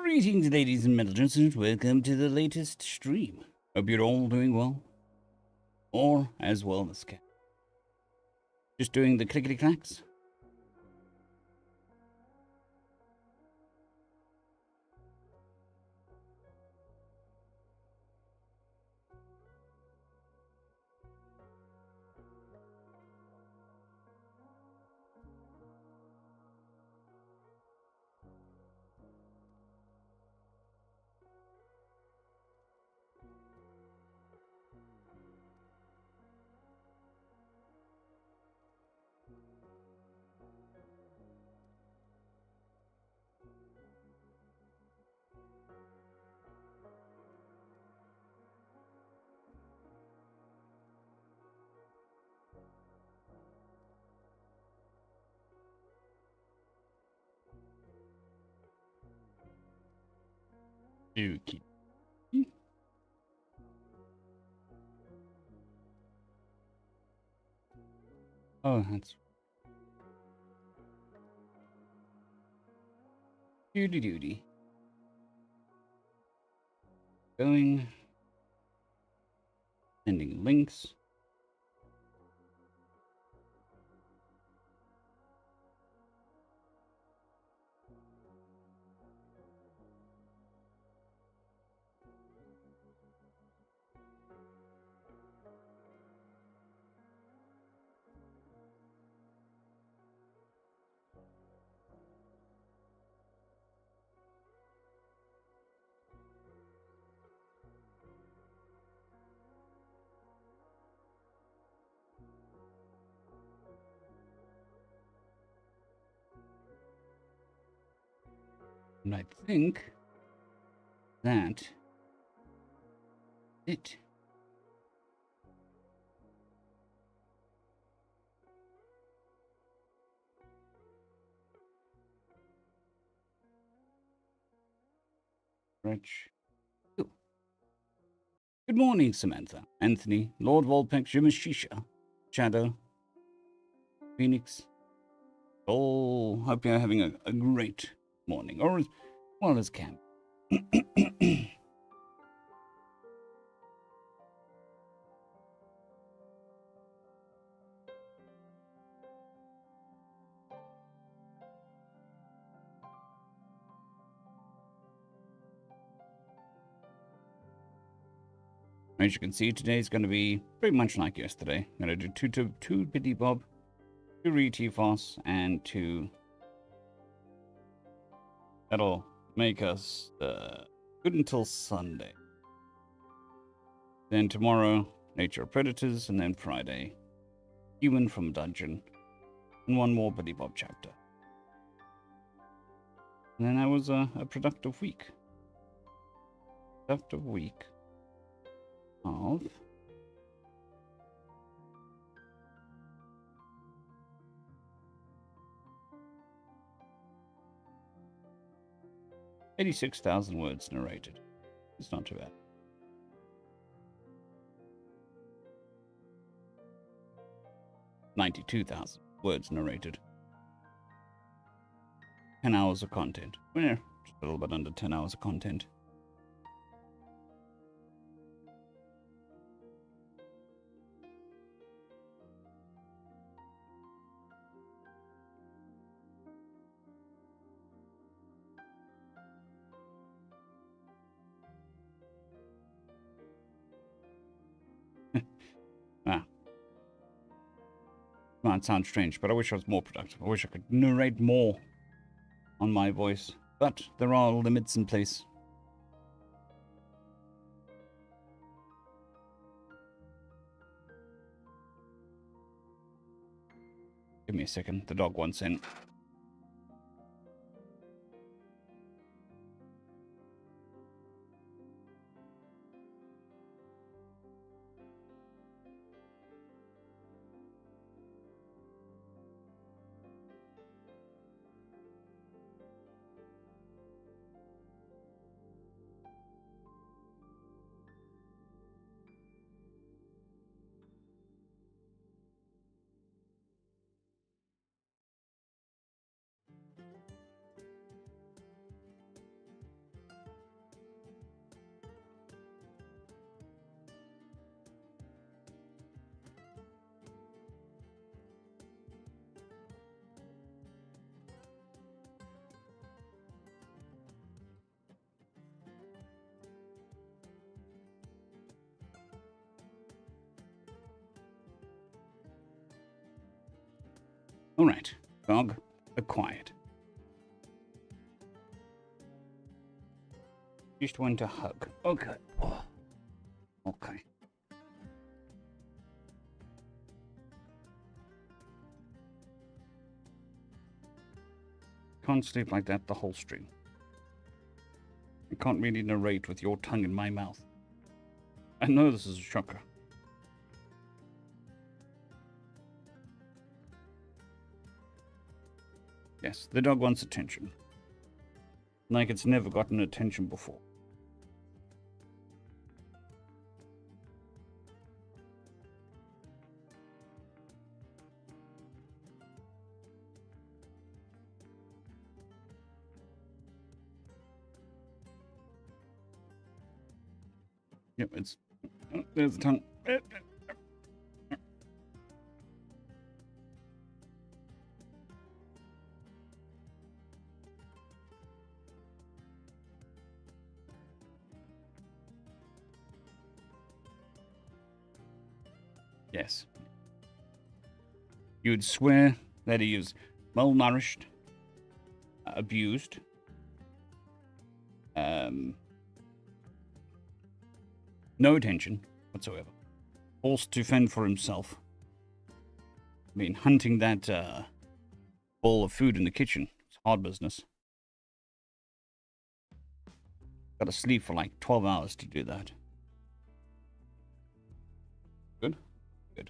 Greetings, ladies and gentlemen. Welcome to the latest stream. Hope you're all doing well, or as well as can. Just doing the clickety clacks. Okay. Oh, that's doody doody. Going, sending links. And I think that it. Stretch. Oh. Good morning, Samantha, Anthony, Lord Volpeck, Jimashisha, Shadow, Phoenix. Oh, hope you're having a great morning, or as well as can. As you can see, today is going to be pretty much like yesterday. I'm going to do two Biddy Bob, 2 Retifos, and 2. That'll make us good until Sunday. Then tomorrow, Nature of Predators, and then Friday, Human from Dungeon, and 1 more Biddy Bob chapter. And then that was a productive week. Productive week of 86,000 words narrated. It's not too bad. 92,000 words narrated. 10 hours of content. Well, just a little bit under 10 hours of content. Might sound strange, but I wish I was more productive. I wish I could narrate more on my voice. But there are limits in place. Give me a second. The dog wants in. All right. Dog acquired. Just want a hug. Okay. Oh. Okay. Can't sleep like that the whole stream. I can't really narrate with your tongue in my mouth. I know this is a shocker. Yes, the dog wants attention. Like it's never gotten attention before. Yep, it's... Oh, there's the tongue. Yes. You'd swear that he is malnourished, abused, no attention whatsoever, forced to fend for himself. I mean, hunting that bowl of food in the kitchen is hard business. Got to sleep for like 12 hours to do that. Good? Good.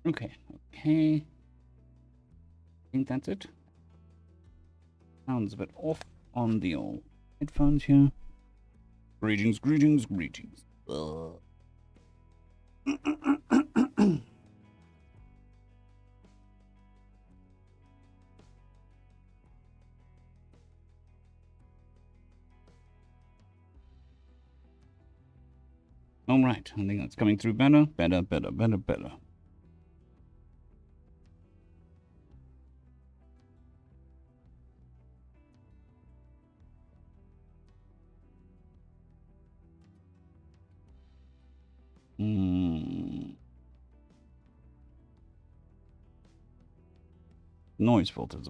Okay, okay. I think that's it. Sounds a bit off on the old headphones here. Greetings, greetings, greetings. All right, I think that's coming through better, better, better, better, better. Noise filters.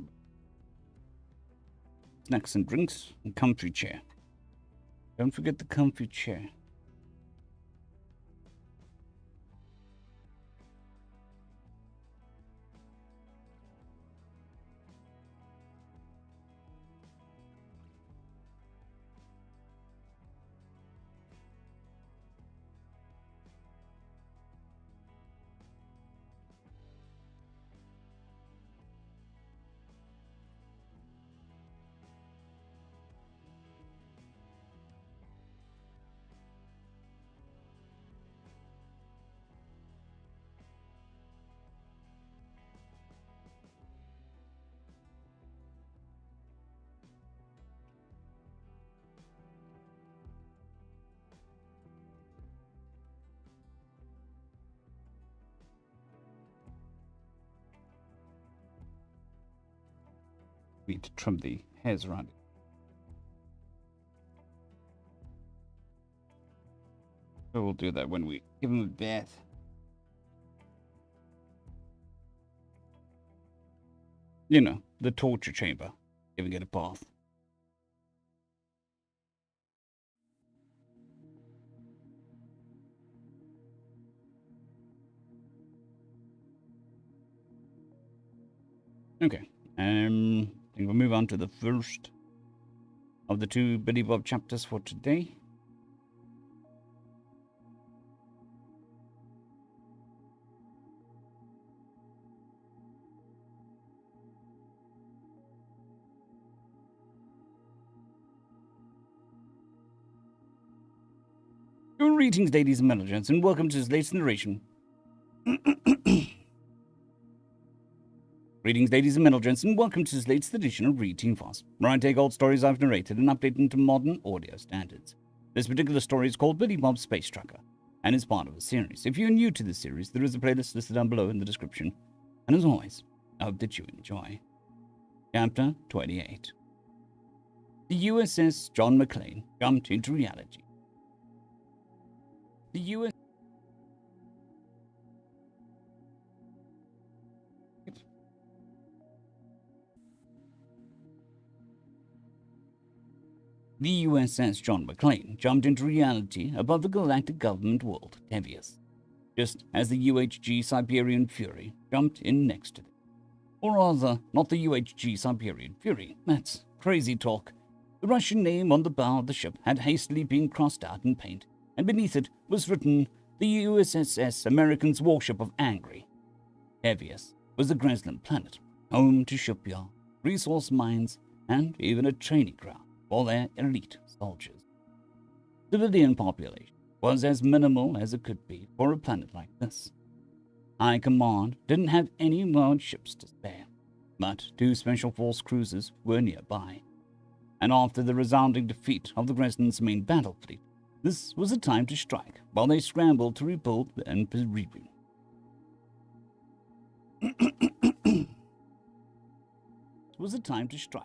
Snacks and drinks and comfy chair. Don't forget the comfy chair. Need to trim the hairs around it. So we'll do that when we give him a bath. You know, the torture chamber. Giving it a bath. Okay. I think we'll move on to the first of the two Billy Bob chapters for today. Greetings, ladies and gentlemen, and welcome to this latest narration. Greetings, ladies and gentlemen, and welcome to this latest edition of Read Team Fast, where I take old stories I've narrated and update them to modern audio standards. This particular story is called Billy Bob's Space Trucker, and is part of a series. If you're new to the series, there is a playlist listed down below in the description. And as always, I hope that you enjoy. Chapter 28. The USS John McClane jumped into reality. The USS John McClane jumped into reality above the galactic government world, Tevius, just as the UHG Siberian Fury jumped in next to them. Or rather, not the UHG Siberian Fury, that's crazy talk. The Russian name on the bow of the ship had hastily been crossed out in paint, and beneath it was written the USS American's warship of Angry. Tevius was a Gresland planet, home to shipyard, resource mines, and even a training ground for their elite soldiers. Civilian population was as minimal as it could be for a planet like this. High Command didn't have any large ships to spare, but 2 Special Force cruisers were nearby. And after the resounding defeat of the Gresland's main battle fleet, this was a time to strike while they scrambled to rebuild and rebuild. It was a time to strike.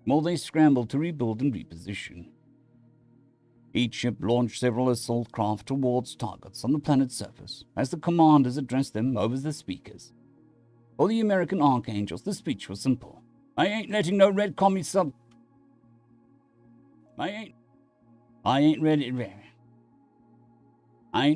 While they scrambled to rebuild and reposition. Each ship launched several assault craft towards targets on the planet's surface as the commanders addressed them over the speakers. For the American Archangels, the speech was simple. I ain't letting no red commie sub... I ain't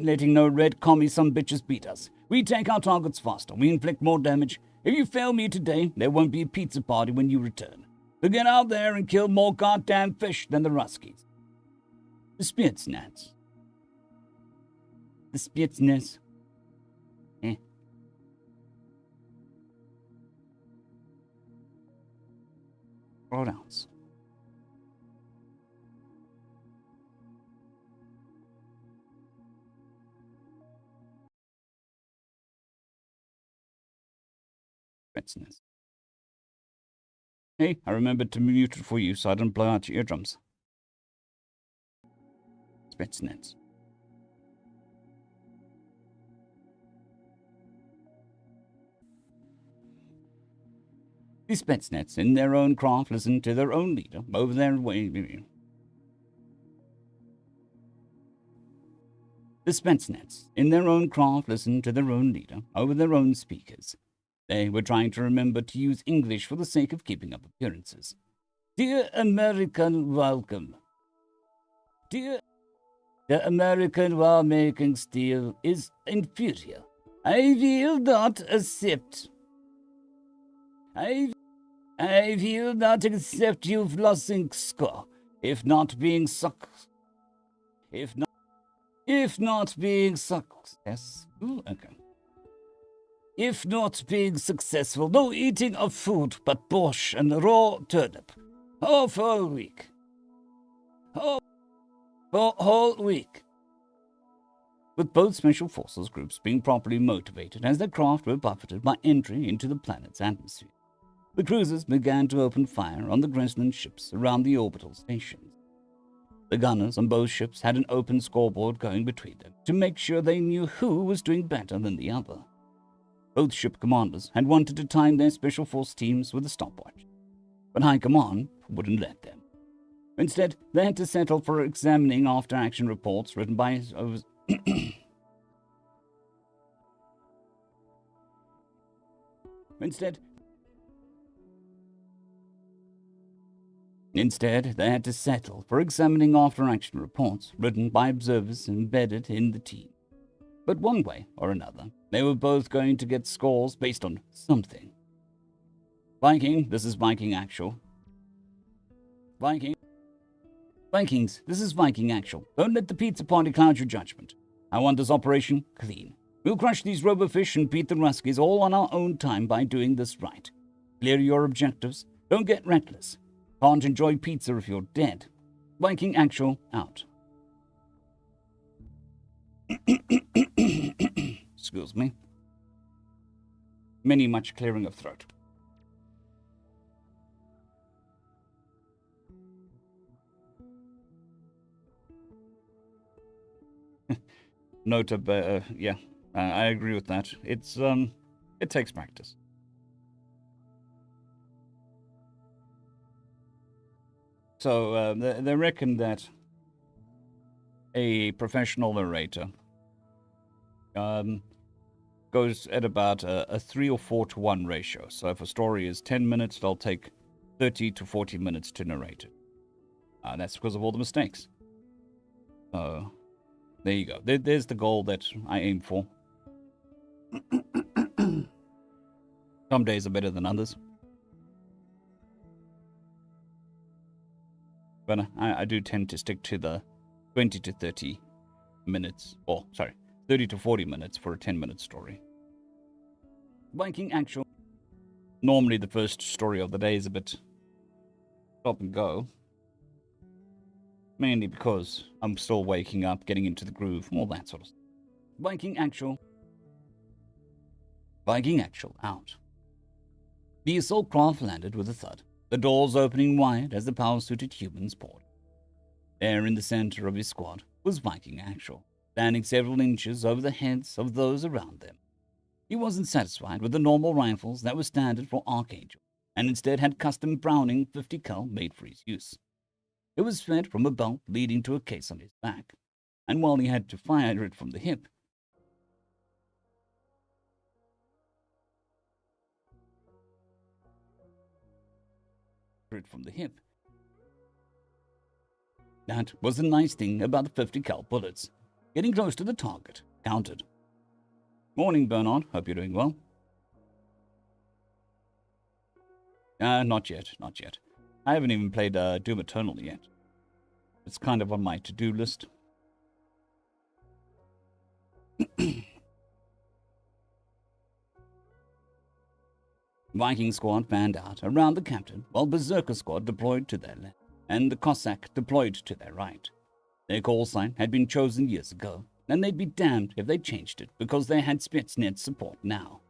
letting no red commie some bitches beat us. We take our targets faster. We inflict more damage. If you fail me today, there won't be a pizza party when you return. So get out there and kill more goddamn fish than the Ruskies. The Spetsnaz. The Spetsnaz. Pronouns. Spetsnaz. Hey, I remembered to mute it for you so I don't blow out your eardrums. Spetsnaz. The Spetsnaz, in their own craft, listened to their own leader over their way. The Spetsnaz, in their own craft, listened to their own leader over their own speakers. They were trying to remember to use English for the sake of keeping up appearances. Dear American, welcome. Dear, the American war-making steel is inferior. I will not accept. I will not accept you've losing score. If not being successful. If not being successful, no eating of food but borscht and raw turnip. Oh, for a week. Oh, for a whole week. With both Special Forces groups being properly motivated as their craft were buffeted by entry into the planet's atmosphere, the cruisers began to open fire on the Gresland ships around the orbital stations. The gunners on both ships had an open scoreboard going between them to make sure they knew who was doing better than the other. Both ship commanders had wanted to time their Special Force teams with a stopwatch, but High Command wouldn't let them. Instead, they had to settle for examining after-action reports written by Instead, they had to settle for examining after-action reports written by observers embedded in the team. But one way or another, they were both going to get scores based on something. Viking, this is Viking Actual. Vikings, this is Viking Actual. Don't let the pizza party cloud your judgment. I want this operation clean. We'll crush these robofish and beat the Ruskies all on our own time by doing this right. Clear your objectives. Don't get reckless. Can't enjoy pizza if you're dead. Viking Actual out. Excuse me. Much clearing of throat. note of, yeah, I agree with that. It takes practice. So they reckon that a professional narrator goes at about a 3 or 4 to 1 ratio. So if a story is 10 minutes, they'll take 30 to 40 minutes to narrate it. That's because of all the mistakes. So there you go. There's the goal that I aim for. Some days are better than others. But I do tend to stick to the 20 to 30 minutes. Or, sorry, 30 to 40 minutes for a 10-minute story. Viking actual. Normally the first story of the day is a bit stop and go. Mainly because I'm still waking up, getting into the groove, all that sort of stuff. Viking actual out. The assault craft landed with a thud, the doors opening wide as the power-suited humans poured. There in the center of his squad was Viking Actual, standing several inches over the heads of those around them. He wasn't satisfied with the normal rifles that were standard for Archangel, and instead had custom Browning 50 cal made for his use. It was fed from a belt leading to a case on his back, and while he had to fire it from the hip, that was the nice thing about the 50 cal bullets. Getting close to the target counted. Morning, Bernard. Hope you're doing well. Not yet. I haven't even played Doom Eternal yet. It's kind of on my to-do list. Viking squad fanned out around the captain, while Berserker squad deployed to their left, and the Cossack deployed to their right. Their call sign had been chosen years ago, and they'd be damned if they changed it because they had Spetsnaz support now.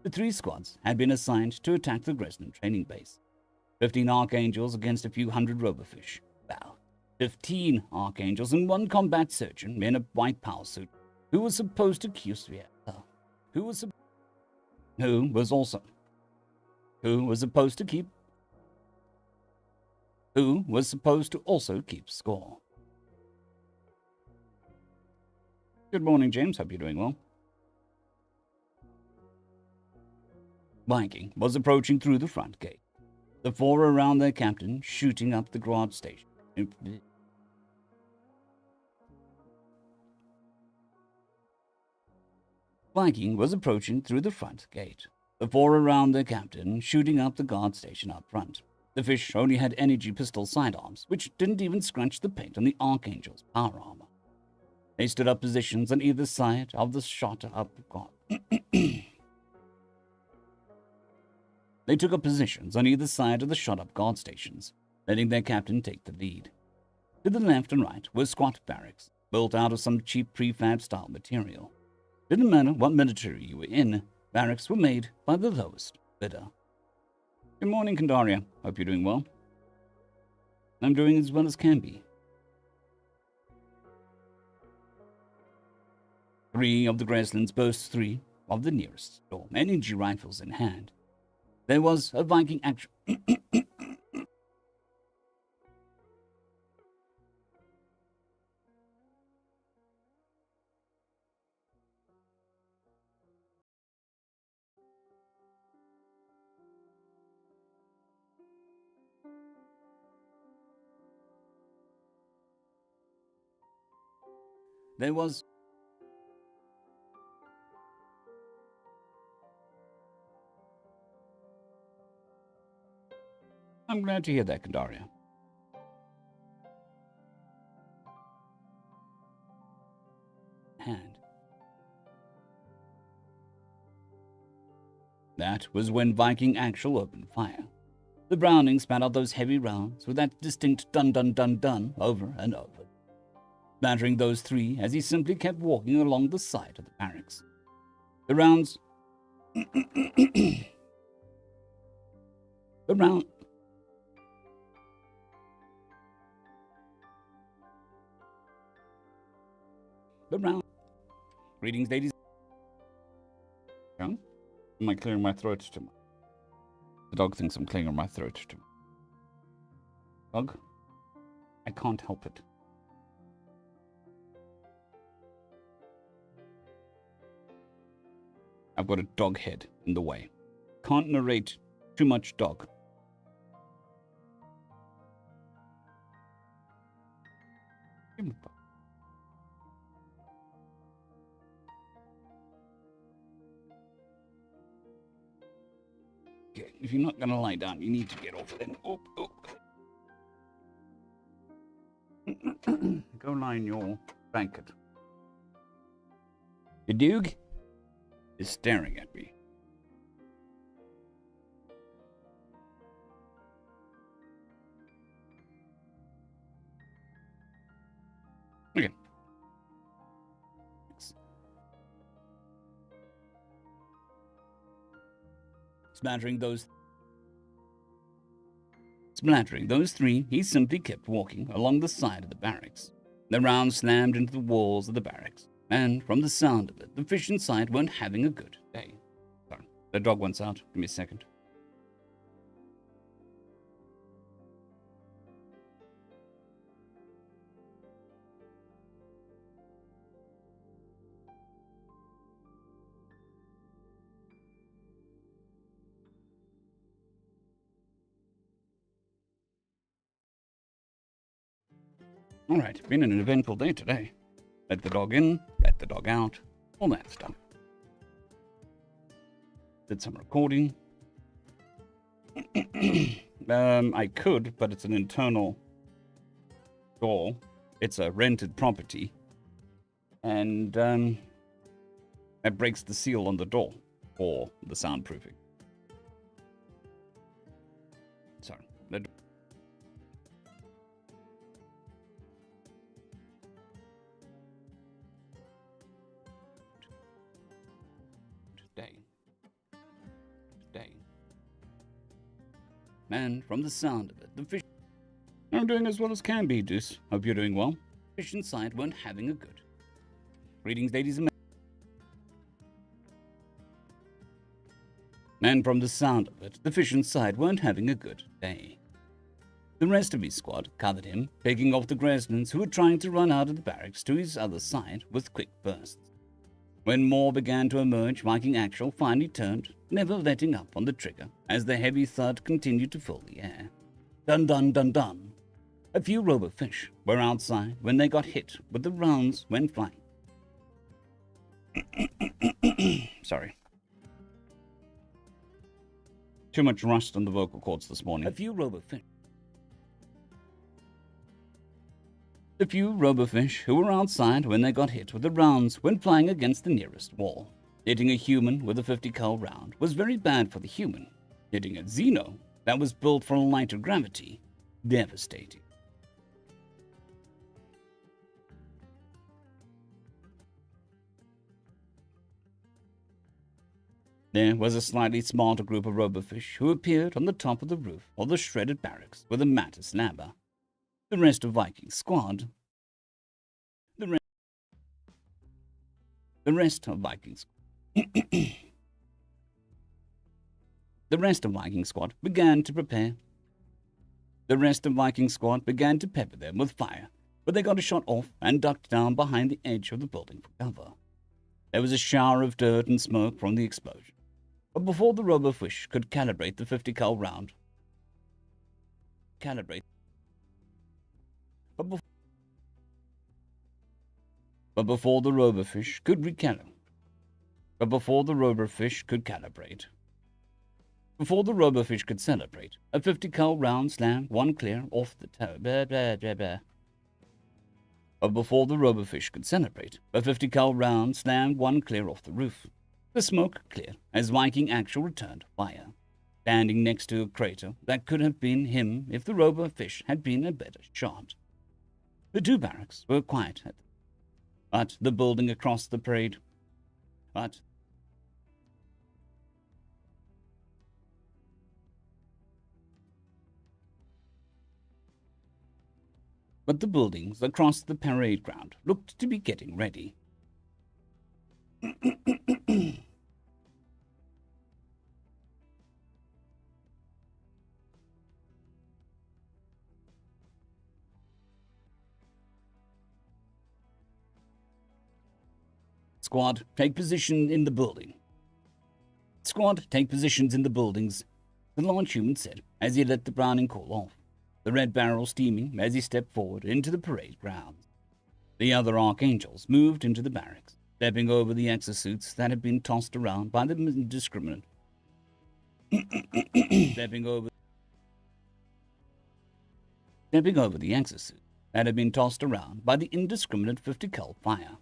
The 3 squads had been assigned to attack the Gresnan training base. 15 Archangels against a few hundred Robofish. Wow. 15 Archangels and 1 combat surgeon in a white power suit who was supposed to keep also keep score. Good morning, James. Hope you're doing well. Viking was approaching through the front gate, the 4 around their captain shooting up the guard station. Viking was approaching through the front gate, the 4 around their captain shooting up the guard station up front. The fish only had energy pistol sidearms, which didn't even scratch the paint on the Archangel's power armor. They stood up positions on either side of the shot up guard. They took up positions on either side of the shot-up guard stations, letting their captain take the lead. To the left and right were squat barracks, built out of some cheap prefab-style material. Didn't matter what military you were in, barracks were made by the lowest bidder. Good morning, Kandaria. Hope you're doing well. I'm doing as well as can be. 3 of the Greslins burst 3 of the nearest storm, energy rifles in hand. There was a Viking action. There was I'm glad to hear that, Kandaria. Hand. That was when Viking Actual opened fire. The Browning spat out those heavy rounds with that distinct dun-dun-dun-dun over and over, battering those 3 as he simply kept walking along the side of the barracks. The rounds... the round... The round. Greetings, ladies. Am I clearing my throat too much? The dog thinks I'm clearing my throat too much. Dog? I can't help it. I've got a dog head in the way. Can't narrate too much dog. Okay, if you're not gonna lie down, you need to get off then. Oh, oh. Go lie in your blanket. The dog is staring at me. Okay. Smattering those three, he simply kept walking along the side of the barracks. The round slammed into the walls of the barracks, and from the sound of it, the fish inside weren't having a good day. Sorry, the dog wants out. Give me a second. All right, been an eventful day today. Let the dog in, let the dog out, all that stuff. Did some recording. I could, but it's an internal door. It's a rented property. And that breaks the seal on the door for the soundproofing. Sorry. Today. And from the sound of it, the fish... I'm doing as well as can be, Deuce. Hope you're doing well. Fish inside weren't having a good. Greetings, ladies and men. And from the sound of it, the fish inside weren't having a good day. The rest of his squad covered him, picking off the Gresmans who were trying to run out of the barracks to his other side with quick bursts. When more began to emerge, Viking Actual finally turned, never letting up on the trigger as the heavy thud continued to fill the air. Dun dun dun dun. A few robofish were outside when they got hit, but the rounds went flying. Sorry. Too much rust on the vocal cords this morning. A few robofish who were outside when they got hit with the rounds went flying against the nearest wall. Hitting a human with a 50 cal round was very bad for the human. Hitting a Xeno that was built for lighter gravity, devastating. There was a slightly smarter group of robofish who appeared on the top of the roof of the shredded barracks with a Mattis Labber. The rest of Viking squad. The rest of Viking squad began to prepare. The rest of Viking squad began to pepper them with fire, but they got a shot off and ducked down behind the edge of the building for cover. There was a shower of dirt and smoke from the explosion, but before the robofish could calibrate the 50 cal round, But before the robofish could celebrate, a 50 cal round slammed one clear off the toe. But before the robofish could celebrate, a 50 cal round slammed one clear off the roof. The smoke cleared as Viking Actual returned fire, standing next to a crater that could have been him if the robofish had been a better shot. The two barracks were quiet at the building across the parade. But the buildings across the parade ground looked to be getting ready. Squad, take position in the building. Squad, take positions in the buildings, the large human said as he let the Browning cool off, the red barrel steaming as he stepped forward into the parade grounds. The other archangels moved into the barracks, stepping over the exosuits that had been tossed around by the indiscriminate. stepping over the exosuit that had been tossed around by the indiscriminate 50 cal fire.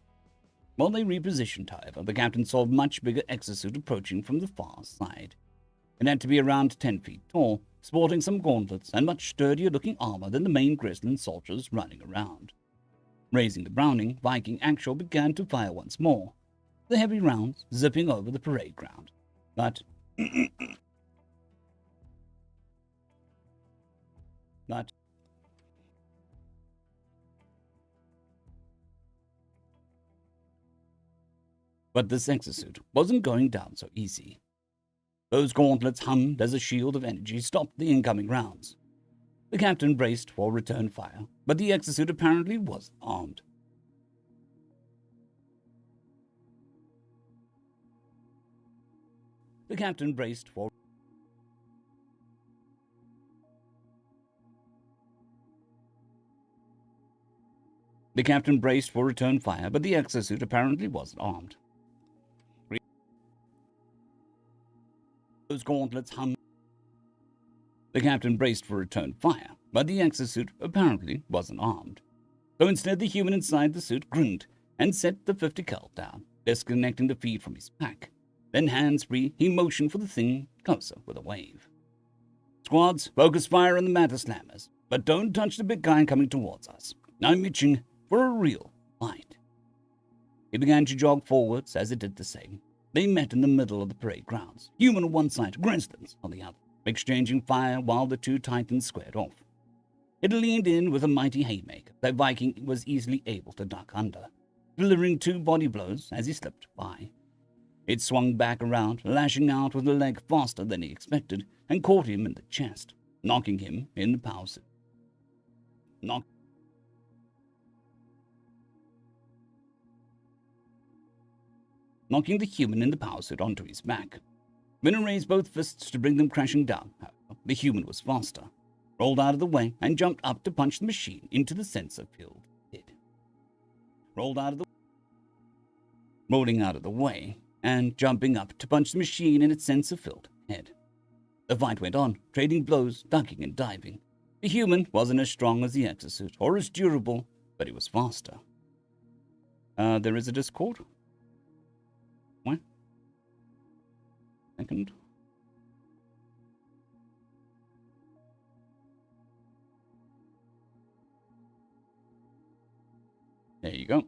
While they repositioned, however, the captain saw a much bigger exosuit approaching from the far side. It had to be around 10 feet tall, sporting some gauntlets and much sturdier-looking armor than the main Grizzlin soldiers running around. Raising the Browning, Viking Actual began to fire once more, the heavy rounds zipping over the parade ground. But this exosuit wasn't going down so easy. Those gauntlets hummed as a shield of energy stopped the incoming rounds. The captain braced for return fire, but the exosuit apparently wasn't armed. The captain braced for return fire, but the exosuit apparently wasn't armed. Those gauntlets hummed. The captain braced for return fire, but the exosuit apparently wasn't armed. So instead, the human inside the suit grinned and set the 50 cal down, disconnecting the feed from his pack. Then, hands-free, he motioned for the thing closer with a wave. Squads, focus fire on the matter slammers, but don't touch the big guy coming towards us. I'm itching for a real fight. He began to jog forwards as it did the same. They met in the middle of the parade grounds, human on one side, Grizzlins on the other, exchanging fire while the two titans squared off. It leaned in with a mighty haymaker that Viking was easily able to duck under, delivering 2 body blows as he slipped by. It swung back around, lashing out with a leg faster than he expected, and caught him in the chest, knocking him in the power suit. Knocking the human in the power suit onto his back. Winner raised both fists to bring them crashing down, however. The human was faster, rolled out of the way, and jumped up to punch the machine into the sensor field head. Rolling out of the way, and jumping up to punch the machine in its sensor-filled head. The fight went on, trading blows, ducking and diving. The human wasn't as strong as the exosuit, or as durable, but he was faster. There is a Discord. What? Second. There you go.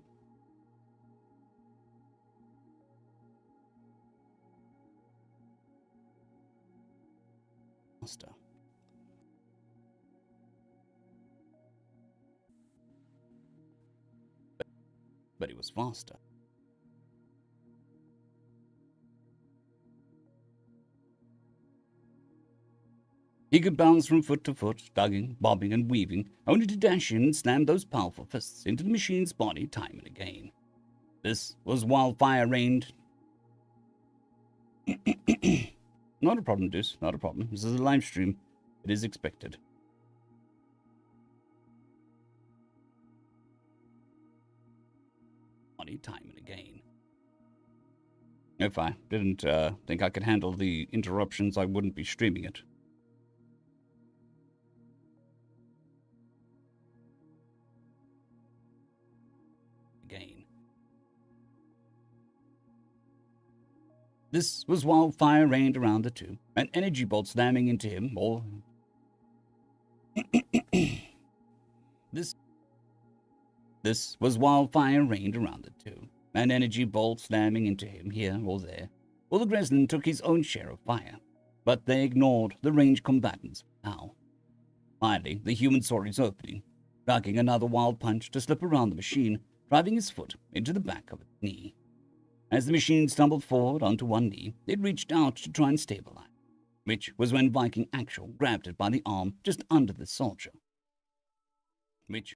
Faster. But he was faster. He could bounce from foot to foot, ducking, bobbing, and weaving, only to dash in and slam those powerful fists into the machine's body time and again. This was while fire rained. Not a problem, Deuce. Not a problem. This is a live stream. It is expected. Body time and again. If I didn't think I could handle the interruptions, I wouldn't be streaming it. This was while fire rained around the two, an energy bolt slamming into him, or... This was while fire rained around the two, an energy bolt slamming into him here or there, while the Grizzlin took his own share of fire, but they ignored the ranged combatants now. Finally, the human saw his opening, ducking another wild punch to slip around the machine, driving his foot into the back of its knee. As the machine stumbled forward onto one knee, it reached out to try and stabilize, which was when Viking Actual grabbed it by the arm just under the soldier. Which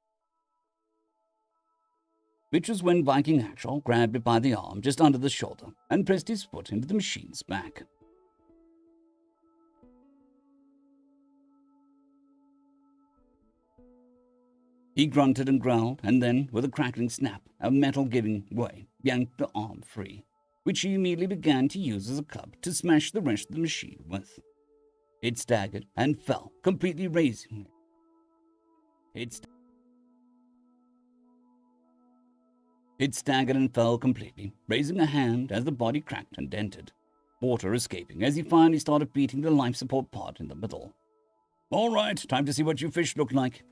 was when Viking Actual grabbed it by the arm just under the shoulder and pressed his foot into the machine's back. He grunted and growled, and then, with a crackling snap of metal giving way, yanked the arm free, which he immediately began to use as a club to smash the rest of the machine with. It staggered and fell, completely raising it. It staggered and fell completely, raising a hand as the body cracked and dented, water escaping as he finally started beating the life support pod in the middle. "All right, time to see what you fish look like."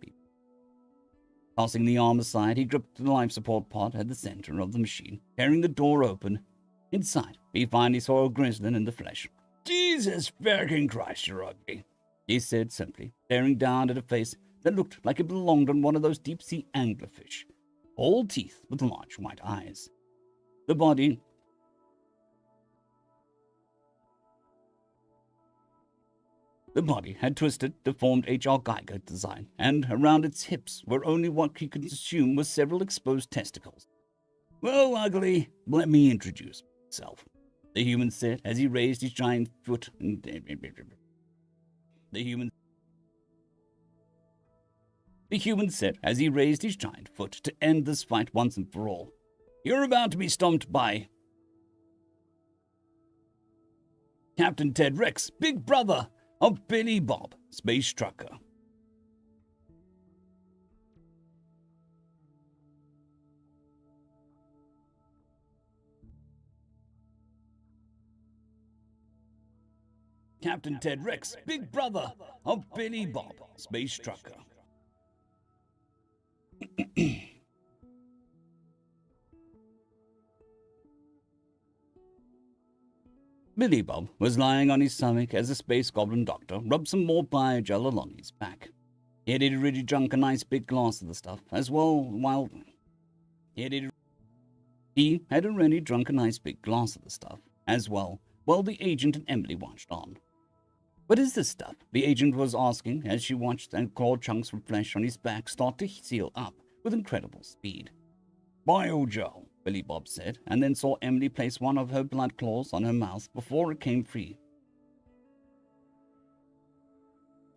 Tossing the arm aside, he gripped the life support pod at the center of the machine, tearing the door open. Inside, he finally saw a grizzly in the flesh. "Jesus fucking Christ, you're ugly," he said simply, staring down at a face that looked like it belonged on one of those deep-sea anglerfish, all teeth with large white eyes. The body had twisted, deformed H.R. Geiger design, and around its hips were only what he could assume was several exposed testicles. "Well, ugly, let me introduce myself," the human said as he raised his giant foot. The human said as he raised his giant foot to end this fight once and for all. "You're about to be stomped by Captain Ted Rex, big brother of Billy Bob, space trucker." Captain Ted Rex, big brother of Billy Bob, space trucker. Billy Bob was lying on his stomach as the space goblin doctor rubbed some more biogel along his back. He had already drunk a nice big glass of the stuff as well while the agent and Emily watched on. "What is this stuff?" the agent was asking as she watched and clawed chunks of flesh on his back start to seal up with incredible speed. "Biogel," Billy Bob said, and then saw Emily place one of her blood claws on her mouth before it came free.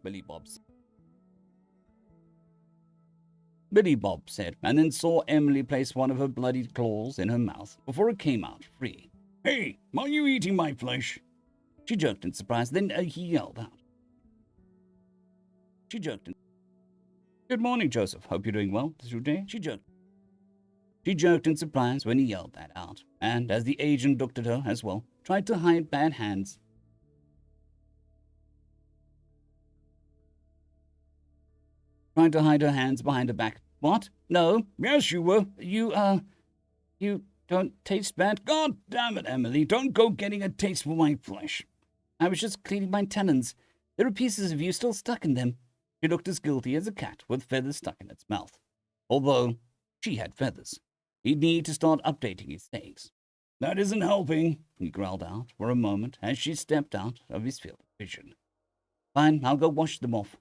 Billy Bob said, and then saw Emily place one of her bloody claws in her mouth before it came out free. "Hey, are you eating my flesh?" She jerked in surprise, then he yelled out. "Good morning, Joseph. Hope you're doing well this day." She jerked in surprise when he yelled that out, and as the agent looked at her as well, tried to hide bad hands. Trying to hide her hands behind her back. "What? No." "Yes, you were. You don't taste bad." "God damn it, Emily. Don't go getting a taste for my flesh." "I was just cleaning my talons. There are pieces of you still stuck in them." She looked as guilty as a cat with feathers stuck in its mouth. Although she had feathers. He'd need to start updating his stakes. "That isn't helping," he growled out for a moment as she stepped out of his field of vision. "Fine, I'll go wash them off."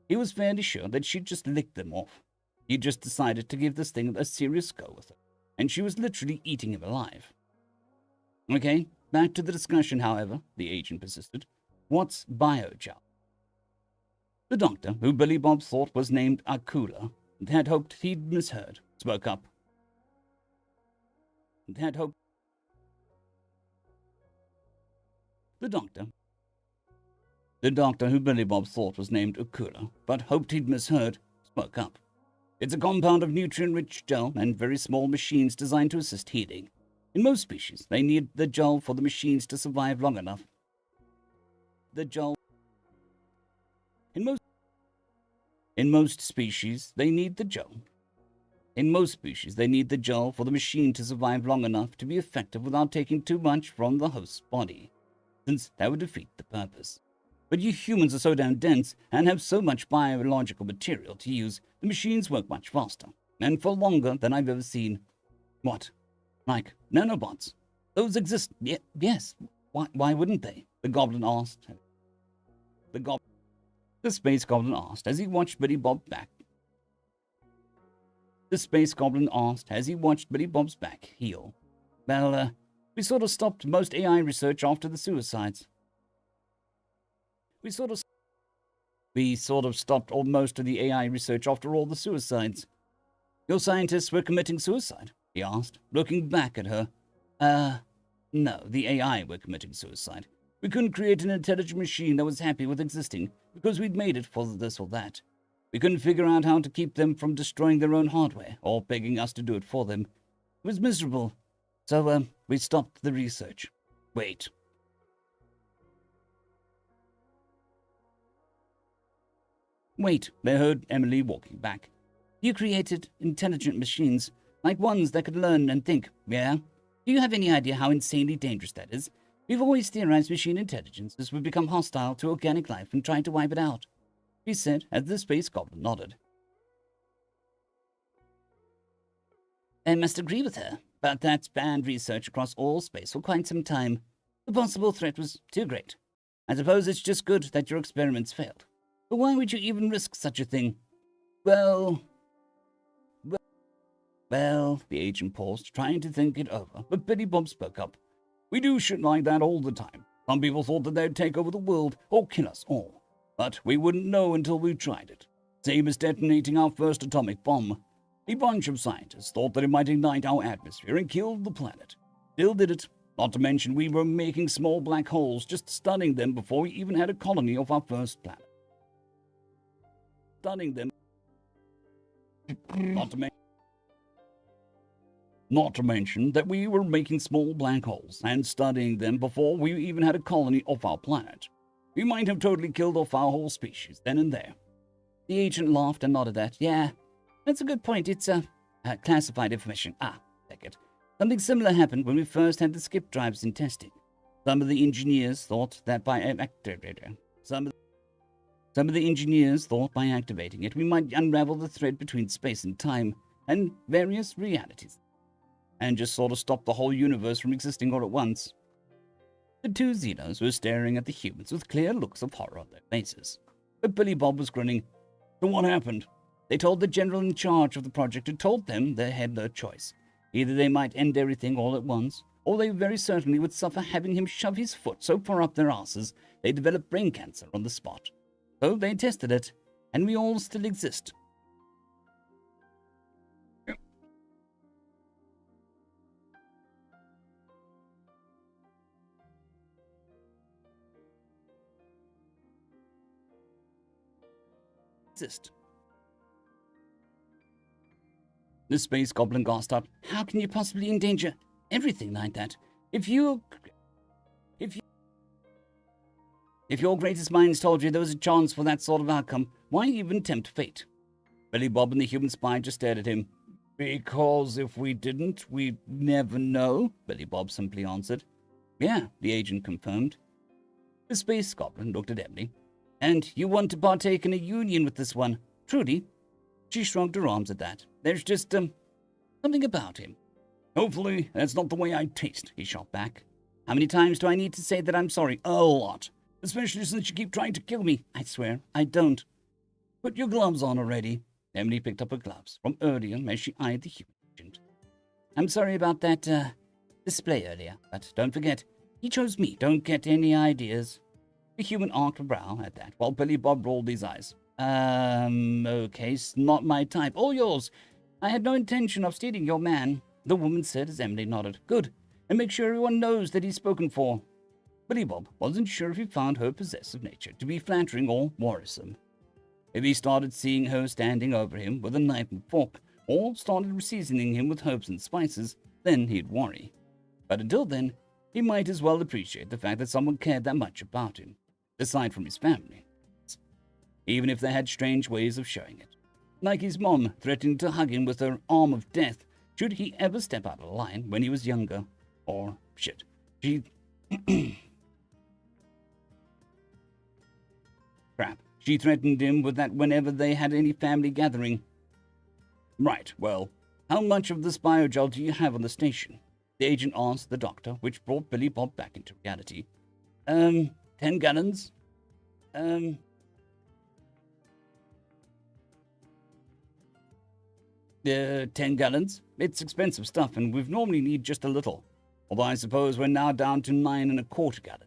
He was fairly sure that she'd just licked them off. He'd just decided to give this thing a serious go with her, and she was literally eating him alive. "Okay, back to the discussion, however," the agent persisted. "What's biogel?" The doctor, who Billy Bob thought was named Akula, had hoped he'd misheard, spoke up. The doctor, who Billy Bob thought was named Akula, but hoped he'd misheard, spoke up. "It's a compound of nutrient-rich gel and very small machines designed to assist healing. In most species, they need the gel for the machines to survive long enough. In most species, they need the gel for the machine to survive long enough to be effective without taking too much from the host's body, since that would defeat the purpose. But you humans are so damn dense and have so much biological material to use, the machines work much faster, and for longer than I've ever seen. What? Like nanobots? Those exist. Yes. Why wouldn't they? The goblin asked. The space goblin asked as he watched Billy Bob back. The space goblin asked as he watched Billy Bob's back heal. Well, we sort of stopped most AI research after the suicides. We sort of stopped all most of the AI research after all the suicides. Your scientists were committing suicide? He asked, looking back at her. No, the AI were committing suicide. We couldn't create an intelligent machine that was happy with existing because we'd made it for this or that. We couldn't figure out how to keep them from destroying their own hardware or begging us to do it for them. It was miserable. So, we stopped the research. Wait. They heard Emily walking back. You created intelligent machines, like ones that could learn and think, yeah? Do you have any idea how insanely dangerous that is? We've always theorized machine intelligence as we become hostile to organic life and tried to wipe it out, she said as the space goblin nodded. I must agree with her, but that's banned research across all space for quite some time. The possible threat was too great. I suppose it's just good that your experiments failed. But why would you even risk such a thing? Well, the agent paused, trying to think it over, but Billy Bob spoke up. We do shit like that all the time. Some people thought that they'd take over the world or kill us all. But we wouldn't know until we tried it. Same as detonating our first atomic bomb. A bunch of scientists thought that it might ignite our atmosphere and kill the planet. Still did it. Not to mention we were making small black holes, just studying them before we even had a colony of our first planet. Studying them. Not to mention that we were making small black holes and studying them before we even had a colony of our planet. We might have totally killed off our whole species then and there. The agent laughed and nodded at, yeah, that's a good point. It's classified information. Take it. Something similar happened when we first had the skip drives in testing. Some of the engineers thought that by activating it, we might unravel the thread between space and time and various realities, and just sort of stop the whole universe from existing all at once. The two Xenos were staring at the humans with clear looks of horror on their faces. But Billy Bob was grinning. So what happened? They told the general in charge of the project and told them they had no choice. Either they might end everything all at once, or they very certainly would suffer having him shove his foot so far up their asses they developed brain cancer on the spot. So they tested it, and we all still exist. The space goblin gasped up. How can you possibly endanger everything like that? If your greatest minds told you there was a chance for that sort of outcome, why even tempt fate? Billy Bob and the human spy just stared at him. Because if we didn't, we'd never know, Billy Bob simply answered. Yeah, the agent confirmed. The space goblin looked at Emily. And you want to partake in a union with this one, Trudy? She shrugged her arms at that. There's just, something about him. Hopefully, that's not the way I taste, he shot back. How many times do I need to say that I'm sorry? A lot. Especially since you keep trying to kill me. I swear, I don't. Put your gloves on already. Emily picked up her gloves from earlier as she eyed the human agent. I'm sorry about that, display earlier, but don't forget, he chose me. Don't get any ideas. The human arched a brow at that, while Billy Bob rolled his eyes. Okay, not my type. All yours. I had no intention of stealing your man, the woman said as Emily nodded. Good. And make sure everyone knows that he's spoken for. Billy Bob wasn't sure if he found her possessive nature to be flattering or worrisome. If he started seeing her standing over him with a knife and fork, or started seasoning him with herbs and spices, then he'd worry. But until then, he might as well appreciate the fact that someone cared that much about him, aside from his family, even if they had strange ways of showing it. Like his mom threatening to hug him with her arm of death should he ever step out of line when he was younger. Or, shit, She threatened him with that whenever they had any family gathering. Right, well, how much of this biogel do you have on the station? The agent asked the doctor, which brought Billy Bob back into reality. 10 gallons? 10 gallons? It's expensive stuff, and we've normally need just a little. Although I suppose we're now down to 9¼ gallons,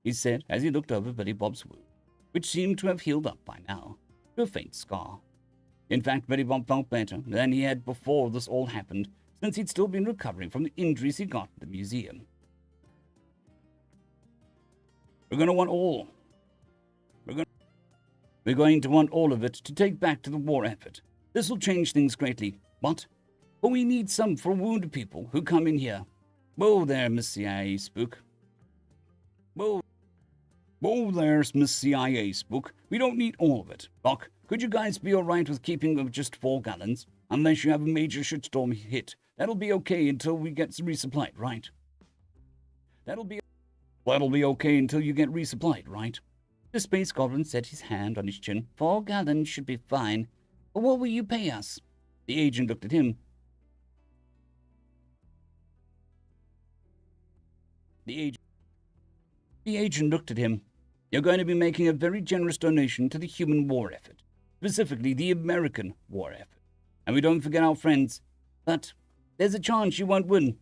he said as he looked over Billy Bob's wound, which seemed to have healed up by now, to a faint scar. In fact, Billy Bob felt better than he had before this all happened, since he'd still been recovering from the injuries he got at the museum. We're going to want all of it to take back to the war effort. This will change things greatly. What? But we need some for wounded people who come in here. Whoa there, Miss CIA Spook. Whoa there's Miss CIA Spook. We don't need all of it. Doc, could you guys be alright with keeping of just 4 gallons? Unless you have a major shitstorm hit. That'll be okay until we get resupplied, right? That'll be okay until you get resupplied, right? The space goblin set his hand on his chin. 4 gallons should be fine. But what will you pay us? The agent looked at him. The agent looked at him. You're going to be making a very generous donation to the human war effort, specifically the American war effort. And we don't forget our friends. But there's a chance you won't win.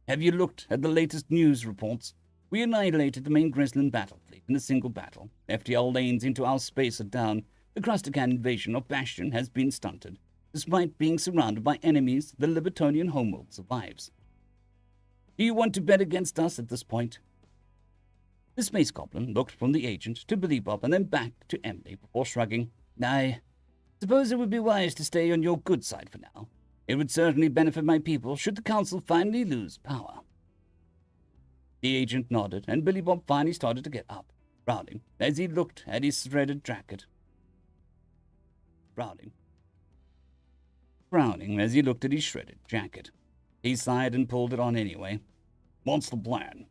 Have you looked at the latest news reports? We annihilated the main Grisland battle fleet in a single battle. FTL lanes into our space are down. The Krustakan invasion of Bastion has been stunted. Despite being surrounded by enemies, the Libertonian homeworld survives. Do you want to bet against us at this point? The space goblin looked from the agent to Billy Bob and then back to Emily before shrugging. I suppose it would be wise to stay on your good side for now. It would certainly benefit my people should the council finally lose power. The agent nodded, and Billy Bob finally started to get up, frowning as he looked at his shredded jacket. Frowning as he looked at his shredded jacket. He sighed and pulled it on anyway. What's the plan?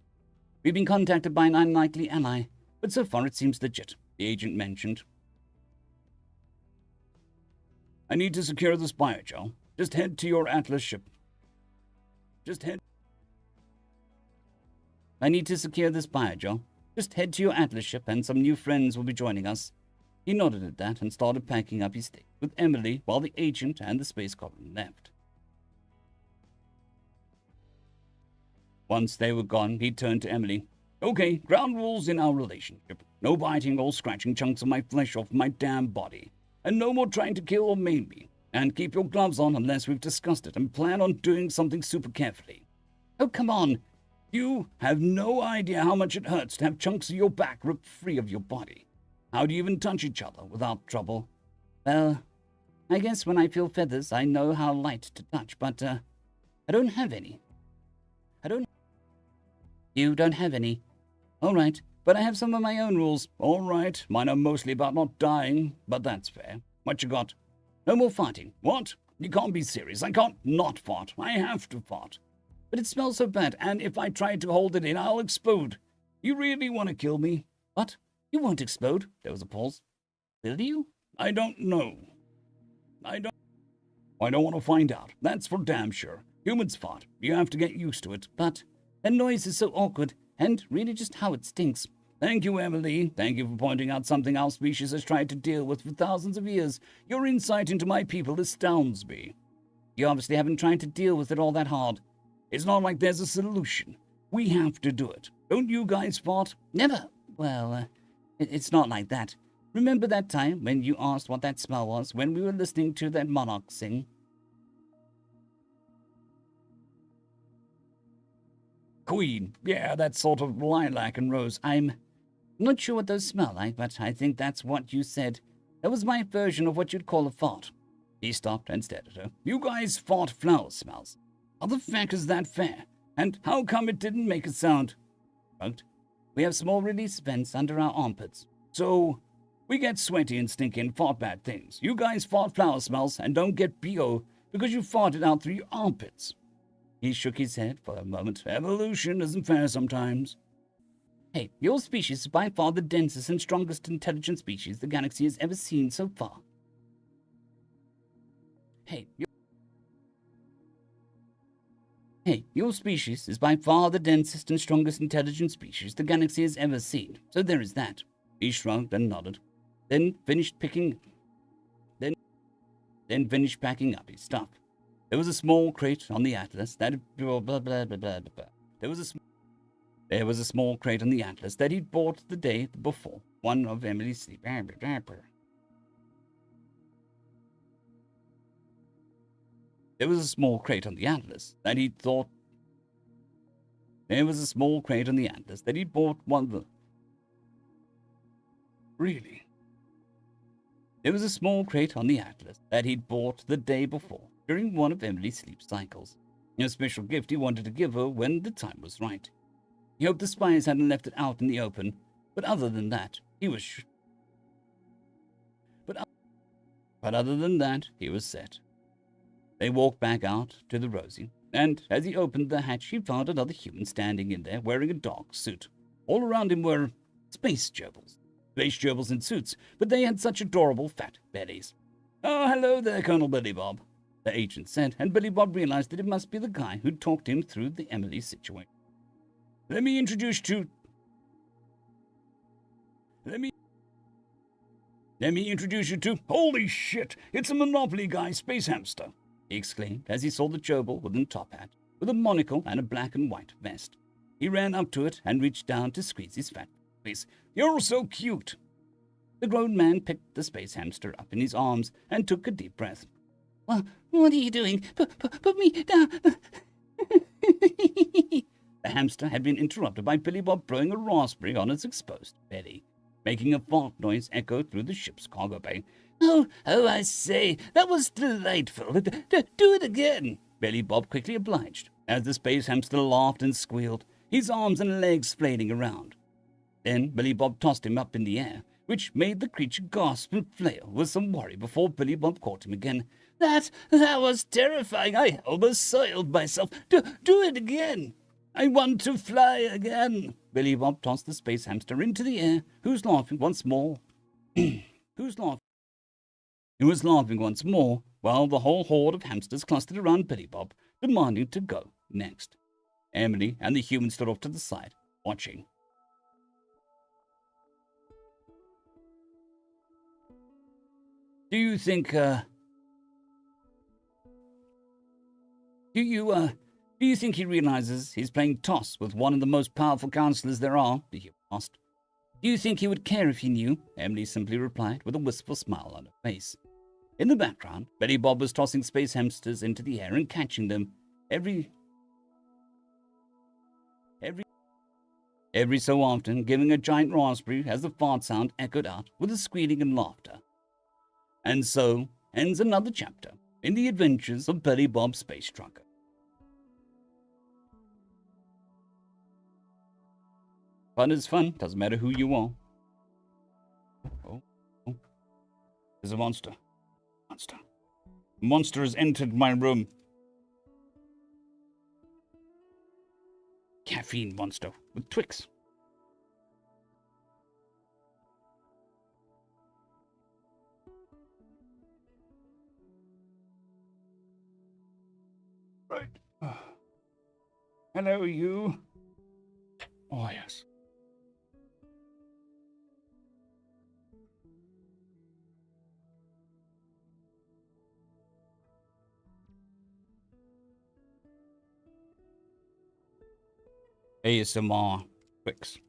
We've been contacted by an unlikely ally, but so far it seems legit, the agent mentioned. I need to secure this biogel. Just head to your Atlas ship. I need to secure this biogel. Just head to your Atlas ship and some new friends will be joining us. He nodded at that and started packing up his stick with Emily while the agent and the space goblin left. Once they were gone, he turned to Emily. Okay, ground rules in our relationship. No biting or scratching chunks of my flesh off my damn body. And no more trying to kill or maim me. And keep your gloves on unless we've discussed it and plan on doing something super carefully. Oh, come on. You have no idea how much it hurts to have chunks of your back ripped free of your body. How do you even touch each other without trouble? Well, I guess when I feel feathers, I know how light to touch, but I don't have any. You don't have any. All right, but I have some of my own rules. All right, mine are mostly about not dying, but that's fair. What you got? No more farting. What? You can't be serious. I can't not fart. I have to fart. But it smells so bad, and if I try to hold it in, I'll explode. You really want to kill me? What? You won't explode. There was a pause. Will you? I don't know. I don't want to find out. That's for damn sure. Humans fart. You have to get used to it. But that noise is so awkward, and really just how it stinks. Thank you, Emily. Thank you for pointing out something our species has tried to deal with for thousands of years. Your insight into my people astounds me. You obviously haven't tried to deal with it all that hard. It's not like there's a solution. We have to do it. Don't you guys fart? Never. Well, it's not like that. Remember that time when you asked what that smell was when we were listening to that monarch sing? Queen. Yeah, that sort of lilac and rose. I'm not sure what those smell like, but I think that's what you said. That was my version of what you'd call a fart. He stopped and stared at her. You guys fart flower smells. How the fuck is that fair? And how come it didn't make a sound? Shrugged. We have small release vents under our armpits. So, we get sweaty and stinky and fart bad things. You guys fart flower smells and don't get BO because you farted out through your armpits. He shook his head for a moment. Evolution isn't fair sometimes. Hey, your species is by far the densest and strongest intelligent species the galaxy has ever seen so far. Hey, Hey, your species is by far the densest and strongest intelligent species the galaxy has ever seen, so there is that. He shrugged and nodded, then finished then finished packing up his stuff. There was a small crate on the Atlas that blah, blah, blah, blah, blah, blah. There was a small crate on the Atlas that he'd bought the day before. One of Emily's sleep. There was a small crate on the Atlas that he'd thought. There was a small crate on the Atlas that he'd bought one of the. Really? There was a small crate on the Atlas that he'd bought the day before during one of Emily's sleep cycles. A special gift he wanted to give her when the time was right. He hoped the spies hadn't left it out in the open, but other than that, he was but other than that, he was set. They walked back out to the Rosie, and as he opened the hatch, he found another human standing in there wearing a dark suit. All around him were space gerbils. Space gerbils in suits, but they had such adorable fat bellies. "Oh, hello there, Colonel Billy Bob," the agent said, and Billy Bob realized that it must be the guy who'd talked him through the Emily situation. Let me introduce you to... Holy shit, it's a Monopoly guy, Space Hamster, he exclaimed as he saw the gerbil with a top hat, with a monocle and a black and white vest. He ran up to it and reached down to squeeze his fat face. "You're so cute." The grown man picked the Space Hamster up in his arms and took a deep breath. "Well, what are you doing? Put me down." The hamster had been interrupted by Billy Bob throwing a raspberry on its exposed belly, making a fart noise echo through the ship's cargo bay. Oh, I say, that was delightful. Do it again," Billy Bob quickly obliged, as the Space Hamster laughed and squealed, his arms and legs flailing around. Then Billy Bob tossed him up in the air, which made the creature gasp and flail with some worry before Billy Bob caught him again. That was terrifying. I almost soiled myself. Do it again." "I want to fly again." Billy Bob tossed the Space Hamster into the air, who was laughing once more. He was laughing once more, while the whole horde of hamsters clustered around Billy Bob, demanding to go next. Emily and the human stood off to the side, watching. Do you think, Do you think he realizes he's playing toss with one of the most powerful counselors there are? The human asked. "Do you think he would care if he knew?" Emily simply replied, with a wistful smile on her face. In the background, Billy Bob was tossing space hamsters into the air and catching them every so often, giving a giant raspberry as the fart sound echoed out with a squealing and laughter. And so ends another chapter in the adventures of Billy Bob Space Trucker. Fun is fun, doesn't matter who you are. Oh. There's a monster. Monster has entered my room. Caffeine monster with Twix. Right. Hello, you. Oh, yes. ASMR Twix.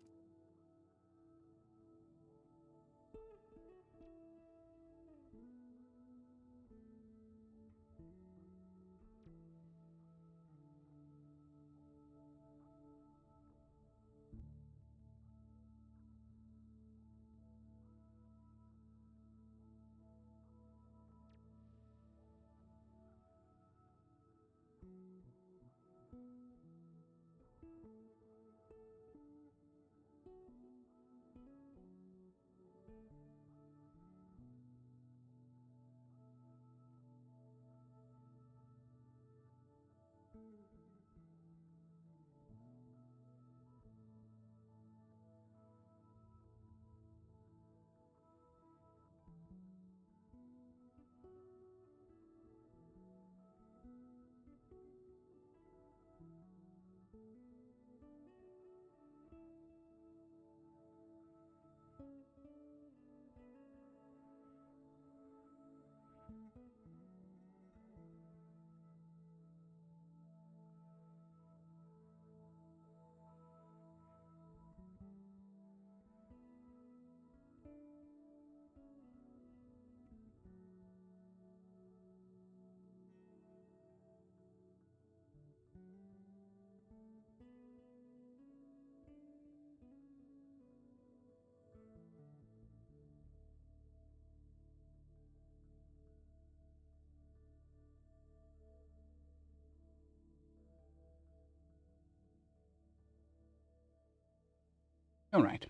All right.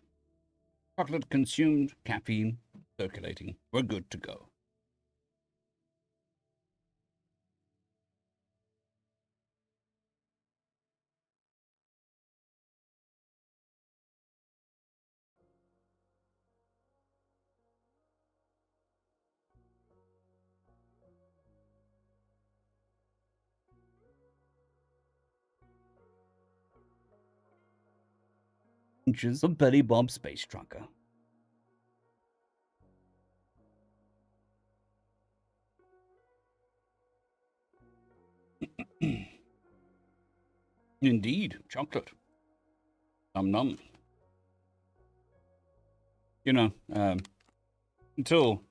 Chocolate consumed, caffeine circulating. We're good to go. Inches of Billy Bob Space Trucker. Indeed, chocolate. Num num. You know, until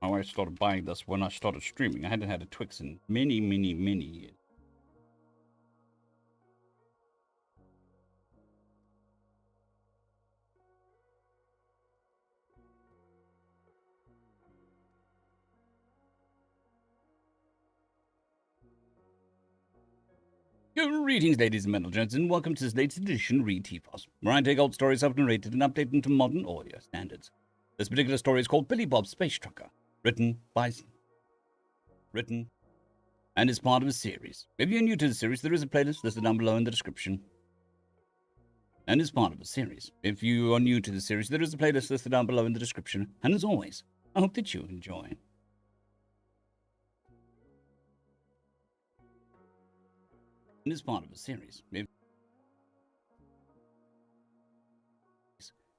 my wife started buying this when I started streaming, I hadn't had a Twix in many, many, many years. Greetings, ladies and gentlemen, and welcome to this latest edition of Read TFOS, where I take old stories I've narrated and update into modern audio standards. This particular story is called Billy Bob's Space Trucker, written and is part of a series. If you're new to the series, there is a playlist listed down below in the description. And is part of a series. If you are new to the series, there is a playlist listed down below in the description. And as always, I hope that you enjoy. And is part of a series.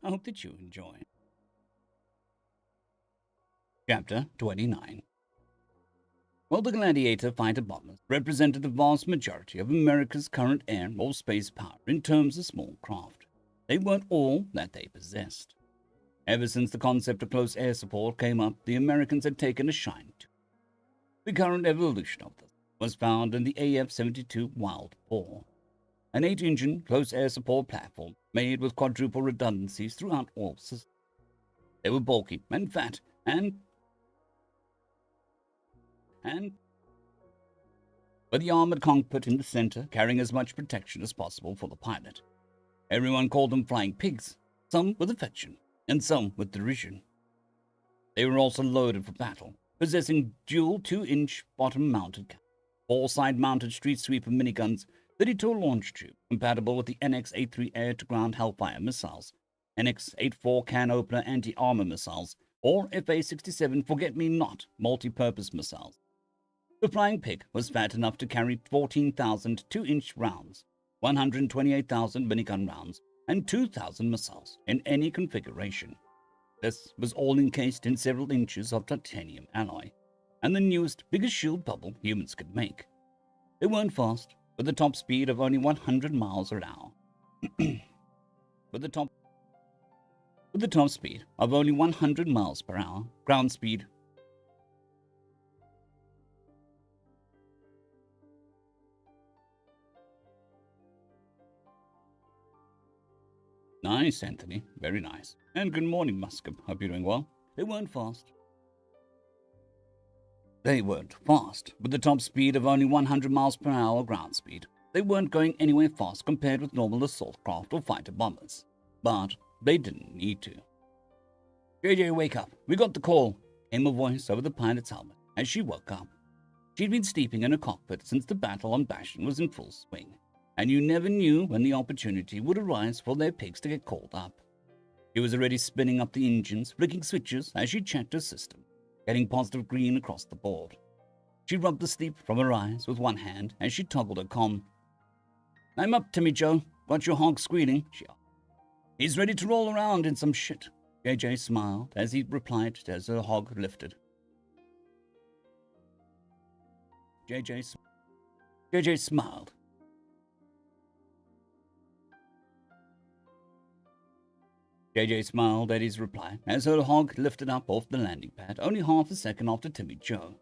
I hope that you enjoy. Chapter 29. While the Gladiator fighter bombers represented the vast majority of America's current air or space power in terms of small craft, they weren't all that they possessed. Ever since the concept of close air support came up, the Americans had taken a shine to it. The current evolution of this was found in the AF-72 Wild Boar, an 8-engine close air support platform made with quadruple redundancies throughout all systems. They were bulky and fat with the armored cockpit in the center, carrying as much protection as possible for the pilot. Everyone called them flying pigs, some with affection, and some with derision. They were also loaded for battle, possessing dual 2-inch bottom-mounted cannons, 4 side-mounted street sweeper miniguns, 32 launch tube, compatible with the NX-83 air-to-ground Hellfire missiles, NX-84 can-opener anti-armor missiles, or FA-67 forget-me-not multi-purpose missiles. The Flying Pig was fat enough to carry 14,000 2-inch rounds, 128,000 minigun rounds, and 2,000 missiles in any configuration. This was all encased in several inches of titanium alloy, and the newest, biggest shield bubble humans could make. They weren't fast, with a top speed of only 100 miles an hour. with the top speed of only 100 miles per hour, ground speed Nice, Anthony. Very nice. And good morning, Muscom. Hope you're doing well. They weren't fast. With the top speed of only 100 miles per hour ground speed. They weren't going anywhere fast compared with normal assault craft or fighter bombers. But they didn't need to. JJ, wake up. We got the call, came a voice over the pilot's helmet as she woke up. She'd been sleeping in her cockpit since the battle on Bastion was in full swing, and you never knew when the opportunity would arise for their pigs to get called up. She was already spinning up the engines, flicking switches as she checked her system, getting positive green across the board. She rubbed the sleep from her eyes with one hand as she toggled her comm. I'm up, Timmy Joe. Got your hog squealing, she asked. He's ready to roll around in some shit, JJ smiled as he replied as her hog lifted. JJ smiled. JJ smiled at his reply as her hog lifted up off the landing pad only half a second after Timmy Joe.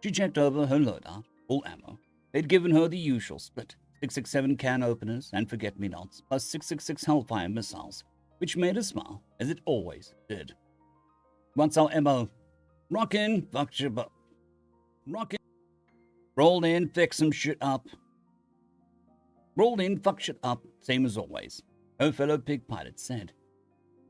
She checked over her loadout, full ammo. They'd given her the usual split, 667 can openers and forget-me-nots, plus 666 Hellfire missiles, which made her smile, as it always did. What's our MO? Rock in, fuck shit up. Rock in. Roll in, fix some shit up. Roll in, fuck shit up, same as always. her fellow pig pilot said.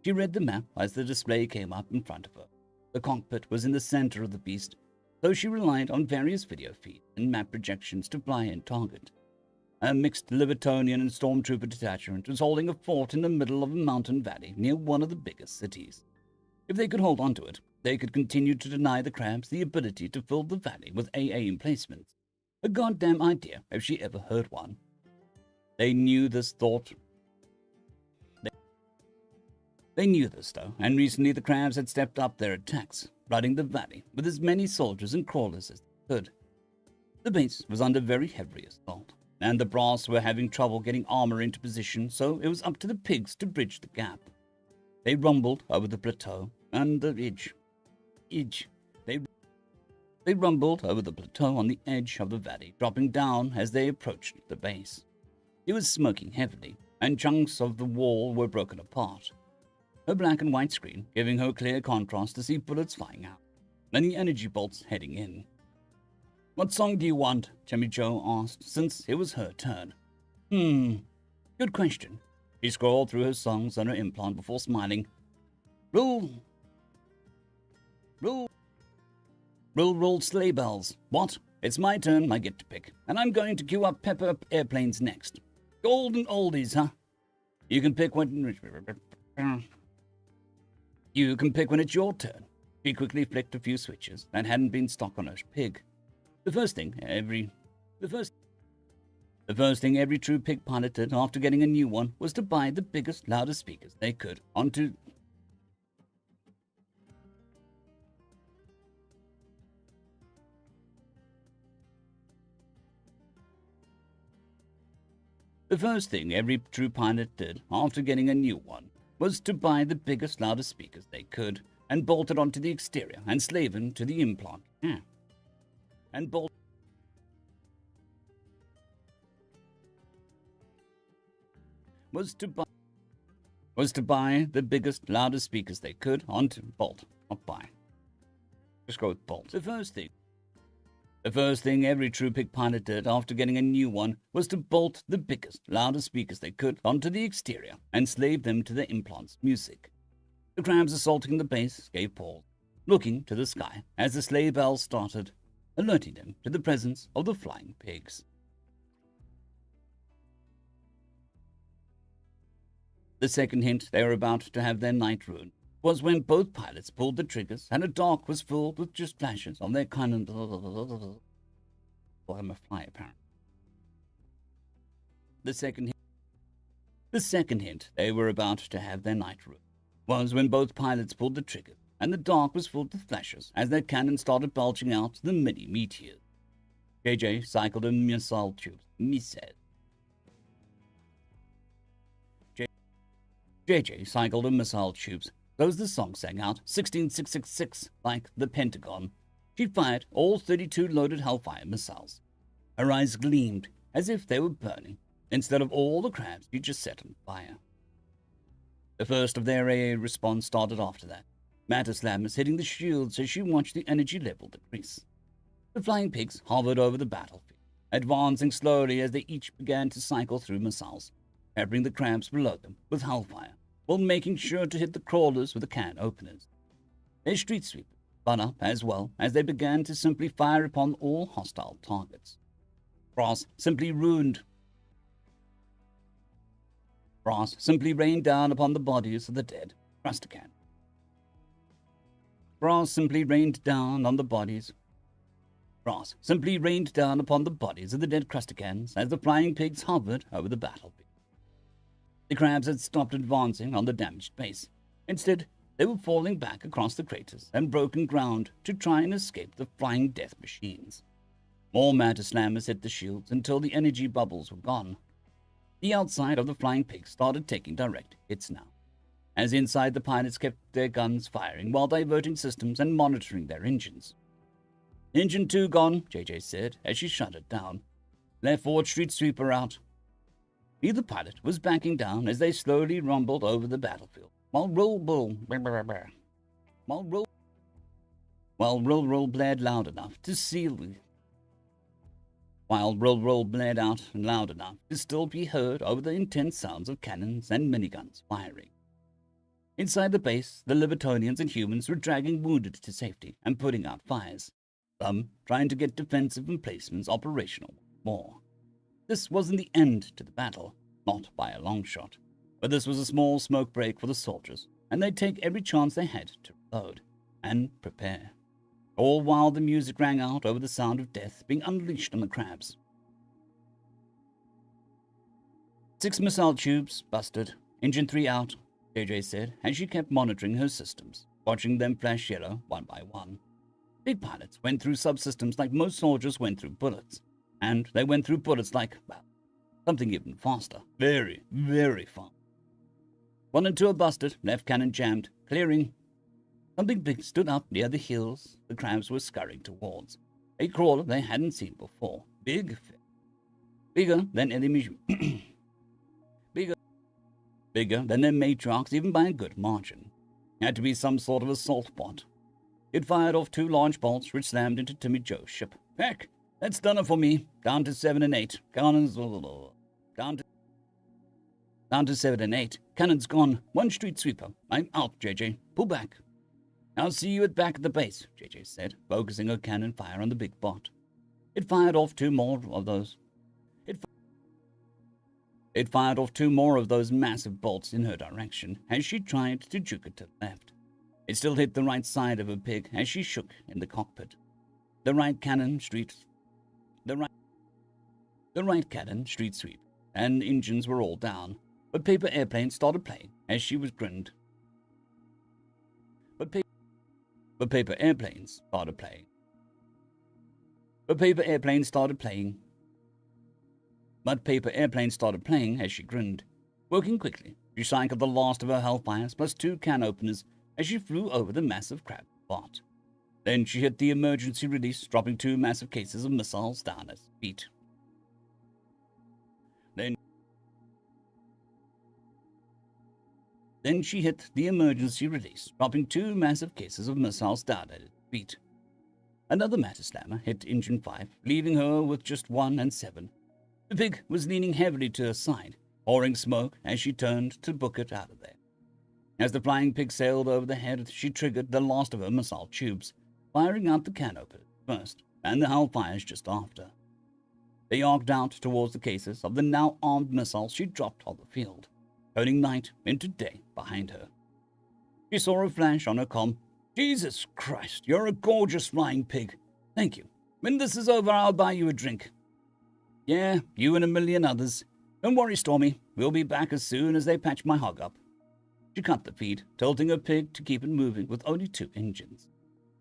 She read the map as the display came up in front of her. The cockpit was in the center of the beast, though she relied on various video feeds and map projections to fly and target. A mixed Livertonian and Stormtrooper detachment was holding a fort in the middle of a mountain valley near one of the biggest cities. If they could hold onto it, they could continue to deny the crabs the ability to fill the valley with AA emplacements. A goddamn idea if she ever heard one. They knew this though, and recently the crabs had stepped up their attacks, flooding the valley with as many soldiers and crawlers as they could. The base was under very heavy assault, and the brass were having trouble getting armor into position, so it was up to the pigs to bridge the gap. They rumbled over the plateau and the edge. They rumbled over the plateau on the edge of the valley, dropping down as they approached the base. It was smoking heavily, and chunks of the wall were broken apart. Her black and white screen giving her clear contrast to see bullets flying out, and the energy bolts heading in. What song do you want? Jimmy Joe asked, since it was her turn. Good question. She scrolled through her songs on her implant before smiling. Roll, sleigh bells. What? It's my turn, I get to pick, and I'm going to queue up Pepper Airplanes next. Golden oldies, huh? You can pick when it's your turn. She quickly flicked a few switches that hadn't been stuck on her pig. The first thing every true pig pilot did after getting a new one was to buy the biggest, loudest speakers they could onto The first thing every true pilot did after getting a new one was to buy the biggest, loudest speakers they could and bolt it onto the exterior and slave them to the implant. Was to buy the biggest, loudest speakers they could onto bolt, not buy. Just go with bolt. The first thing every true pig pilot did after getting a new one was to bolt the biggest, loudest speakers they could onto the exterior and slave them to the implant's music. The crabs assaulting the base gave pause, looking to the sky as the sleigh bells started, alerting them to the presence of the flying pigs. The second hint they were about to have their night ruined was when both pilots pulled the triggers and a dark was filled with just flashes of their cannon. Well, I'm a fly, apparently. The second hint they were about to have their night ruined was when both pilots pulled the triggers and the dark was filled with flashes as their cannon started bulging out the mini meteors. JJ cycled a missile tube. JJ cycled a missile tubes. Those the song sang out, 16666, like the Pentagon. She fired all 32 loaded Hellfire missiles. Her eyes gleamed as if they were burning, instead of all the crabs she just set on fire. The first of their AA response started after that. Matter slammers hitting the shields as she watched the energy level decrease. The flying pigs hovered over the battlefield, advancing slowly as they each began to cycle through missiles, peppering the crabs below them with Hellfire, while making sure to hit the crawlers with the can openers. Their street sweepers spun up as well as they began to simply fire upon all hostile targets. Brass simply rained down upon the bodies of the dead Crustacan. Brass simply rained down upon the bodies of the dead Crustacans as the flying pigs hovered over the battlefield. The crabs had stopped advancing on the damaged base. Instead, they were falling back across the craters and broken ground to try and escape the flying death machines. More matter slammers hit the shields until the energy bubbles were gone. The outside of the flying pigs started taking direct hits now, as inside the pilots kept their guns firing while diverting systems and monitoring their engines. Engine 2 gone, JJ said as she shut it down. Left forward street sweeper out. Either pilot was backing down as they slowly rumbled over the battlefield, while roll blared loud enough to seal while roll blared out loud enough to still be heard over the intense sounds of cannons and miniguns firing. Inside the base, the Libertonians and humans were dragging wounded to safety and putting out fires, some trying to get defensive emplacements operational more. This wasn't the end to the battle, not by a long shot, but this was a small smoke break for the soldiers, and they'd take every chance they had to reload and prepare. All while the music rang out over the sound of death being unleashed on the crabs. 6 missile tubes busted, engine 3 out, JJ said as she kept monitoring her systems, watching them flash yellow one by one. Big pilots went through subsystems like most soldiers went through bullets, and they went through bullets like, well, something even faster. Very, very fast. 1 and 2 are busted, left cannon jammed, clearing. Something big stood up near the hills the crabs were scurrying towards. A crawler they hadn't seen before. Bigger than any bigger than their matriarchs even by a good margin. Had to be some sort of assault bot. It fired off 2 large bolts which slammed into Timmy Joe's ship. Heck, that's done it for me. Down to 7 and 8. Cannons down to 7 and 8. Cannons gone. 1 street sweeper. I'm out, JJ. Pull back. I'll see you back at the base, JJ said, focusing her cannon fire on the big bot. It fired off 2 more of those. It fired off 2 more of those massive bolts in her direction as she tried to juke it to the left. It still hit the right side of her pig as she shook in the cockpit. The right cannon street sweep and engines were all down, but paper airplanes started playing as she was grinned. But paper airplanes started playing as she grinned. Working quickly, she cycled the last of her hellfires plus 2 can openers as she flew over the massive crab bot. Then she hit the emergency release, dropping 2 massive cases of missiles down at feet. Then she hit the emergency release, dropping 2 massive cases of missiles down at its feet. Another matter slammer hit engine 5, leaving her with just 1 and 7. The pig was leaning heavily to her side, pouring smoke as she turned to book it out of there. As the flying pig sailed over the head, she triggered the last of her missile tubes, firing out the can opener first, and the hellfires just after. They arced out towards the cases of the now armed missiles she dropped on the field, turning night into day behind her. She saw a flash on her comm. Jesus Christ, you're a gorgeous flying pig. Thank you. When this is over, I'll buy you a drink. Yeah, you and a million others. Don't worry, Stormy. We'll be back as soon as they patch my hog up. She cut the feed, tilting her pig to keep it moving with only 2 engines,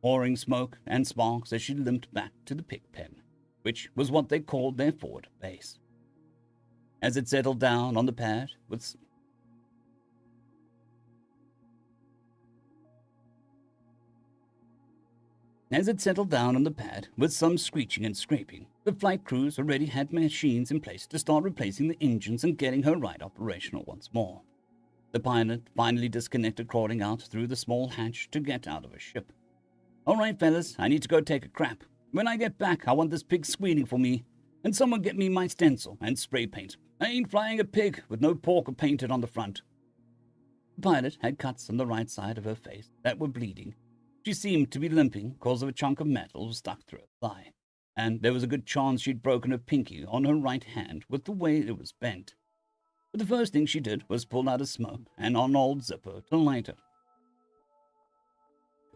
pouring smoke and sparks as she limped back to the pig pen, which was what they called their forward base. As it settled down on the pad with some screeching and scraping, the flight crews already had machines in place to start replacing the engines and getting her ride operational once more. The pilot finally disconnected, crawling out through the small hatch to get out of her ship. All right, fellas, I need to go take a crap. When I get back, I want this pig squealing for me, and someone get me my stencil and spray paint. I ain't flying a pig with no porker painted on the front. The pilot had cuts on the right side of her face that were bleeding. She seemed to be limping because of a chunk of metal stuck through her thigh, and there was a good chance she'd broken her pinky on her right hand with the way it was bent. But the first thing she did was pull out a smoke and an old zipper to light her.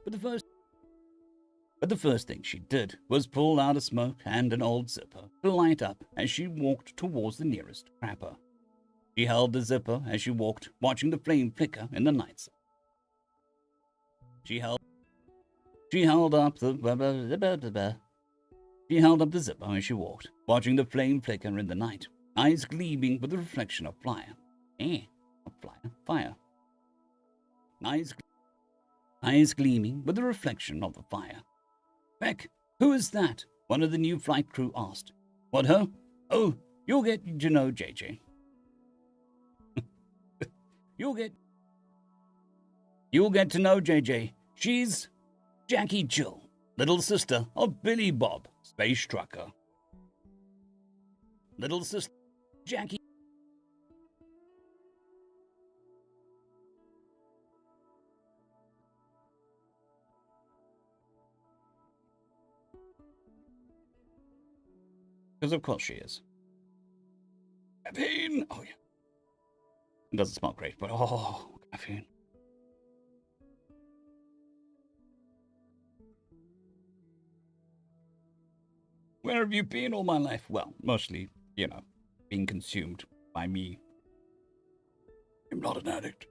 But the first thing she did was pull out a smoke and an old zipper to light up as she walked towards the nearest crapper. She held the zipper as she walked, watching the flame flicker in the night. She held up the zipper as she walked, watching the flame flicker in the night, eyes gleaming with the reflection of fire. Fire. Eyes gleaming with the reflection of the fire. Beck, who is that? One of the new flight crew asked. What, huh? Oh, you'll get to know JJ. You'll get to know JJ. She's Jackie Jill, little sister of Billy Bob, space trucker. Little sister Jackie. Because of course she is. Caffeine! Oh, yeah. It doesn't smell great, but oh, caffeine. Where have you been all my life? Well, mostly, being consumed by me. I'm not an addict.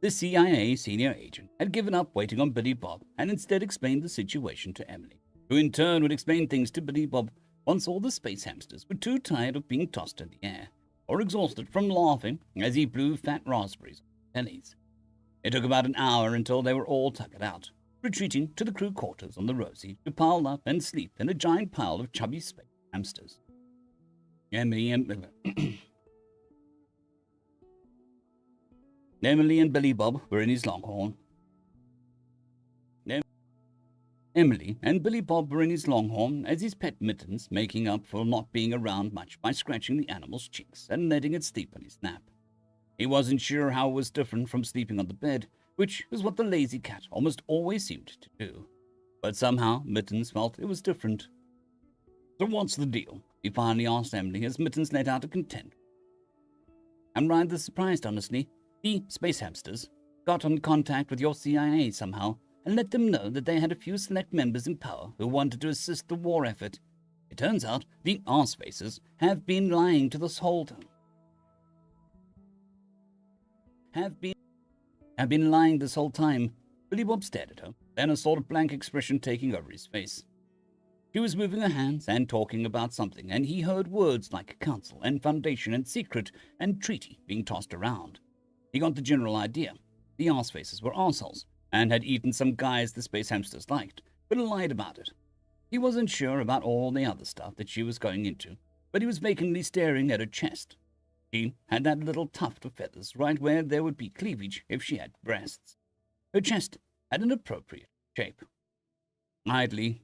The CIA senior agent had given up waiting on Billy Bob and instead explained the situation to Emily, who in turn would explain things to Billy Bob once all the space hamsters were too tired of being tossed in the air or exhausted from laughing as he blew fat raspberries on bellies. It took about an hour until they were all tuckered out, retreating to the crew quarters on the Rosie to pile up and sleep in a giant pile of chubby space hamsters. Emily and Billy Bob were in his Longhorn. Emily and Billy Bob were in his Longhorn as his pet Mittens, making up for not being around much by scratching the animal's cheeks and letting it sleep on his lap. He wasn't sure how it was different from sleeping on the bed, which is what the lazy cat almost always seemed to do. But somehow Mittens felt it was different. So what's the deal? He finally asked Emily as Mittens let out a content. I'm rather surprised, honestly. The space hamsters got in contact with your CIA somehow and let them know that they had a few select members in power who wanted to assist the war effort. It turns out the arsefaces have been lying to this whole time. Have been lying this whole time. Billy Bob stared at her, then a sort of blank expression taking over his face. She was moving her hands and talking about something, and he heard words like council and foundation and secret and treaty being tossed around. He got the general idea. The arsefaces were arseholes and had eaten some guys the space hamsters liked, but lied about it. He wasn't sure about all the other stuff that she was going into, but he was vacantly staring at her chest. She had that little tuft of feathers right where there would be cleavage if she had breasts. Her chest had an appropriate shape. Idly,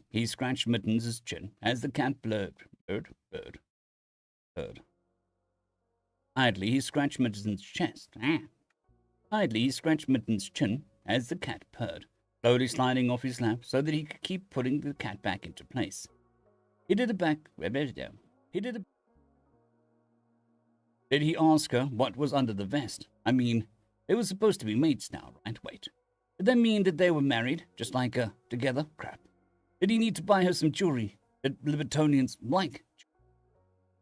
he scratched Mittens' chin as the cat purred. Idly, he scratched Mittens' chest. Idly, he scratched Mittens' chin as the cat purred, slowly sliding off his lap so that he could keep putting the cat back into place. Did he ask her what was under the vest? I mean, they were supposed to be mates now, right? Wait. Did that mean that they were married, just like, together? Crap. Did he need to buy her some jewelry that Libertonians like?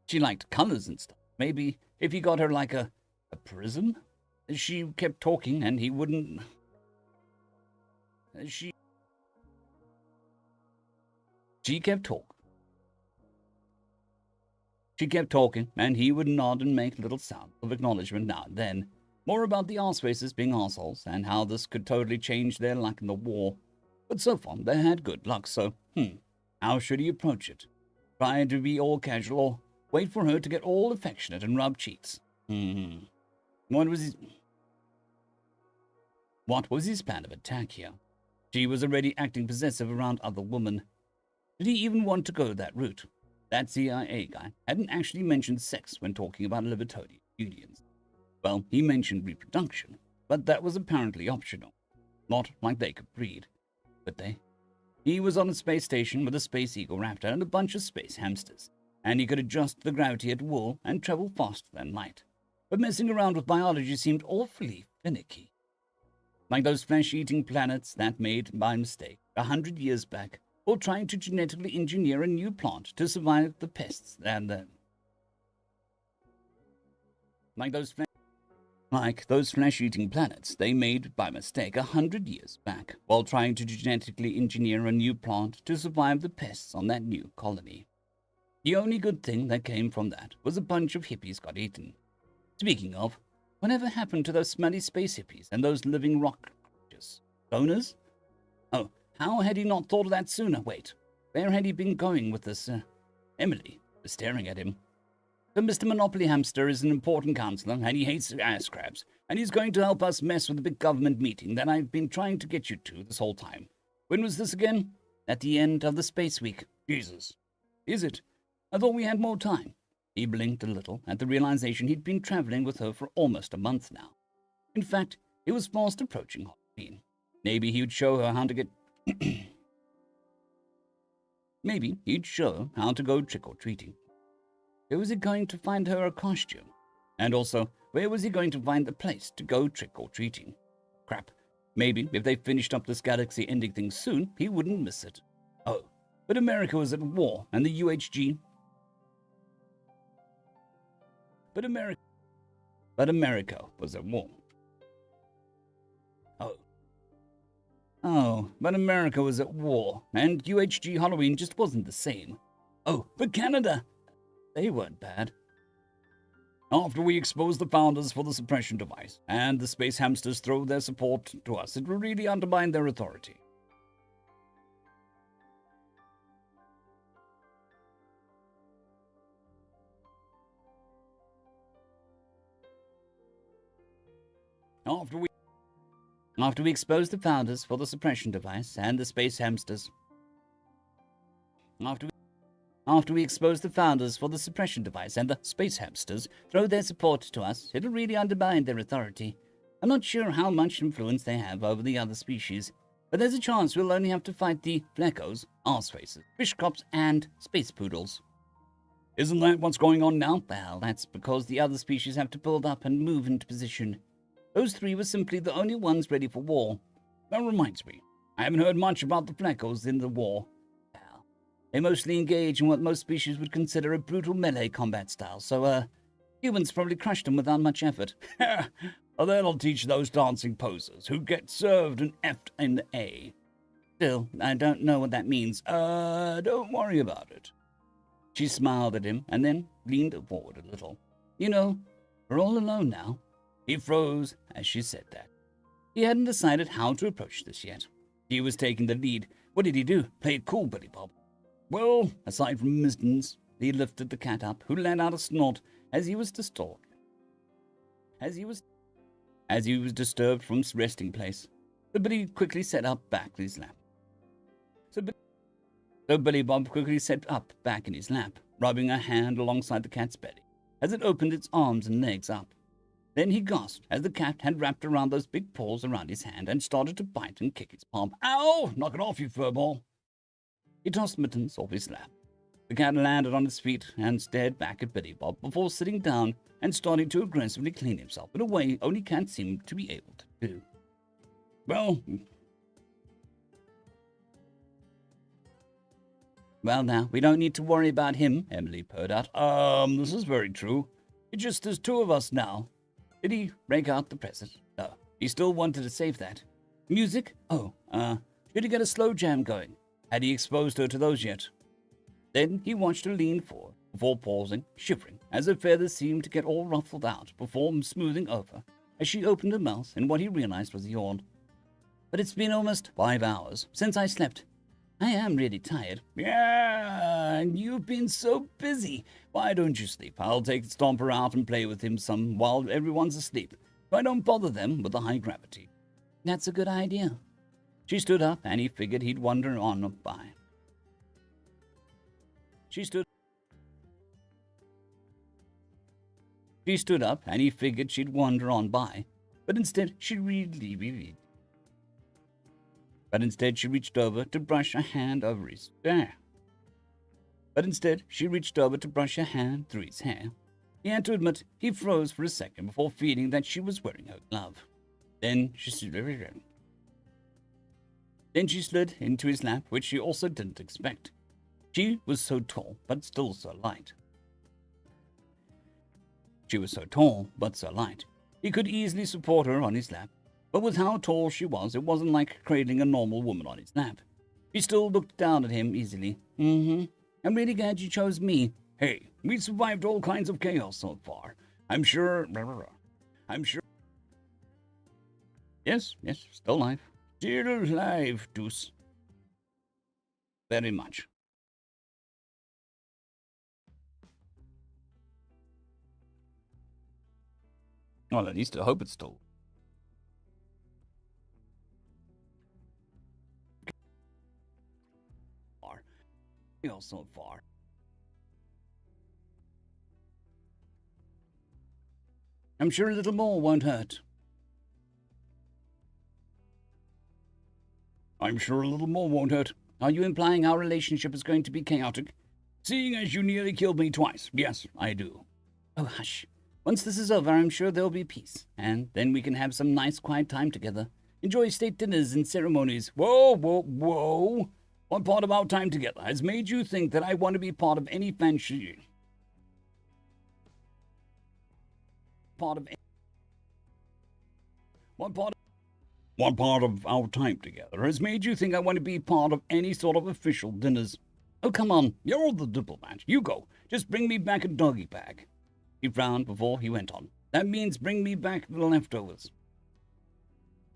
She liked colors and stuff. Maybe if he got her like a prism? She kept talking and he wouldn't... She kept talking. She kept talking, and he would nod and make little sounds of acknowledgement now and then. More about the arsefaces being arseholes, and how this could totally change their luck in the war. But so far, they had good luck, so, how should he approach it? Try to be all casual, or wait for her to get all affectionate and rub cheeks? What was his plan of attack here? She was already acting possessive around other women. Did he even want to go that route? That CIA guy hadn't actually mentioned sex when talking about Libertonian unions. Well, he mentioned reproduction, but that was apparently optional. Not like they could breed, could they? He was on a space station with a space eagle raptor and a bunch of space hamsters, and he could adjust the gravity at will and travel faster than light. But messing around with biology seemed awfully finicky. Like those flesh-eating planets that made by mistake 100 years back, or trying to genetically engineer a new plant to survive the pests and the... Like those flesh-eating planets they made by mistake 100 years back, while trying to genetically engineer a new plant to survive the pests on that new colony. The only good thing that came from that was a bunch of hippies got eaten. Speaking of, whatever happened to those smelly space hippies and those living rock creatures? Donors? Oh, how had he not thought of that sooner? Wait, where had he been going with this? Emily was staring at him. So Mr. Monopoly Hamster is an important counselor, and he hates ass crabs. And he's going to help us mess with the big government meeting that I've been trying to get you to this whole time. When was this again? At the end of the Space Week. Jesus. Is it? I thought we had more time. He blinked a little at the realization he'd been traveling with her for almost a month now. In fact, it was fast approaching Halloween. Maybe he'd show her how to get... Maybe he'd show her how to go trick-or-treating. Where was he going to find her a costume? And also, where was he going to find the place to go trick-or-treating? Crap. Maybe if they finished up this galaxy-ending thing soon, he wouldn't miss it. Oh, but America was at war, and the UHG... But America was at war. Oh, but America was at war, and UHG Halloween just wasn't the same. Oh, but Canada! They weren't bad. After we expose the founders for the suppression device, and the space hamsters throw their support to us, it will really undermine their authority. After we expose the founders for the suppression device and the space hamsters. After we expose the founders for the suppression device and the space hamsters throw their support to us, it'll really undermine their authority. I'm not sure how much influence they have over the other species, but there's a chance we'll only have to fight the fleckos, arsefaces, fish cops, and space poodles. Isn't that what's going on now? Well, that's because the other species have to build up and move into position. Those three were simply the only ones ready for war. That reminds me, I haven't heard much about the fleckos in the war. Well, they mostly engage in what most species would consider a brutal melee combat style, so, humans probably crushed them without much effort. Well, that'll teach those dancing posers who get served an F in the A. Still, I don't know what that means. Don't worry about it. She smiled at him and then leaned forward a little. You know, we're all alone now. He froze as she said that. He hadn't decided how to approach this yet. He was taking the lead. What did he do? Play it cool, Billy Bob. Well, aside from Mistons, he lifted the cat up, who let out a snort as he was disturbed. As he was disturbed from his resting place. So Billy quickly sat up back in his lap. So Billy Bob quickly sat up back in his lap, rubbing a hand alongside the cat's belly as it opened its arms and legs up. Then he gasped as the cat had wrapped around those big paws around his hand and started to bite and kick his palm. Ow! Knock it off, you furball! He tossed Mittens off his lap. The cat landed on his feet and stared back at Billy Bob before sitting down and starting to aggressively clean himself in a way only cats seem to be able to do. Well, now, we don't need to worry about him, Emily purred out. This is very true. It just is two of us now. Did he break out the present? No, he still wanted to save that. Music? Oh, should he get a slow jam going? Had he exposed her to those yet? Then he watched her lean forward before pausing, shivering, as her feathers seemed to get all ruffled out before smoothing over as she opened her mouth in what he realized was a yawn. But it's been almost 5 hours since I slept. I am really tired. Yeah, and you've been so busy. Why don't you sleep? I'll take Stomper out and play with him some while everyone's asleep, so I don't bother them with the high gravity. That's a good idea. She stood up, and he figured he'd wander on by. She stood up, and he figured she'd wander on by, but instead she reached over to brush a hand over his hair. Through his hair. He had to admit he froze for a second before feeling that she was wearing her glove. Then she slid into his lap, which she also didn't expect. She was so tall, but still so light. He could easily support her on his lap, but with how tall she was, it wasn't like cradling a normal woman on his lap. She still looked down at him easily. I'm really glad you chose me. Hey, we survived all kinds of chaos so far. I'm sure... Yes, still alive. Still alive, Deuce. Very much. Well, at least I hope it's still. Far. Feel so far. I'm sure a little more won't hurt. I'm sure a little more won't hurt. Are you implying our relationship is going to be chaotic? Seeing as you nearly killed me twice. Yes, I do. Oh, hush. Once this is over, I'm sure there'll be peace. And then we can have some nice, quiet time together. Enjoy state dinners and ceremonies. Whoa, whoa, whoa. What part of our time together has made you think that I want to be part of any fancy... What part of our time together has made you think I want to be part of any sort of official dinners? Oh, come on. You're the diplomat. You go. Just bring me back a doggy bag. He frowned before he went on. That means bring me back the leftovers.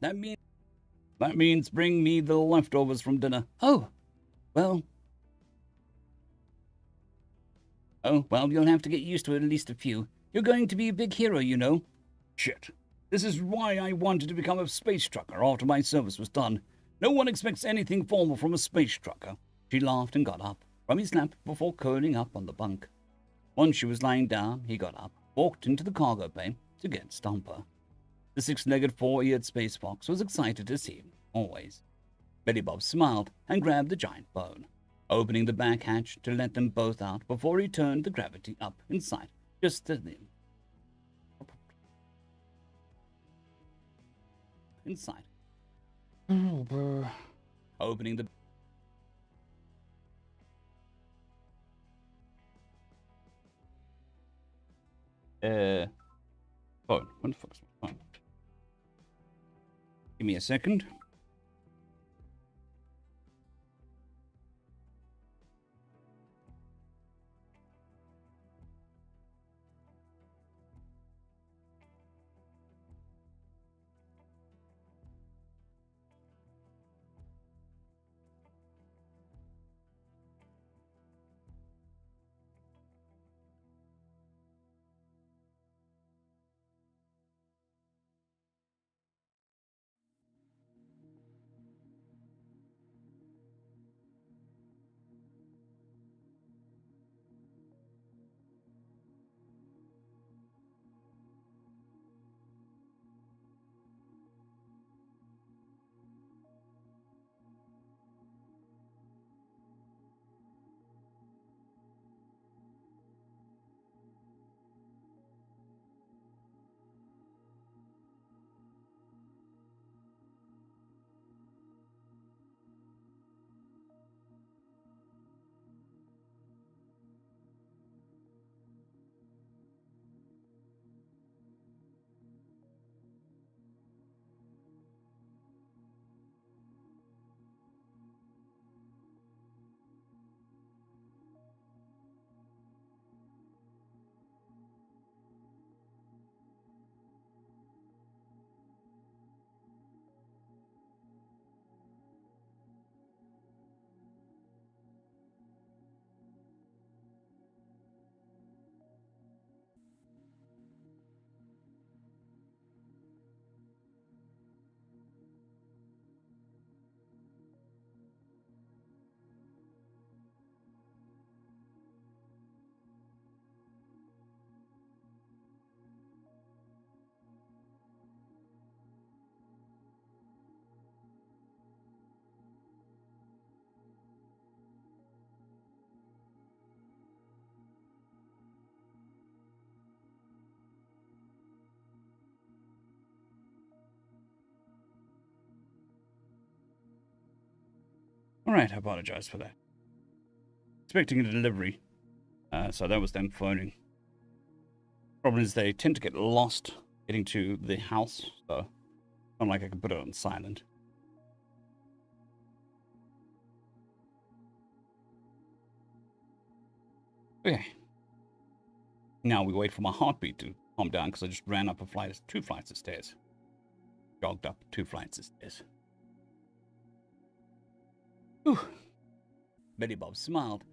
That means bring me the leftovers from dinner. Oh, well, you'll have to get used to at least a few. You're going to be a big hero, you know. Shit. This is why I wanted to become a space trucker after my service was done. No one expects anything formal from a space trucker. She laughed and got up from his lap before curling up on the bunk. Once she was lying down, he got up, walked into the cargo bay to get Stomper. The six-legged, four-eared space fox was excited to see him, always. Betty Bob smiled and grabbed the giant bone, opening the back hatch to let them both out before he turned the gravity up inside, just as then. Inside. Opening the... Phone. What the fuck's my phone? Give me a second. All right, I apologize for that. Expecting a delivery, so that was them phoning. Problem is they tend to get lost getting to the house, so not like I can put it on silent. Okay. Now we wait for my heartbeat to calm down because I just ran up two flights of stairs. Jogged up 2 flights of stairs. Whew. Betty Bob smiled.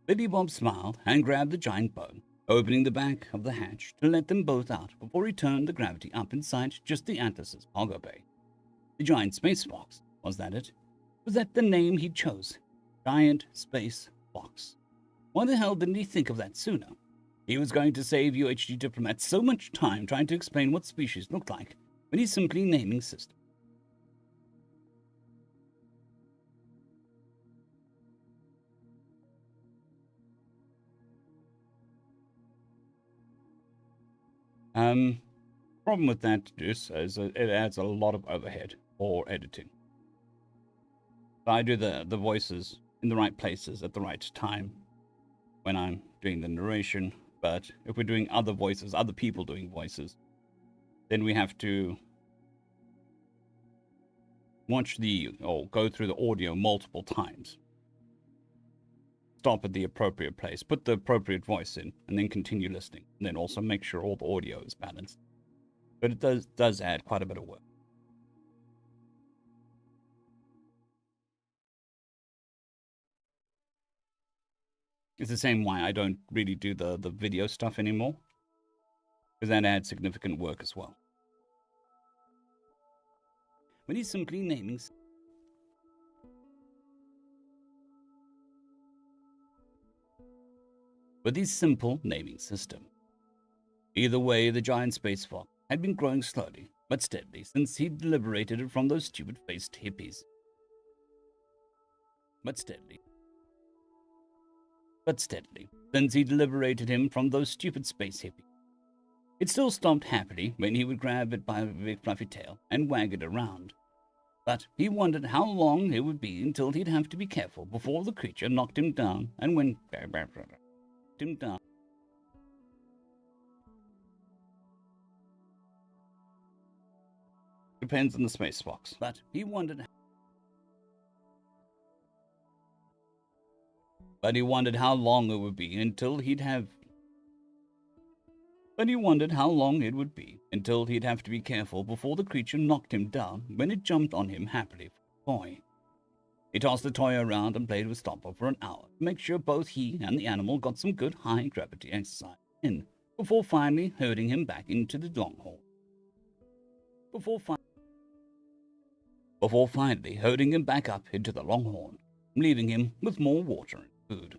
Billy Bob smiled and grabbed the giant bone, opening the back of the hatch to let them both out before he turned the gravity up inside just the Atlas's cargo bay. The giant space box, was that it? Was that the name he chose? Giant space box. Why the hell didn't he think of that sooner? He was going to save UHG diplomats so much time trying to explain what species looked like when he's simply naming system. Problem with that is it adds a lot of overhead for editing. So I do the voices in the right places at the right time when I'm doing the narration. But if we're doing other voices, other people doing voices, then we have to go through the audio multiple times. Stop at the appropriate place, put the appropriate voice in, and then continue listening. And then also make sure all the audio is balanced. But it does add quite a bit of work. It's the same why I don't really do the video stuff anymore, because that adds significant work as well. When he's simply naming... With his simple naming system. Either way, the giant space fox had been growing slowly, but steadily since he'd liberated it from those stupid-faced hippies. But steadily, since he'd liberated him from those stupid space hippies. It still stopped happily when he would grab it by the big fluffy tail and wag it around. But he wondered how long it would be until he'd have to be careful before the creature knocked him down and went him down. Depends on the space box, but he wondered how long it would be until he'd have to be careful before the creature knocked him down when it jumped on him happily for a toy. He tossed the toy around and played with Stomper for an hour to make sure both he and the animal got some good high-gravity exercise in, before finally herding him back into the Longhorn. Before finally herding him back up into the Longhorn, leaving him with more water and food.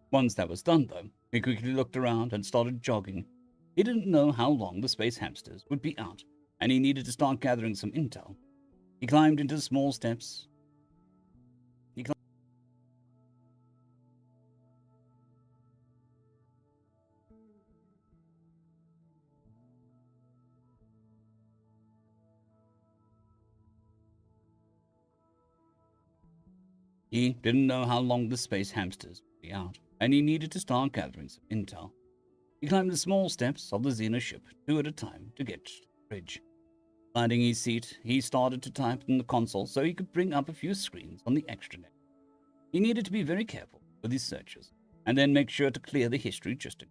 Once that was done, though, he quickly looked around and started jogging. He didn't know how long the space hamsters would be out, and he needed to start gathering some intel. He climbed into small steps. He didn't know how long the space hamsters would be out, and he needed to start gathering some intel. He climbed the small steps of the Xena ship, 2 at a time, to get to the bridge. Finding his seat, he started to type in the console so he could bring up a few screens on the extranet. He needed to be very careful with his searches, and then make sure to clear the history just in.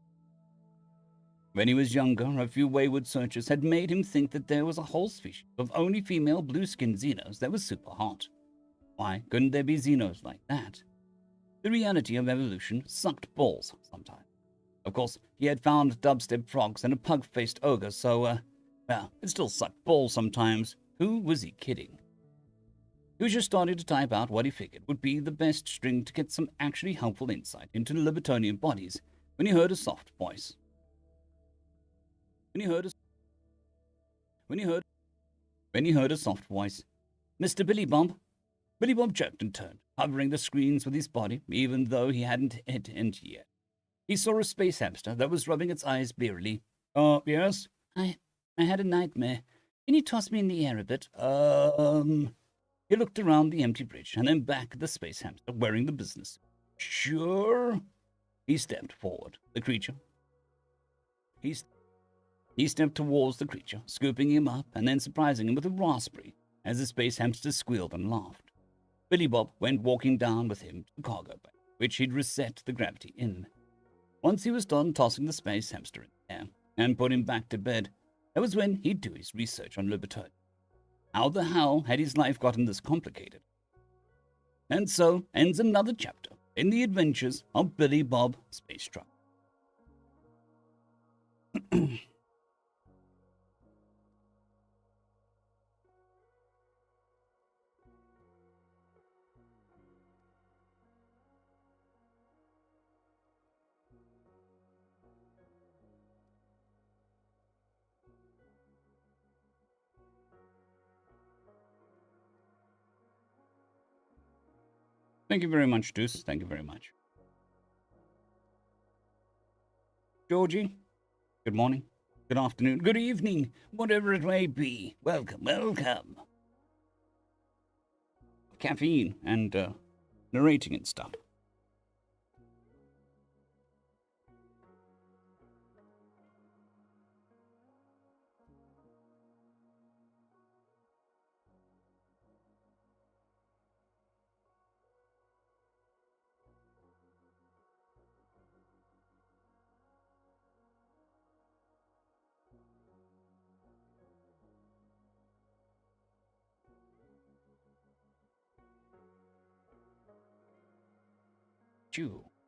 When he was younger, a few wayward searches had made him think that there was a whole species of only female blue-skinned Xenos that was super hot. Why couldn't there be Xenos like that? The reality of evolution sucked balls sometimes. Of course, he had found dubstep frogs and a pug-faced ogre, so, it still sucked balls sometimes. Who was he kidding? He was just starting to type out what he figured would be the best string to get some actually helpful insight into the Libertonian bodies when he heard a soft voice. When he heard a soft voice, Mr. Billy Bob. Billy Bob jerked and turned, hovering the screens with his body, even though he hadn't hit enter yet. He saw a space hamster that was rubbing its eyes blearily. Oh, yes? I had a nightmare. Can you toss me in the air a bit? He looked around the empty bridge and then back at the space hamster wearing the business suit. Sure? He stepped forward. The creature. He stepped towards the creature, scooping him up and then surprising him with a raspberry as the space hamster squealed and laughed. Billy Bob went walking down with him to the cargo bay, which he'd reset the gravity in. Once he was done tossing the space hamster in the air and put him back to bed, that was when he'd do his research on Libertad. How the hell had his life gotten this complicated? And so ends another chapter in the adventures of Billy Bob Space Truck. Thank you very much, Deuce. Thank you very much. Georgie, good morning, good afternoon, good evening, whatever it may be. Welcome, welcome. Caffeine and narrating and stuff.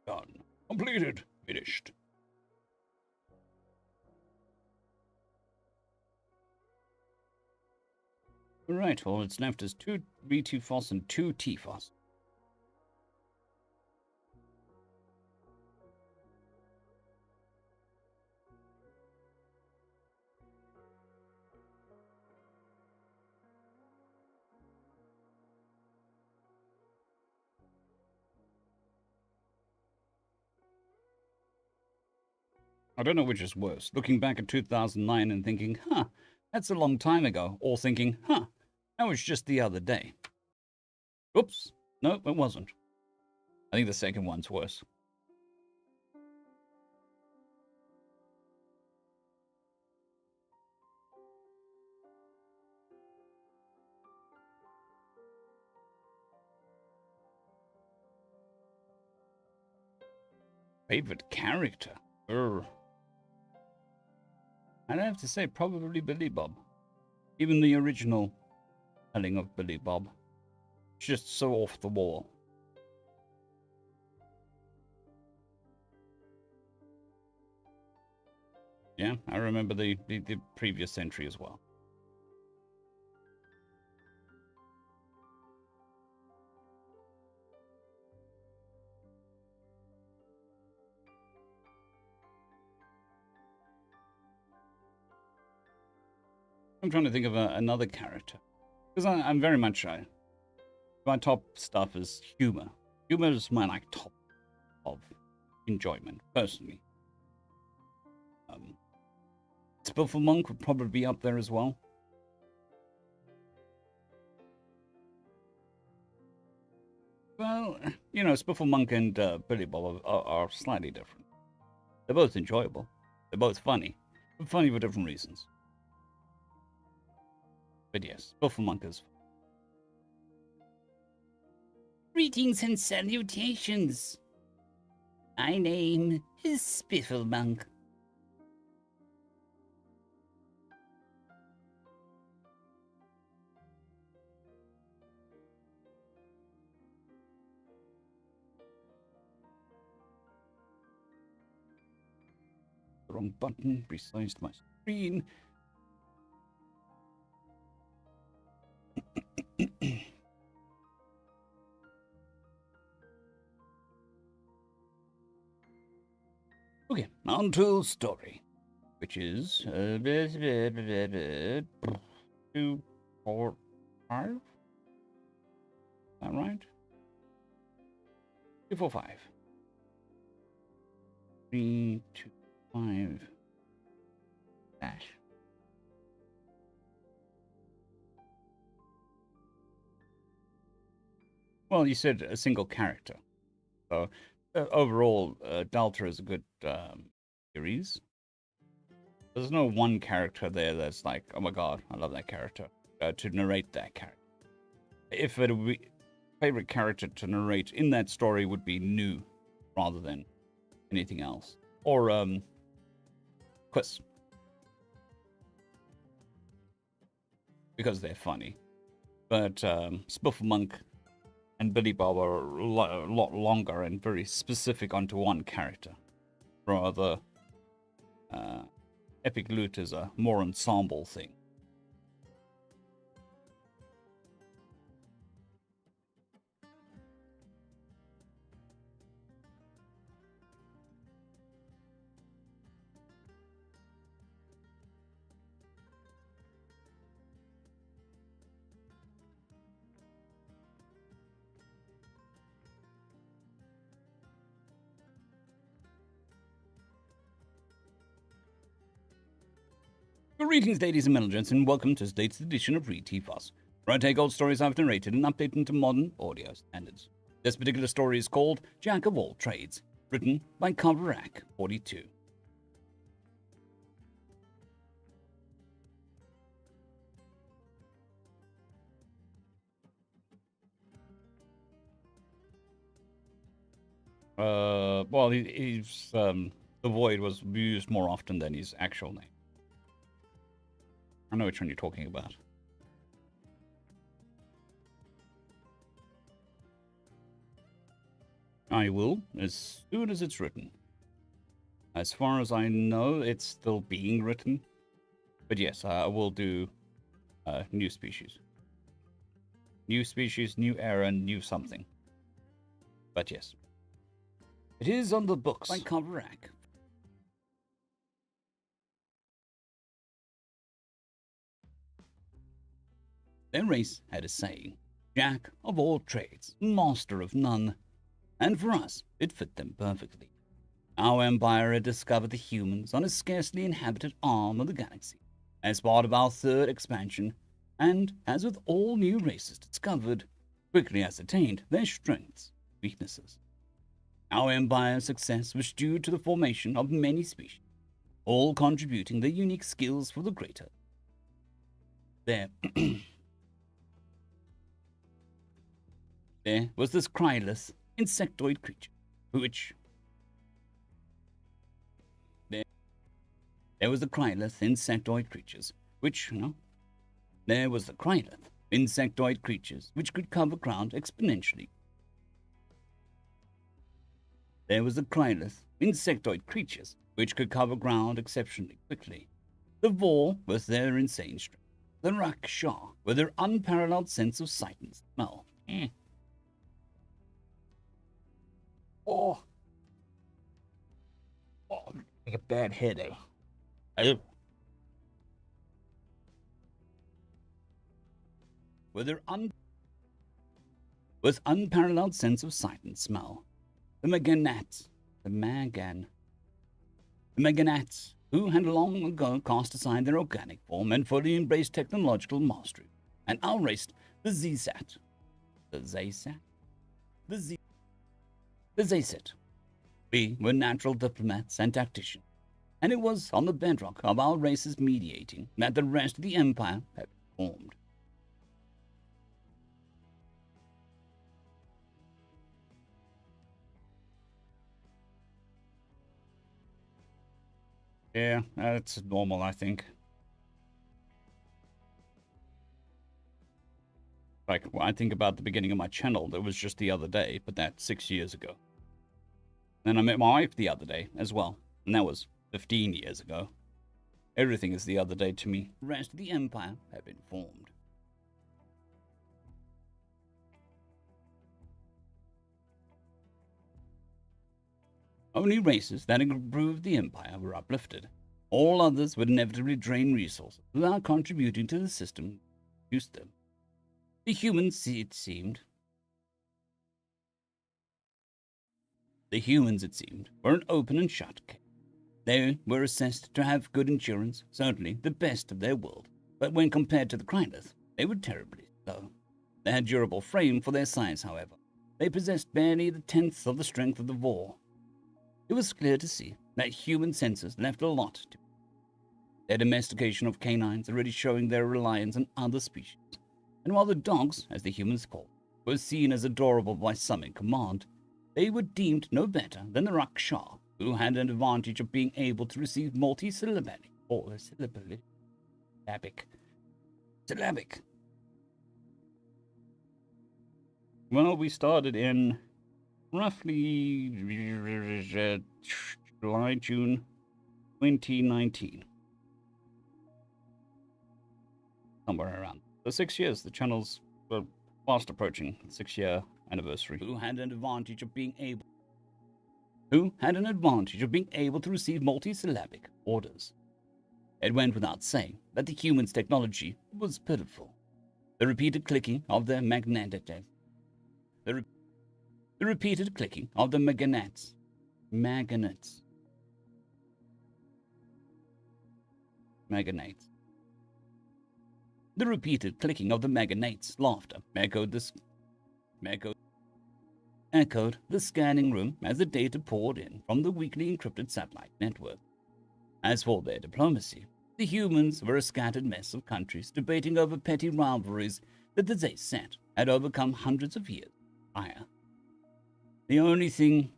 Done. Completed. Finished. Alright, all that's left is 2 B2FOS and 2 TFOS. I don't know which is worse, looking back at 2009 and thinking, that's a long time ago, or thinking, that was just the other day. Oops, no, it wasn't. I think the second one's worse. Favorite character? I'd have to say probably Billy Bob. Even the original telling of Billy Bob. It's just so off the wall. Yeah, I remember the previous entry as well. I'm trying to think of another character. Because I'm very much... my top stuff is humor. Humor is my top of enjoyment, personally. Spifflemonk would probably be up there as well. Well, you know, Spifflemonk and Billy Bob are slightly different. They're both enjoyable. They're both funny. But funny for different reasons. But yes, Spifflemonk is fun. Greetings and salutations. My name is Spifflemonk. The wrong button, resized my screen. Okay, on to story, which is 2, 4, 5. Is that right? 2, 4, 5. 3, 2, 5. Dash. Well, you said a single character, so overall, Delta is a good series. There's no one character there that's like, oh my god, I love that character, to narrate that character. If it would be favorite character to narrate in that story would be New rather than anything else. Or Quiz. Because they're funny. But Spiffmonk and Billy Bob are a lot longer and very specific onto one character. Rather, Epic Loot is a more ensemble thing. Greetings, ladies and gentlemen, and welcome to today's edition of Read T-Fuss, where I take old stories I've narrated and update them to modern audio standards. This particular story is called Jack of All Trades, written by Coverack42. Well, he's the Void was used more often than his actual name. I know which one you're talking about. I will, as soon as it's written. As far as I know, it's still being written. But yes, I will do new species. New species, new era, new something. But yes. It is on the books by Coverack. Their race had a saying, Jack of all trades, master of none. And for us, it fit them perfectly. Our empire had discovered the humans on a scarcely inhabited arm of the galaxy, as part of our third expansion, and, as with all new races discovered, quickly ascertained their strengths and weaknesses. Our empire's success was due to the formation of many species, all contributing their unique skills for the greater. There was this cryless, insectoid creature, which there was the crylith insectoid creatures, which, there was the crylith insectoid creatures, which could cover ground exponentially. There was the crylith insectoid creatures, which could cover ground exceptionally quickly. The Vor with their insane strength. The Rakshar with their unparalleled sense of sight and smell. Oh, like a bad headache. With unparalleled sense of sight and smell. The Meganats, who had long ago cast aside their organic form and fully embraced technological mastery, and outraced the Zsat. The Zaysat? The Zayset. We were natural diplomats and tacticians, and it was on the bedrock of our race's mediating that the rest of the empire had been formed. Yeah, that's normal, I think. Like, when I think about the beginning of my channel, that was just the other day, but that's 6 years ago. Then I met my wife the other day as well, and that was 15 years ago. Everything is the other day to me. The rest of the empire had been formed. Only races that improved the empire were uplifted. All others would inevitably drain resources without contributing to the system that used them. The humans, it seemed, were an open and shut case. They were assessed to have good endurance, certainly the best of their world, but when compared to the Krylith, they were terribly slow. They had durable frame for their size, however. they possessed barely the tenth of the strength of the Vor. It was clear to see that human senses left a lot to their domestication of canines already showing their reliance on other species, and while the dogs, as the humans called, were seen as adorable by some in command, they were deemed no better than the Rakshar, who had an advantage of being able to receive multi-syllabic or syllabic. Well, we started in roughly July, June 2019. Somewhere around. For 6 years, the channel's fast approaching 6-year anniversary. Who had an advantage of being able to receive multi-syllabic orders. It went without saying that the humans' technology was pitiful. The repeated clicking of the magnets, The repeated clicking of the magnate's laughter echoed the scanning room as the data poured in from the weakly encrypted satellite network. As for their diplomacy, the humans were a scattered mess of countries debating over petty rivalries that the Zayset had overcome hundreds of years prior. The only thing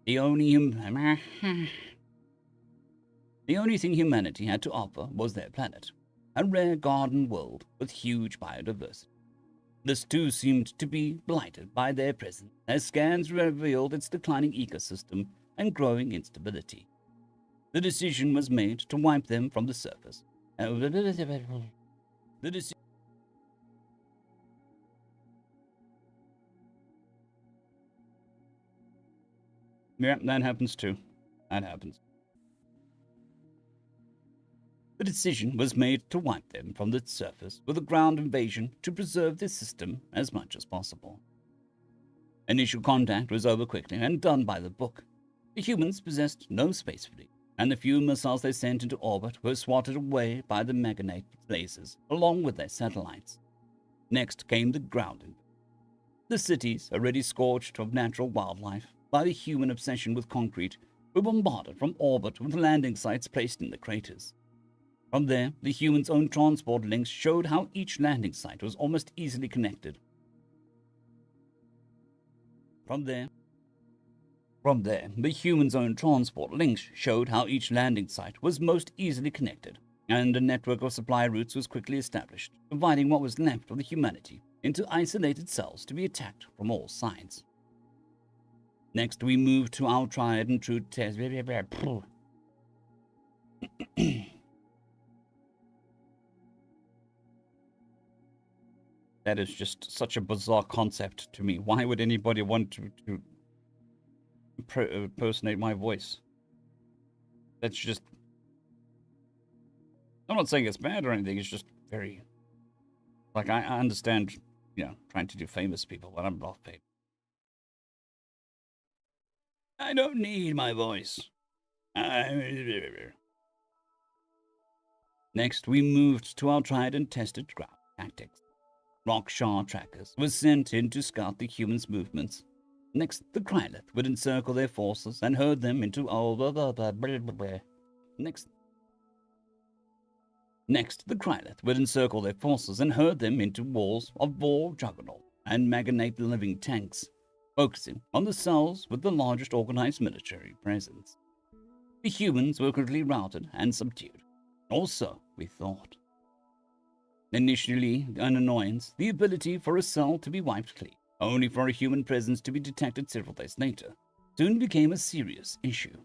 humanity had to offer was their planet, a rare garden world with huge biodiversity. This too seemed to be blighted by their presence, as scans revealed its declining ecosystem and growing instability. The decision was made to wipe them from the surface. Yeah, that happens too. That happens. The decision was made to wipe them from the surface with a ground invasion to preserve the system as much as possible. Initial contact was over quickly and done by the book. The humans possessed no space fleet, and the few missiles they sent into orbit were swatted away by the magnate lasers, along with their satellites. Next came the ground invasion. The cities, already scorched of natural wildlife by the human obsession with concrete, were bombarded from orbit with landing sites placed in the craters. From there, the humans' own transport links showed how each landing site was almost easily connected. The humans' own transport links showed how each landing site was most easily connected, and a network of supply routes was quickly established, dividing what was left of the humanity into isolated cells to be attacked from all sides. Next, we moved to our tried and true test. That is just such a bizarre concept to me. Why would anybody want to impersonate my voice? That's just... I'm not saying it's bad or anything, it's just very... Like, I understand, trying to do famous people, but I'm not paid. I don't need my voice. Next, we moved to our tried and tested ground tactics. Rakshar trackers were sent in to scout the humans' movements. Next, the Krylith would encircle their forces and herd them into walls of Vor Juggernaut and Magnate living tanks, focusing on the cells with the largest organized military presence. The humans were quickly routed and subdued. Or so we thought. Initially an annoyance, the ability for a cell to be wiped clean, only for a human presence to be detected several days later, soon became a serious issue.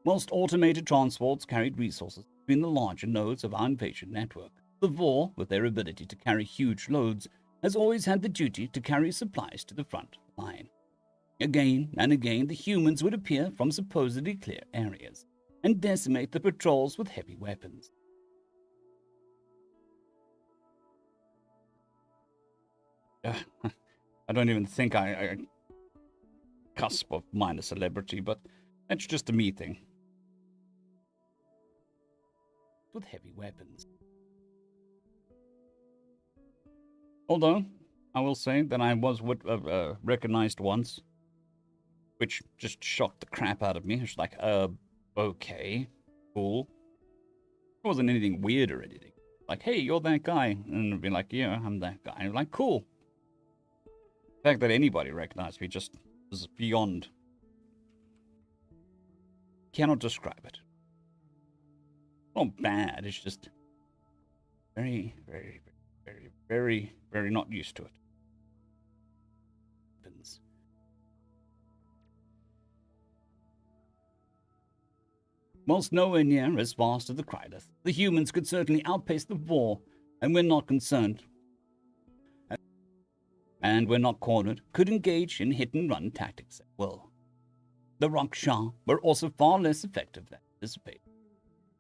Whilst automated transports carried resources between the larger nodes of our invasion network, the Vor, with their ability to carry huge loads, has always had the duty to carry supplies to the front line. Again and again, the humans would appear from supposedly clear areas and decimate the patrols with heavy weapons. I don't even think I cusp of minor celebrity, but that's just a me thing. With heavy weapons. Although, I will say that I was recognized once, which just shocked the crap out of me. It's like, okay, cool. It wasn't anything weird or anything. Like, hey, you're that guy. And I'd be like, yeah, I'm that guy. And I'm like, cool. The fact that anybody recognized me just was beyond. Cannot describe it. Not bad. It's just very, very, very, very, very not used to it. Happens. Whilst nowhere near as fast as the Krylith, the humans could certainly outpace the war, and when not concerned, and when not cornered, could engage in hit-and-run tactics at will. The Rakshas were also far less effective than anticipated.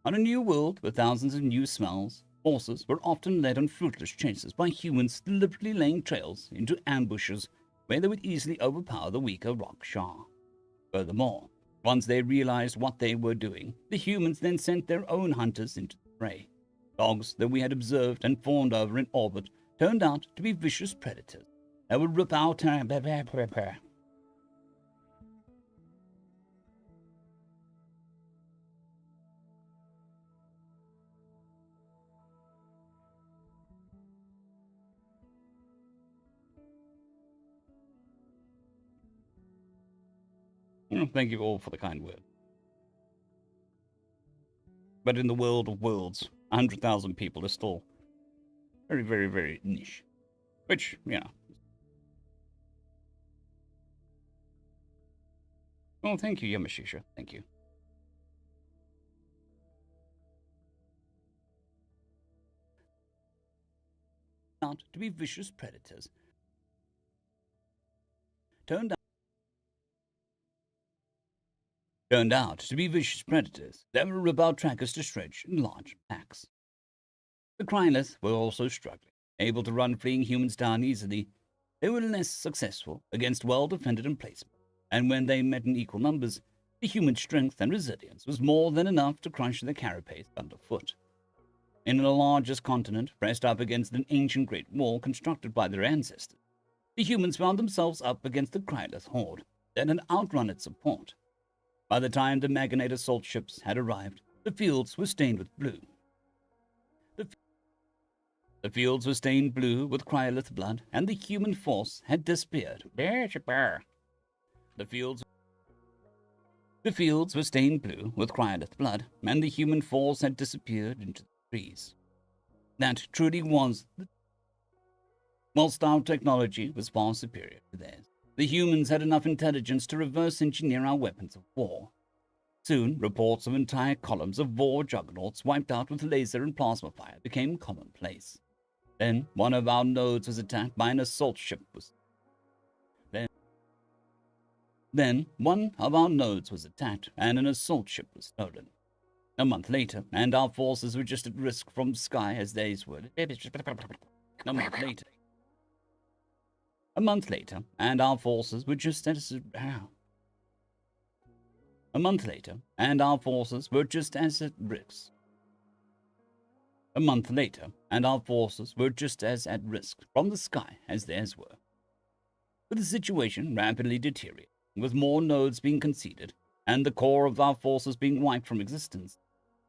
On a new world with thousands of new smells, forces were often led on fruitless chases by humans deliberately laying trails into ambushes where they would easily overpower the weaker Rakshas. Furthermore, once they realized what they were doing, the humans then sent their own hunters into the fray. Dogs that we had observed and fawned over in orbit turned out to be vicious predators that would rip out Thank you all for the kind word. But in the world of worlds, 100,000 people is still very, very, very niche. Which, yeah. Oh, thank you, Yamashisha. Thank you. Out to be vicious predators. Turned out to be vicious predators that would rip out trackers to stretch in large packs. The Krylith were also struggling, able to run fleeing humans down easily. They were less successful against well-defended emplacements, and when they met in equal numbers, the human strength and resilience was more than enough to crush their carapace underfoot. In a largest continent, pressed up against an ancient great wall constructed by their ancestors, the humans found themselves up against the Krylith horde that had outrun its support. By the time the Magnate assault ships had arrived, the fields were stained with blue. The fields were stained blue with Krylith blood, and the human force had disappeared. The fields were stained blue with Krylith blood, and the human force had disappeared into the trees. That truly was whilst our technology was far superior to theirs, the humans had enough intelligence to reverse engineer our weapons of war. Soon, reports of entire columns of war juggernauts wiped out with laser and plasma fire became commonplace. Then, one of our nodes was attacked by an assault ship. Then, one of our nodes was attacked, and an assault ship was stolen. A month later, and our forces were just at risk from the sky as theirs were. A month later, and our forces were just as A month later, and our forces were just as at risk. A month later, and our forces were just as at risk from the sky as theirs were. With the situation rapidly deteriorating, with more nodes being conceded, and the core of our forces being wiped from existence,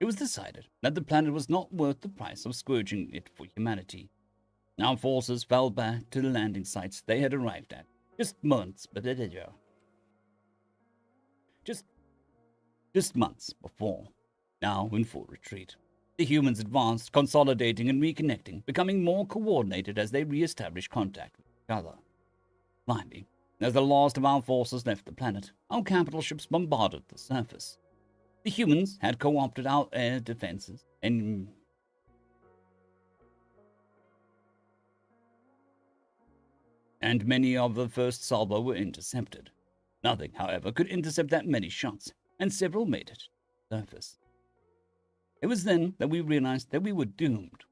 it was decided that the planet was not worth the price of scourging it for humanity. Our forces fell back to the landing sites they had arrived at, just months before, now in full retreat. The humans advanced, consolidating and reconnecting, becoming more coordinated as they re-established contact with each other. Finally, as the last of our forces left the planet, our capital ships bombarded the surface. The humans had co-opted our air defenses and many of the first salvo were intercepted. Nothing, however, could intercept that many shots, and several made it to the surface. It was then that we realized that we were doomed.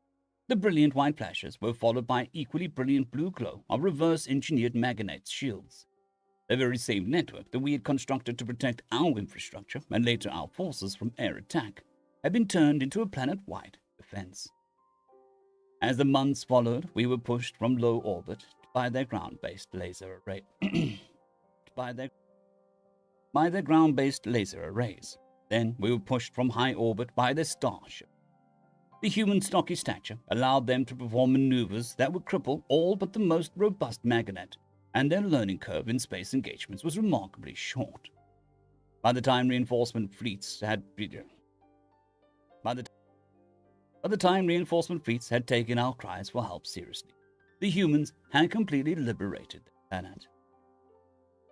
The brilliant white flashes were followed by equally brilliant blue glow of reverse-engineered Magnite shields. The very same network that we had constructed to protect our infrastructure and later our forces from air attack had been turned into a planet-wide defense. As the months followed, we were pushed from low orbit by their ground-based laser array. by their ground-based laser arrays. Then we were pushed from high orbit by their starship. The human stocky stature allowed them to perform maneuvers that would cripple all but the most robust magnet, and their learning curve in space engagements was remarkably short. By the time reinforcement fleets had taken our cries for help seriously, the humans had completely liberated the planet.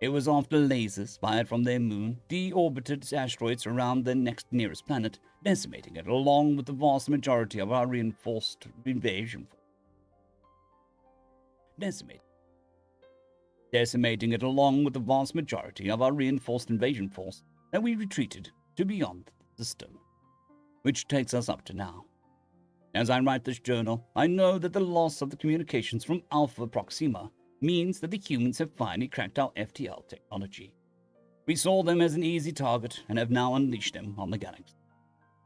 It was after lasers fired from their moon deorbited asteroids around their next nearest planet, decimating it along with the vast majority of our reinforced invasion force. Decimating it along with the vast majority of our reinforced invasion force, that we retreated to beyond the system, which takes us up to now. As I write this journal, I know that the loss of the communications from Alpha Proxima means that the humans have finally cracked our FTL technology. We saw them as an easy target and have now unleashed them on the galaxy.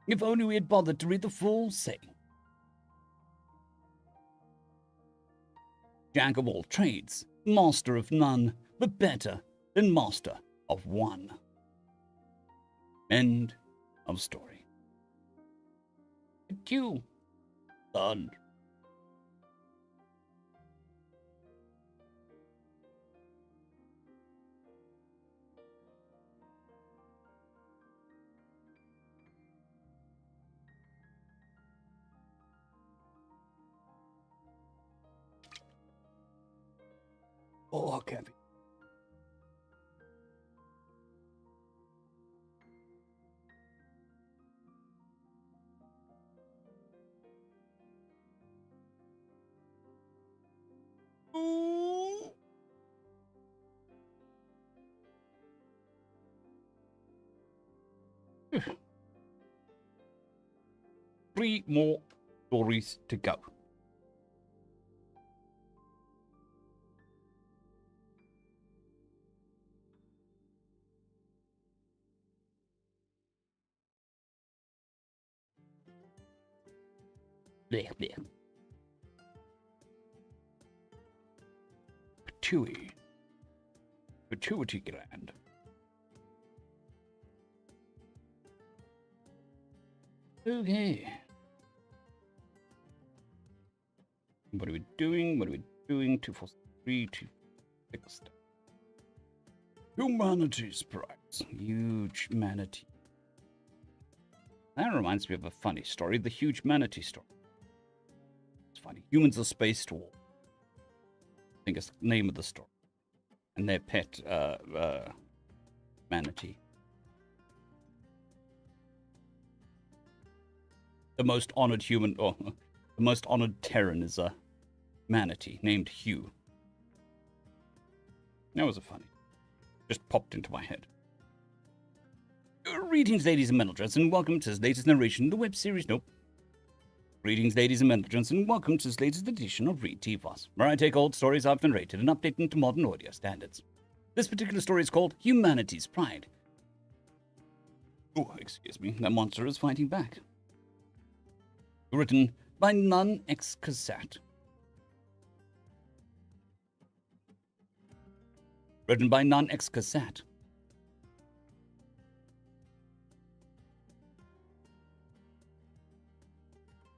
If only we had bothered to read the full saying. Jack of all trades, master of none, but better than master of one. End of story. Thank you. Done. Oh, Kevin. Three more stories to go. Blech, blech. Pituitary gland. Okay. What are we doing? 243, 246. Humanities prize. Huge manatee. That reminds me of a funny story, the huge manatee story. It's funny. Humans are space to war. I think it's the name of the story. And their pet manatee. The most honored human, or the most honored Terran is a manatee named Hugh. That was a funny. Just popped into my head. Greetings, ladies and gentlemen, and welcome to this latest narration in the web series. Nope. Greetings, ladies and gentlemen, and welcome to this latest edition of Read TVOS, where I take old stories I've narrated and update them to modern audio standards. This particular story is called Humanity's Pride. Oh, excuse me, that monster is fighting back. Written by Nun X Cassette. Written by Nun X Cassette.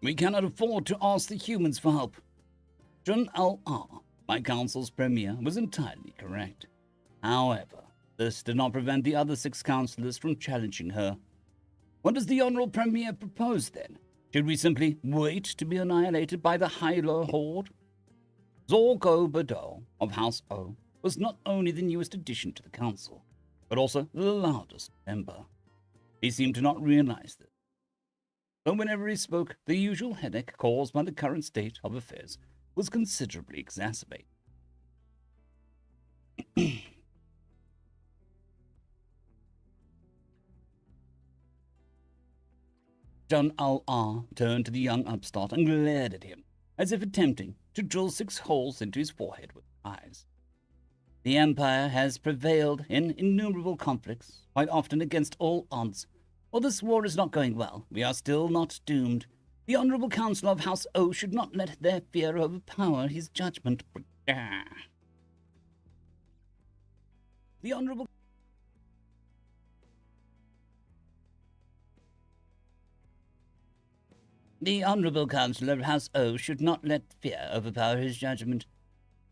We cannot afford to ask the humans for help. Jun Al-Ah, my council's premier, was entirely correct. However, this did not prevent the other 6 councillors from challenging her. What does the honorable premier propose then? Should we simply wait to be annihilated by the Hyler horde? Zorgo Badol of House O was not only the newest addition to the council, but also the loudest member. He seemed to not realize this. So whenever he spoke, the usual headache caused by the current state of affairs was considerably exacerbated. Jun Al-Ah turned to the young upstart and glared at him, as if attempting to drill 6 holes into his forehead with eyes. The Empire has prevailed in innumerable conflicts, quite often against all odds. While this war is not going well, we are still not doomed. The Honorable Council of House O should not let their fear overpower his judgment. Ah. The Honourable Councillor of House O should not let fear overpower his judgment.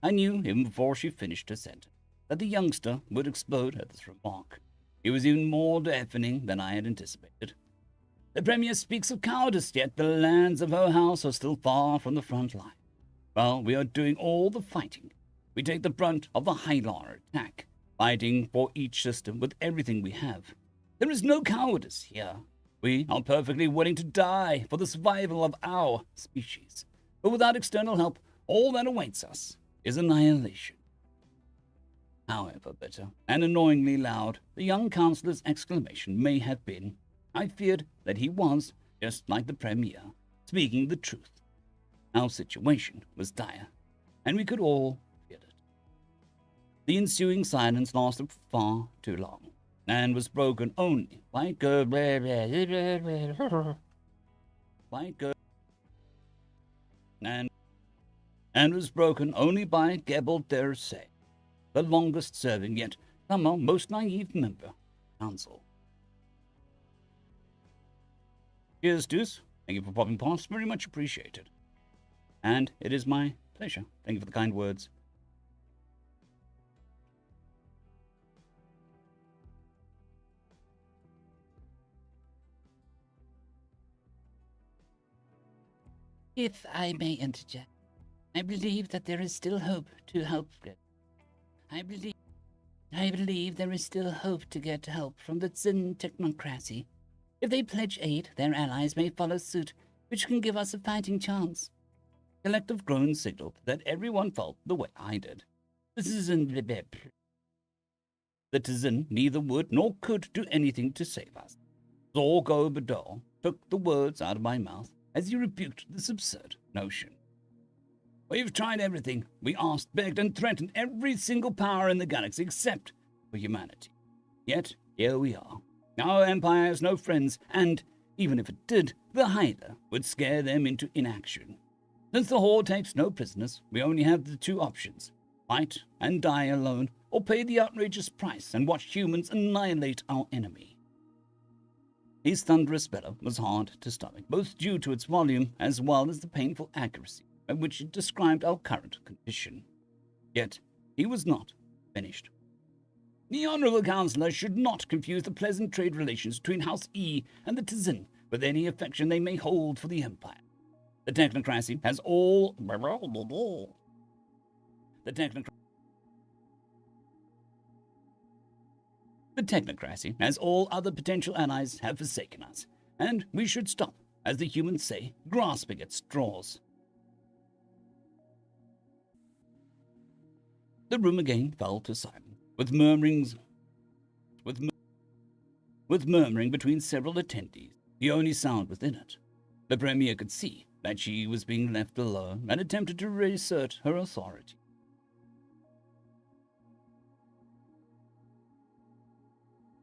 I knew, even before she finished her sentence, that the youngster would explode at this remark. It was even more deafening than I had anticipated. The Premier speaks of cowardice, yet the lands of her house are still far from the front line. Well, we are doing all the fighting. We take the brunt of the Hylar attack, fighting for each system with everything we have. There is no cowardice here. We are perfectly willing to die for the survival of our species. But without external help, all that awaits us is annihilation. However bitter and annoyingly loud the young councillor's exclamation may have been, I feared that he was, just like the Premier, speaking the truth. Our situation was dire, and we could all feel it. The ensuing silence lasted far too long, and was broken only by and was broken only by Gebel der Se, the longest-serving yet somehow most naive member of the council. Cheers, Deuce. Thank you for popping past. Very much appreciated. And it is my pleasure. Thank you for the kind words. If I may interject, I believe that there is still hope to help. I believe there is still hope to get help from the Zin technocracy. If they pledge aid, their allies may follow suit, which can give us a fighting chance. Collective groans signaled that everyone felt the way I did. The Tzin neither would nor could do anything to save us. Zorgo Bador took the words out of my mouth as he rebuked this absurd notion. We've tried everything. We asked, begged, and threatened every single power in the galaxy except for humanity. Yet, here we are. Our empire has no friends, and, even if it did, the Hyder would scare them into inaction. Since the Horde takes no prisoners, we only have the two options: fight and die alone, or pay the outrageous price and watch humans annihilate our enemy. His thunderous bellow was hard to stomach, both due to its volume as well as the painful accuracy at which it described our current condition. Yet, he was not finished. The Honourable Councillor should not confuse the pleasant trade relations between House E and the Tzin with any affection they may hold for the Empire. The technocracy has all... The technocracy, as all other potential allies, have forsaken us, and we should stop, as the humans say, grasping at straws. The room again fell to silence, with murmuring between several attendees, the only sound within it. The Premier could see that she was being left alone and attempted to reassert her authority.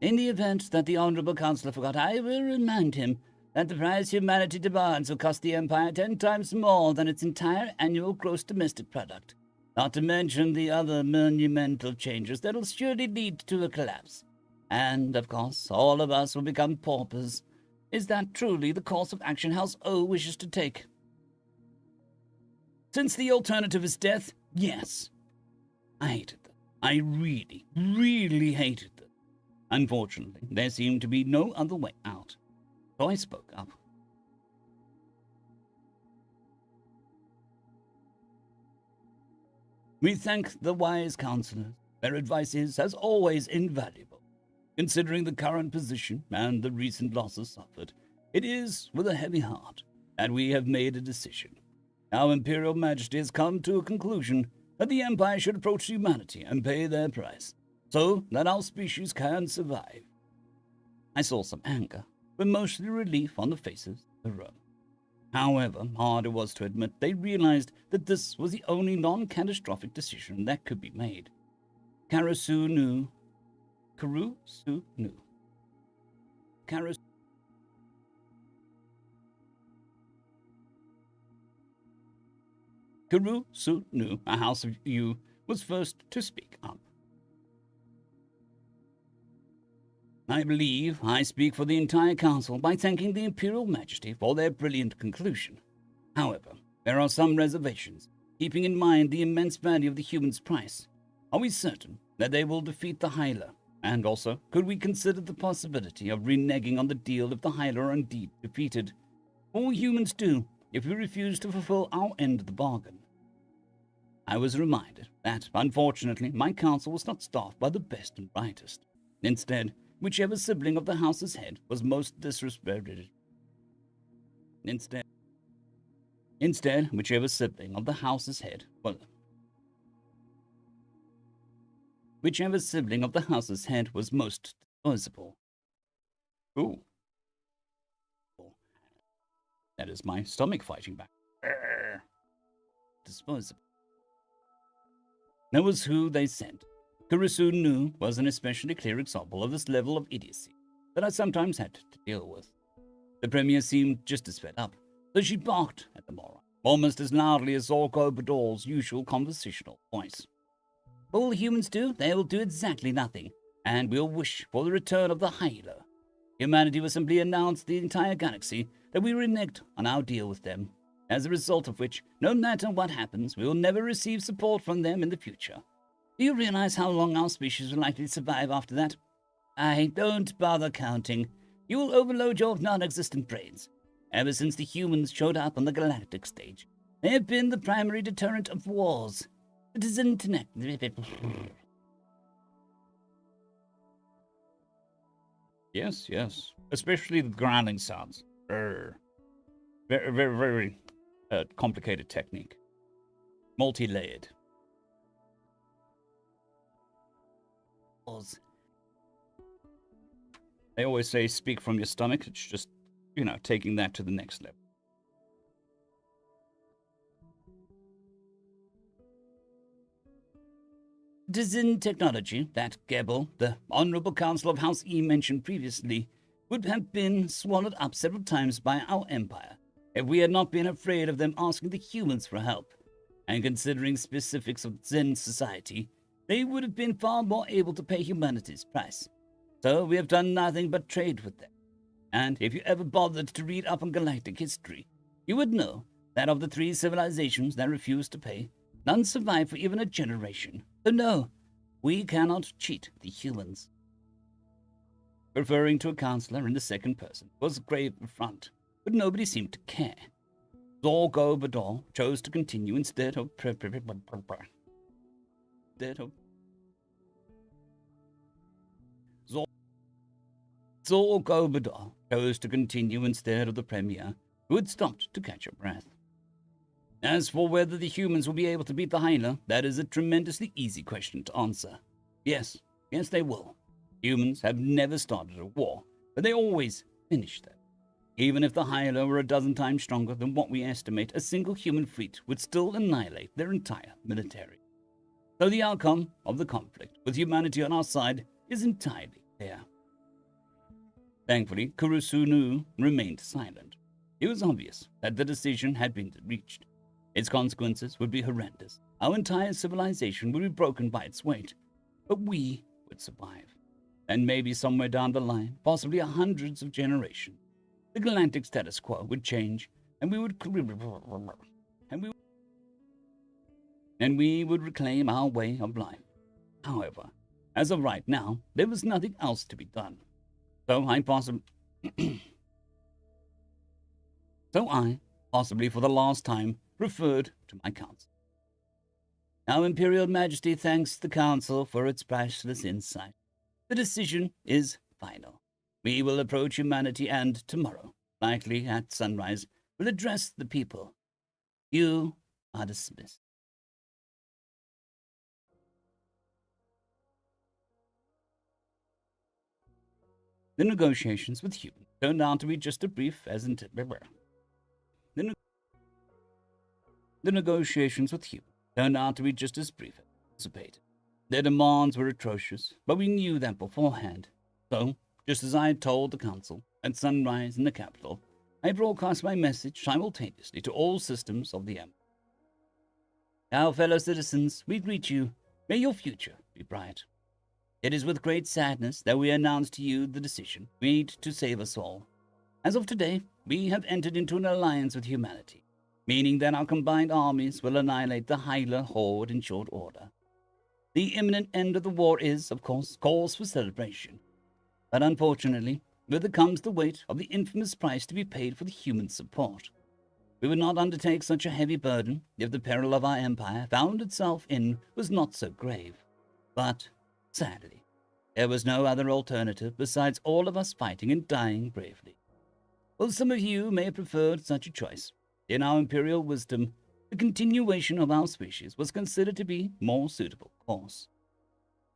In the event that the Honourable Councillor forgot, I will remind him that the price humanity demands will cost the Empire 10 times more than its entire annual gross domestic product, not to mention the other monumental changes that will surely lead to a collapse. And, of course, all of us will become paupers. Is that truly the course of action House O wishes to take? Since the alternative is death, yes. I hated them. I really, really hated them. Unfortunately, there seemed to be no other way out. So I spoke up. We thank the wise councillors. Their advice is, as always, invaluable. Considering the current position and the recent losses suffered, it is with a heavy heart that we have made a decision. Our Imperial Majesty has come to a conclusion that the Empire should approach humanity and pay their price, so that our species can survive. I saw some anger, but mostly relief on the faces of the room. However hard it was to admit, they realized that this was the only non-catastrophic decision that could be made. Karasu knew. Kuru-Su-Nu, a House of Yu, was first to speak up. I believe I speak for the entire council by thanking the Imperial Majesty for their brilliant conclusion. However, there are some reservations, keeping in mind the immense value of the human's price. Are we certain that they will defeat the Hyla? And also, could we consider the possibility of reneging on the deal if the Hyla are indeed defeated? All humans do if we refuse to fulfill our end of the bargain. I was reminded that, unfortunately, my council was not staffed by the best and brightest. Instead, whichever sibling of the house's head was most disrespected. Instead, whichever sibling of the house's head was most disposable. Ooh. That is my stomach fighting back. Disposable. That was who they sent. Kuru-Su-Nu was an especially clear example of this level of idiocy that I sometimes had to deal with. The Premier seemed just as fed up, though she barked at the moron, almost as loudly as Zorko Bador's usual conversational voice. All humans do, they will do exactly nothing, and we'll wish for the return of the Hyla. Humanity will simply announce to the entire galaxy that we reneged on our deal with them, as a result of which, no matter what happens, we will never receive support from them in the future. Do you realize how long our species will likely survive after that? Don't bother counting. You will overload your non-existent brains. Ever since the humans showed up on the galactic stage, they have been the primary deterrent of wars. It is internet. Yes. Especially the grinding sounds. Very, very complicated technique. Multi-layered. They always say speak from your stomach. It's just, taking that to the next level. It is in technology that Gebel, the Honorable Council of House E mentioned previously, would have been swallowed up several times by our empire if we had not been afraid of them asking the humans for help. And considering specifics of Zen society, they would have been far more able to pay humanity's price. So we have done nothing but trade with them. And if you ever bothered to read up on galactic history, you would know that of the 3 civilizations that refused to pay, none survived for even a generation. So no, we cannot cheat the humans. Referring to a counselor in the second person was a grave affront, but nobody seemed to care. Zorgo Bador chose to continue instead of Zorgo Bador chose to continue instead of the Premier, who had stopped to catch her breath. As for whether the humans will be able to beat the Hyla, that is a tremendously easy question to answer. Yes, they will. Humans have never started a war, but they always finish them. Even if the Hyla were a dozen times stronger than what we estimate, a single human fleet would still annihilate their entire military. So the outcome of the conflict, with humanity on our side, is entirely clear. Thankfully, Kuru-Su-Nu remained silent. It was obvious that the decision had been reached. Its consequences would be horrendous. Our entire civilization would be broken by its weight. But we would survive. And maybe somewhere down the line, possibly hundreds of generations, the galactic status quo would change, and we would reclaim our way of life. However, as of right now, there was nothing else to be done. So I, possibly for the last time, referred to my council. Now, Imperial Majesty thanks the council for its priceless insight. The decision is final. We will approach humanity and tomorrow, likely at sunrise, will address the people. You are dismissed. The negotiations with humans turned out to be just as brief as anticipated. Their demands were atrocious, but we knew that beforehand. So, just as I had told the council, at sunrise in the capital, I broadcast my message simultaneously to all systems of the Empire. Our fellow citizens, we greet you. May your future be bright. It is with great sadness that we announce to you the decision made to save us all. As of today, we have entered into an alliance with humanity, meaning that our combined armies will annihilate the Hyla horde in short order. The imminent end of the war is, of course, cause for celebration. But unfortunately, with it comes the weight of the infamous price to be paid for the human support. We would not undertake such a heavy burden if the peril of our empire found itself in was not so grave. But, sadly, there was no other alternative besides all of us fighting and dying bravely. While some of you may have preferred such a choice, in our imperial wisdom, the continuation of our species was considered to be more suitable course.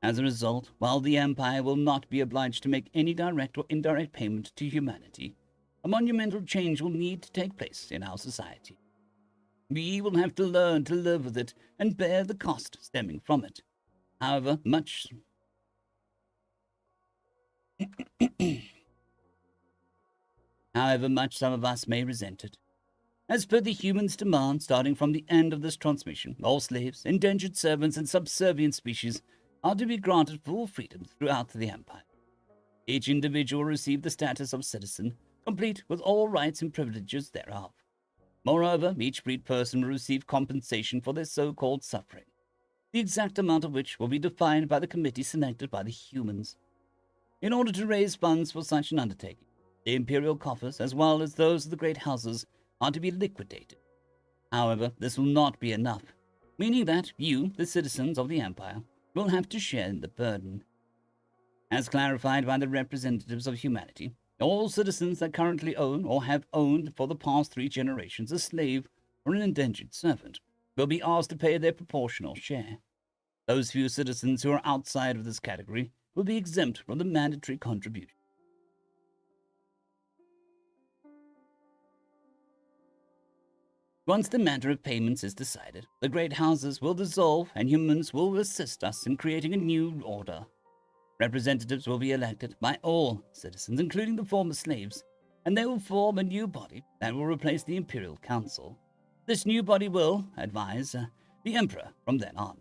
As a result, while the Empire will not be obliged to make any direct or indirect payment to humanity, a monumental change will need to take place in our society. We will have to learn to live with it and bear the cost stemming from it. However much some of us may resent it. As per the humans' demand, starting from the end of this transmission, all slaves, indentured servants, and subservient species are to be granted full freedom throughout the Empire. Each individual will receive the status of citizen, complete with all rights and privileges thereof. Moreover, each freed person will receive compensation for their so-called suffering, the exact amount of which will be defined by the committee selected by the humans. In order to raise funds for such an undertaking, the imperial coffers, as well as those of the great houses, are to be liquidated. However, this will not be enough, meaning that you, the citizens of the Empire, will have to share in the burden. As clarified by the representatives of humanity, all citizens that currently own or have owned for the past 3 generations a slave or an indentured servant will be asked to pay their proportional share. Those few citizens who are outside of this category will be exempt from the mandatory contribution. Once the matter of payments is decided, the great houses will dissolve and humans will assist us in creating a new order. Representatives will be elected by all citizens, including the former slaves, and they will form a new body that will replace the Imperial Council. This new body will advise the Emperor from then on.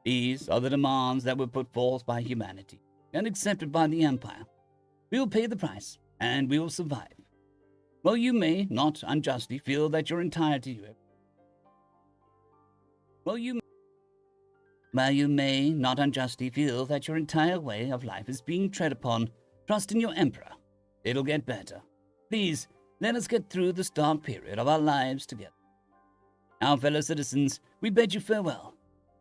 These are the demands that were put forth by humanity and accepted by the Empire. We will pay the price, and we will survive. While you may not unjustly feel that your entire way of life is being tread upon, trust in your Emperor. It'll get better. Please, let us get through this dark period of our lives together. Our fellow citizens, we bid you farewell.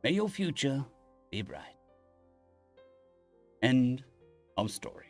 May your future be bright. End of story.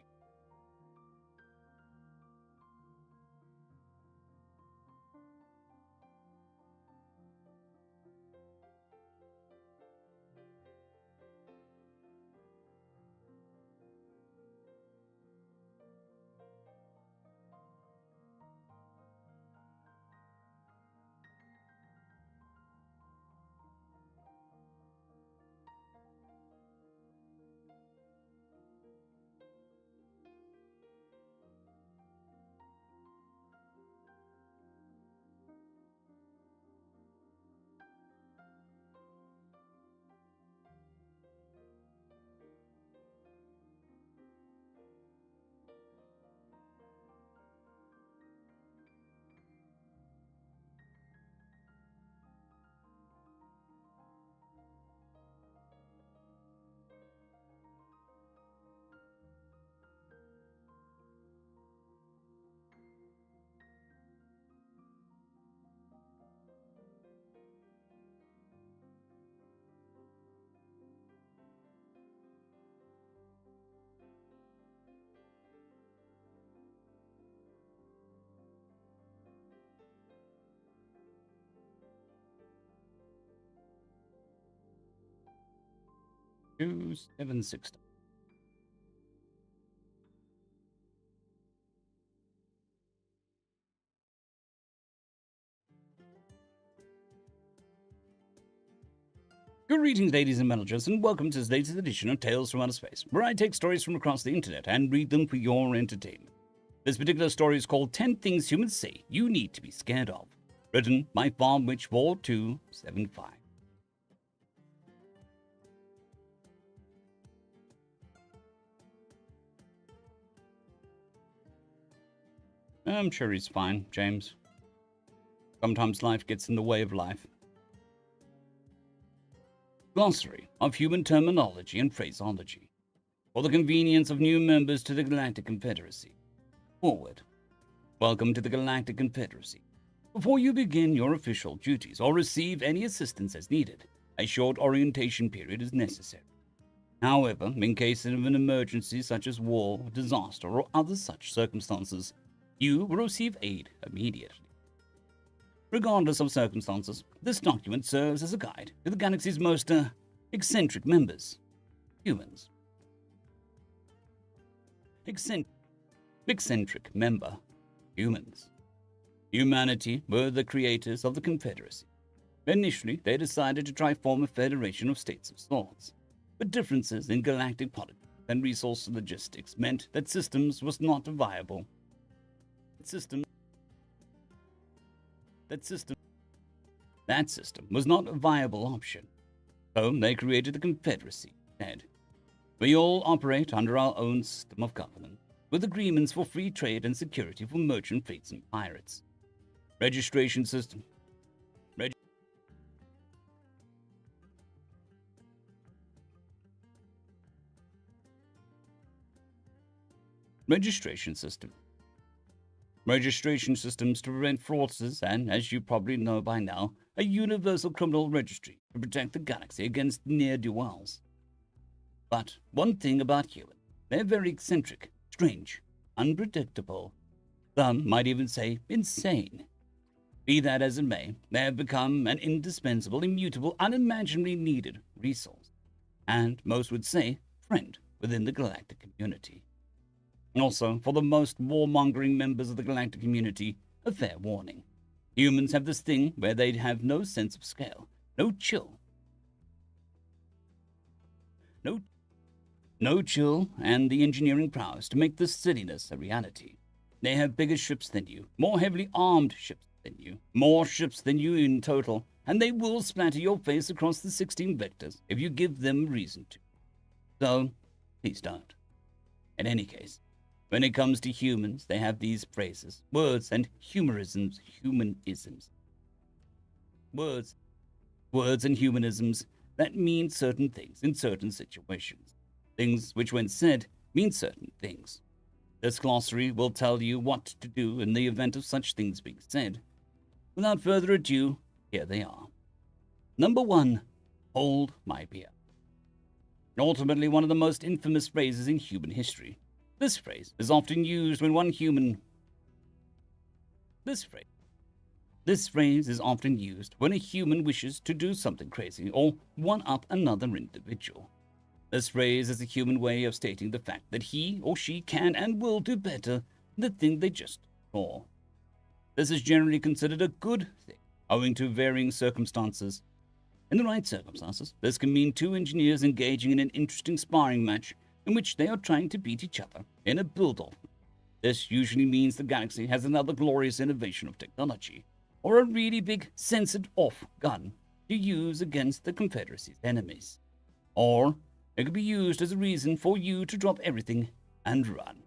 Two, 7, 6. Greetings, ladies and managers, and welcome to this latest edition of Tales from Outer Space, where I take stories from across the internet and read them for your entertainment. This particular story is called 10 Things Humans Say You Need to Be Scared Of, written by Farm Witch 4275. I'm sure he's fine, James. Sometimes life gets in the way of life. Glossary of human terminology and phraseology. For the convenience of new members to the Galactic Confederacy. Forward. Welcome to the Galactic Confederacy. Before you begin your official duties or receive any assistance as needed, a short orientation period is necessary. However, in case of an emergency such as war, disaster, or other such circumstances, you will receive aid immediately. Regardless of circumstances, this document serves as a guide to the galaxy's most eccentric members, humans. Eccentric member, humans. Humanity were the creators of the Confederacy. Initially, they decided to try form a federation of states of sorts, but differences in galactic politics and resource logistics meant that systems was not viable. That system was not a viable option. So they created the Confederacy instead. We all operate under our own system of government, with agreements for free trade and security for merchant fleets and pirates. Registration system. Registration system. Registration systems to prevent fraudsters and, as you probably know by now, a universal criminal registry to protect the galaxy against ne'er-do-wells. But one thing about humans, they're very eccentric, strange, unpredictable. Some might even say insane. Be that as it may, they have become an indispensable, immutable, unimaginably needed resource, and most would say friend within the galactic community. Also, for the most warmongering members of the galactic community, a fair warning. Humans have this thing where they have no sense of scale, no chill. No chill and the engineering prowess to make this silliness a reality. They have bigger ships than you, more heavily armed ships than you, more ships than you in total, and they will splatter your face across the 16 vectors if you give them reason to. So, please don't. In any case, when it comes to humans, they have these phrases, words, and humanisms. Words and humanisms that mean certain things in certain situations. Things which, when said, mean certain things. This glossary will tell you what to do in the event of such things being said. Without further ado, here they are. Number 1. Hold my beer. Ultimately one of the most infamous phrases in human history. This phrase is often used when This phrase is often used when a human wishes to do something crazy or one-up another individual. This phrase is a human way of stating the fact that he or she can and will do better than the thing they just saw. This is generally considered a good thing, owing to varying circumstances. In the right circumstances, this can mean two engineers engaging in an interesting sparring match in which they are trying to beat each other in a build-off. This usually means the galaxy has another glorious innovation of technology, or a really big censored-off gun to use against the Confederacy's enemies. Or it could be used as a reason for you to drop everything and run.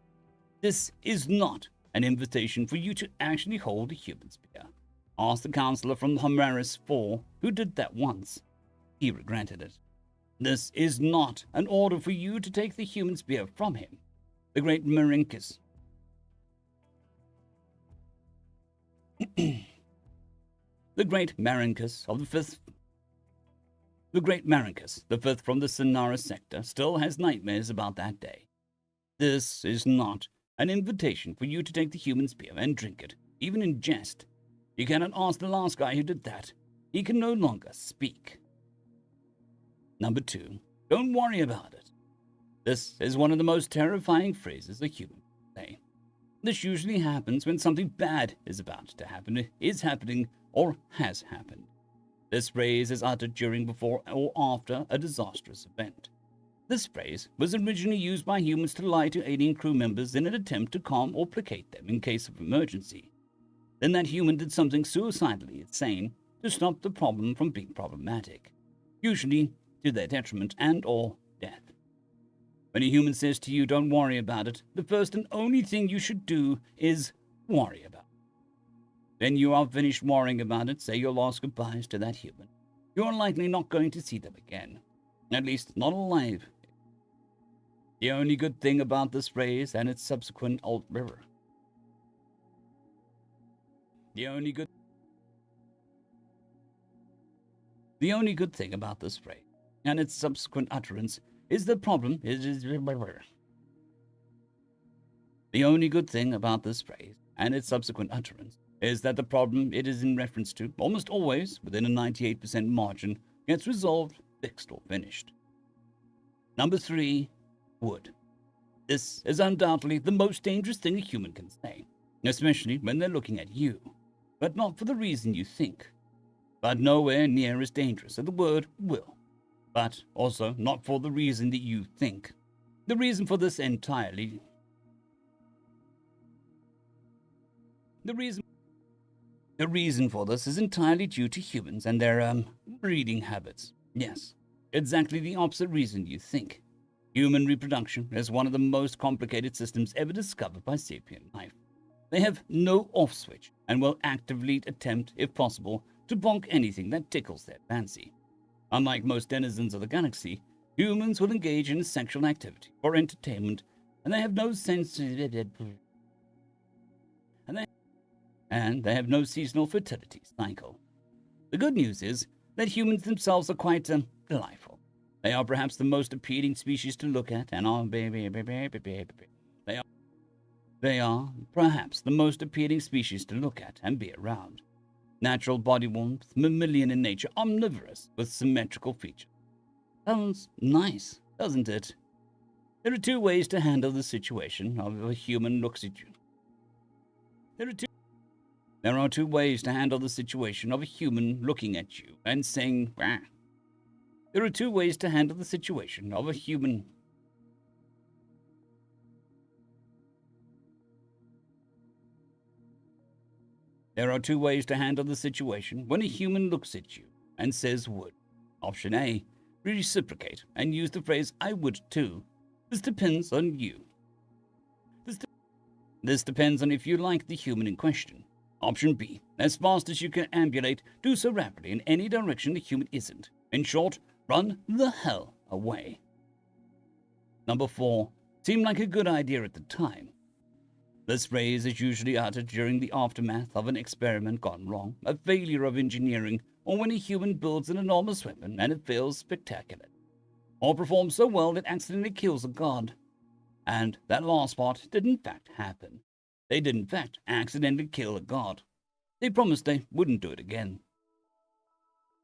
This is not an invitation for you to actually hold a human spear. Ask the counselor from Homaris 4 who did that once. He regretted it. This is not an order for you to take the human spear from him. The great Marinkus. The great Marinkus, the fifth from the Sonara sector, still has nightmares about that day. This is not an invitation for you to take the human spear and drink it, even in jest. You cannot ask the last guy who did that. He can no longer speak. Number 2, don't worry about it. This is one of the most terrifying phrases a human can say. This usually happens when something bad is about to happen, is happening, or has happened. This phrase is uttered during, before, or after a disastrous event. This phrase was originally used by humans to lie to alien crew members in an attempt to calm or placate them in case of emergency. Then that human did something suicidally insane to stop the problem from being problematic, usually to their detriment and or death. When a human says to you, don't worry about it, the first and only thing you should do is worry about it. When you are finished worrying about it, say your last goodbyes to that human. You're likely not going to see them again. At least, not alive. The only good thing about this phrase and its subsequent The only good thing about this phrase and its subsequent utterance is the problem The only good thing about this phrase and its subsequent utterance is that the problem it is in reference to, almost always within a 98% margin, gets resolved, fixed, or finished. Number 3, would. This is undoubtedly the most dangerous thing a human can say, especially when they're looking at you, but not for the reason you think. But nowhere near as dangerous as the word will, but also not for the reason that you think. The reason for this entirely The reason for this is entirely due to humans and their breeding habits. Yes, exactly the opposite reason you think. Human reproduction is one of the most complicated systems ever discovered by sapient life. They have no off switch and will actively attempt, if possible, to bonk anything that tickles their fancy. Unlike most denizens of the galaxy, humans will engage in sexual activity for entertainment, and they have no seasonal fertility cycle. The good news is that humans themselves are quite delightful. They are perhaps the most appealing species to look at, and they are perhaps the most appealing species to look at and be around. Natural body warmth, mammalian in nature, omnivorous with symmetrical features. Sounds nice, doesn't it? There are 2 ways to handle the situation of a human looks at you. There are 2 ways to handle the situation of a human looking at you and saying, "Wah." There are 2 ways to handle the situation of a human. There are 2 ways to handle the situation when a human looks at you and says would. Option A, reciprocate and use the phrase I would too. This depends on you. This depends on if you like the human in question. Option B, as fast as you can ambulate, do so rapidly in any direction the human isn't. In short, run the hell away. Number 4, seemed like a good idea at the time. This phrase is usually uttered during the aftermath of an experiment gone wrong, a failure of engineering, or when a human builds an enormous weapon and it fails spectacularly, or performs so well it accidentally kills a god. And that last part did in fact happen. They did in fact accidentally kill a god. They promised they wouldn't do it again.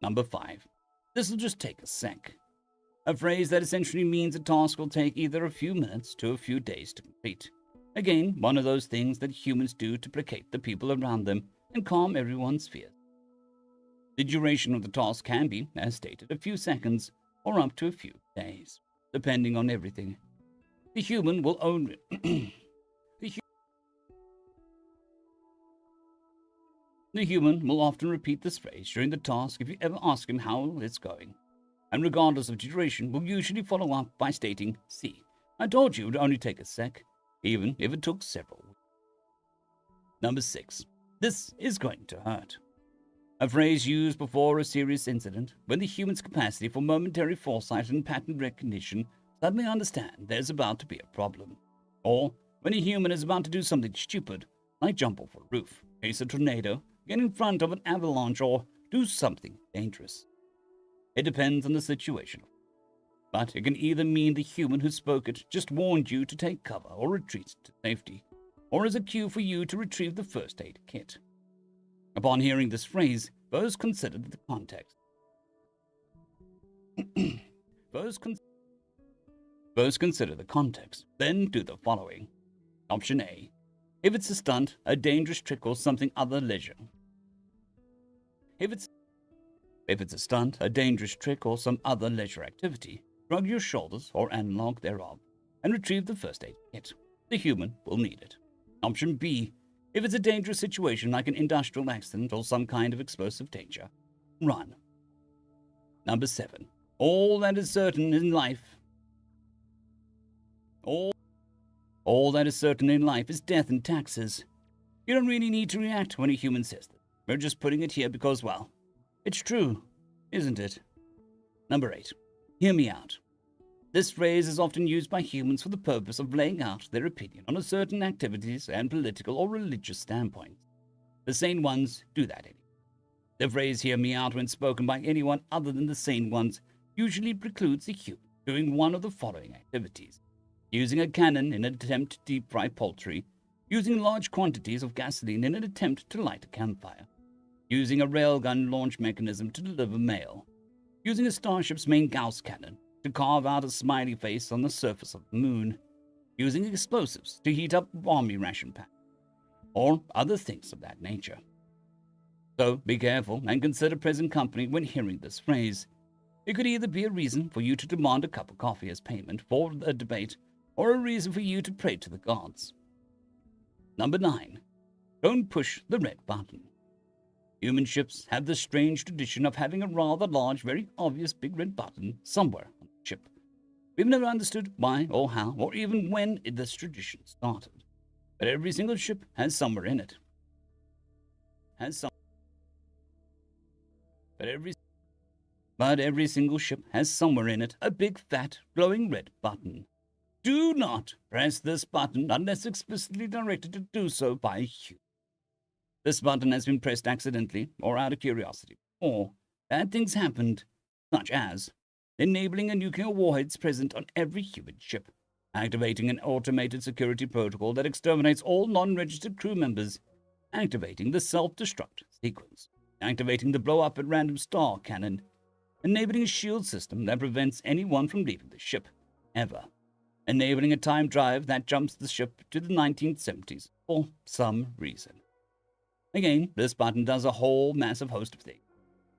Number 5. This'll just take a sec. A phrase that essentially means a task will take either a few minutes to a few days to complete. Again, one of those things that humans do to placate the people around them and calm everyone's fears. The duration of the task can be, as stated, a few seconds or up to a few days, depending on everything. The human will only The human will often repeat this phrase during the task if you ever ask him how it's going, and regardless of duration, will usually follow up by stating, "See, I told you it would only take a sec," even if it took several weeks. Number 6. This is going to hurt. A phrase used before a serious incident, when the human's capacity for momentary foresight and pattern recognition suddenly understand there's about to be a problem. Or when a human is about to do something stupid, like jump off a roof, face a tornado, get in front of an avalanche, or do something dangerous. It depends on the situation. But it can either mean the human who spoke it just warned you to take cover or retreat to safety, or as a cue for you to retrieve the first aid kit. Upon hearing this phrase, first consider the context. First consider the context, then do the following. Option A. If it's a stunt, a dangerous trick, or something other leisure. If it's a stunt, a dangerous trick, or some other leisure activity, shrug your shoulders or analog thereof, and retrieve the first aid kit. The human will need it. Option B. If it's a dangerous situation like an industrial accident or some kind of explosive danger, run. Number 7. All that is certain in life is death and taxes. You don't really need to react when a human says this. We're just putting it here because, well, it's true, isn't it? Number 8. Hear me out. This phrase is often used by humans for the purpose of laying out their opinion on a certain activities and political or religious standpoints. The sane ones do that anyway. The phrase hear me out when spoken by anyone other than the sane ones usually precludes the human doing one of the following activities: using a cannon in an attempt to deep fry poultry, using large quantities of gasoline in an attempt to light a campfire, using a railgun launch mechanism to deliver mail, using a starship's main Gauss cannon to carve out a smiley face on the surface of the moon, using explosives to heat up army ration packs, or other things of that nature. So be careful and consider present company when hearing this phrase. It could either be a reason for you to demand a cup of coffee as payment for a debate, or a reason for you to pray to the gods. Number 9. Don't push the red button. Human ships have the strange tradition of having a rather large, very obvious big red button somewhere on the ship. We've never understood why or how or even when this tradition started. But every single ship has somewhere in it. But every single ship has somewhere in it a big, fat, glowing red button. Do not press this button unless explicitly directed to do so by a human. This button has been pressed accidentally or out of curiosity, or bad things happened, such as enabling a nuclear warheads present on every human ship, activating an automated security protocol that exterminates all non-registered crew members, activating the self-destruct sequence, activating the blow-up at random star cannon, enabling a shield system that prevents anyone from leaving the ship, ever, enabling a time drive that jumps the ship to the 1970s for some reason. Again, this button does a whole massive host of things.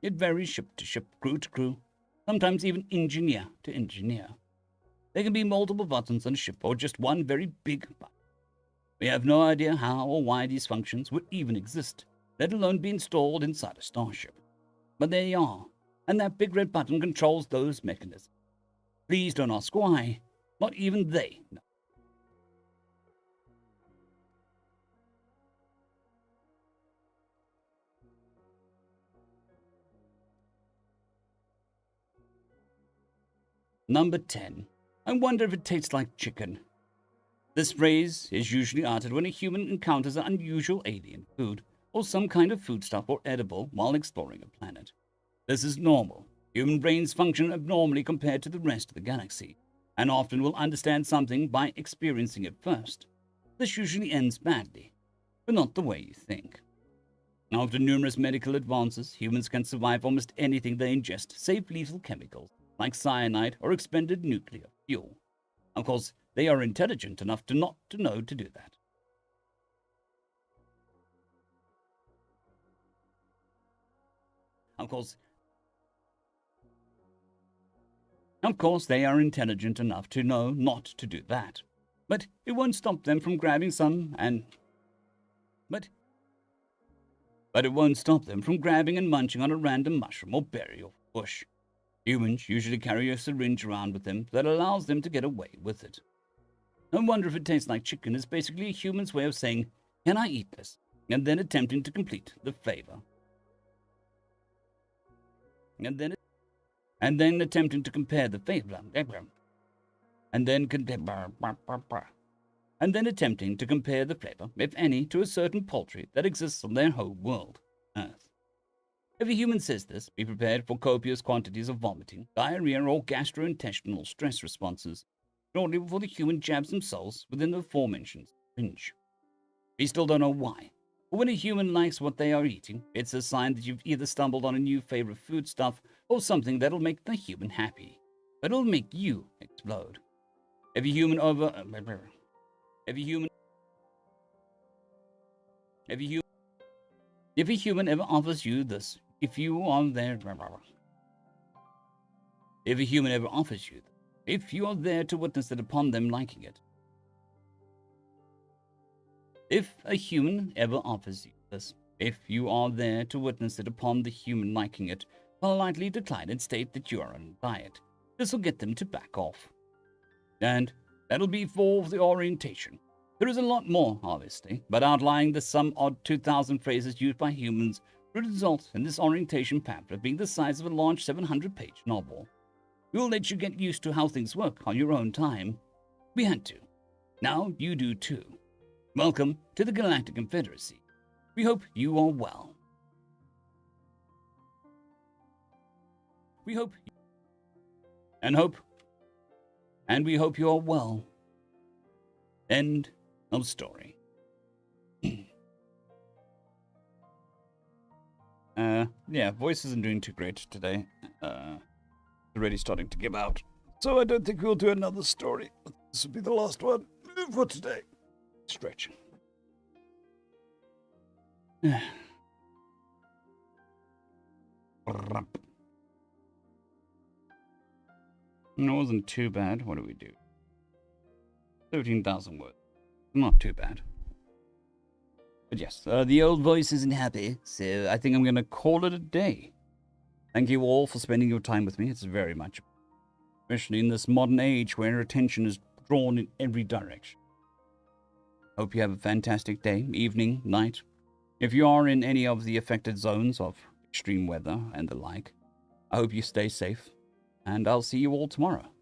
It varies ship to ship, crew to crew, sometimes even engineer to engineer. There can be multiple buttons on a ship or just one very big button. We have no idea how or why these functions would even exist, let alone be installed inside a starship. But there they are, and that big red button controls those mechanisms. Please don't ask why, not even they know. Number 10. I wonder if it tastes like chicken. This phrase is usually uttered when a human encounters an unusual alien food, or some kind of foodstuff or edible while exploring a planet. This is normal. Human brains function abnormally compared to the rest of the galaxy, and often will understand something by experiencing it first. This usually ends badly, but not the way you think. After numerous medical advances, humans can survive almost anything they ingest, save lethal chemicals like cyanide or expended nuclear fuel. Of course, they are intelligent enough to not to know to do that. Of course, they are intelligent enough to know not to do that. But it won't stop them from grabbing some and... But it won't stop them from grabbing and munching on a random mushroom or berry or bush. Humans usually carry a syringe around with them that allows them to get away with it. I wonder if it tastes like chicken is basically a human's way of saying, can I eat this? And then attempting to complete the flavor. And then attempting to compare the flavor. And then attempting to compare the flavor, if any, to a certain poultry that exists on their home world, Earth. If a human says this, be prepared for copious quantities of vomiting, diarrhea, or gastrointestinal stress responses shortly before the human jabs themselves within the aforementioned syringe. We still don't know why, but when a human likes what they are eating, it's a sign that you've either stumbled on a new favorite foodstuff or something that'll make the human happy, but it'll make you explode. If a human ever offers you this, if you are there to witness it upon them liking it. If a human ever offers you this, if you are there to witness it upon the human liking it, politely decline and state that you are on a diet. This will get them to back off. And that'll be for the orientation. There is a lot more, obviously, but outlining the some odd 2,000 phrases used by humans would result in this orientation pamphlet being the size of a large 700-page novel. We will let you get used to how things work on your own time. We had to. Now you do too. Welcome to the Galactic Confederacy. We hope you are well. We hope we hope you are well. End of story. Yeah, voice isn't doing too great today. Already starting to give out. So I don't think we'll do another story. This will be the last one for today. Stretch. No, it wasn't too bad. What do we do? 13,000 words. Not too bad. But yes, the old voice isn't happy, so I think I'm going to call it a day. Thank you all for spending your time with me. It's very much, especially in this modern age where attention is drawn in every direction. Hope you have a fantastic day, evening, night. If you are in any of the affected zones of extreme weather and the like, I hope you stay safe, and I'll see you all tomorrow.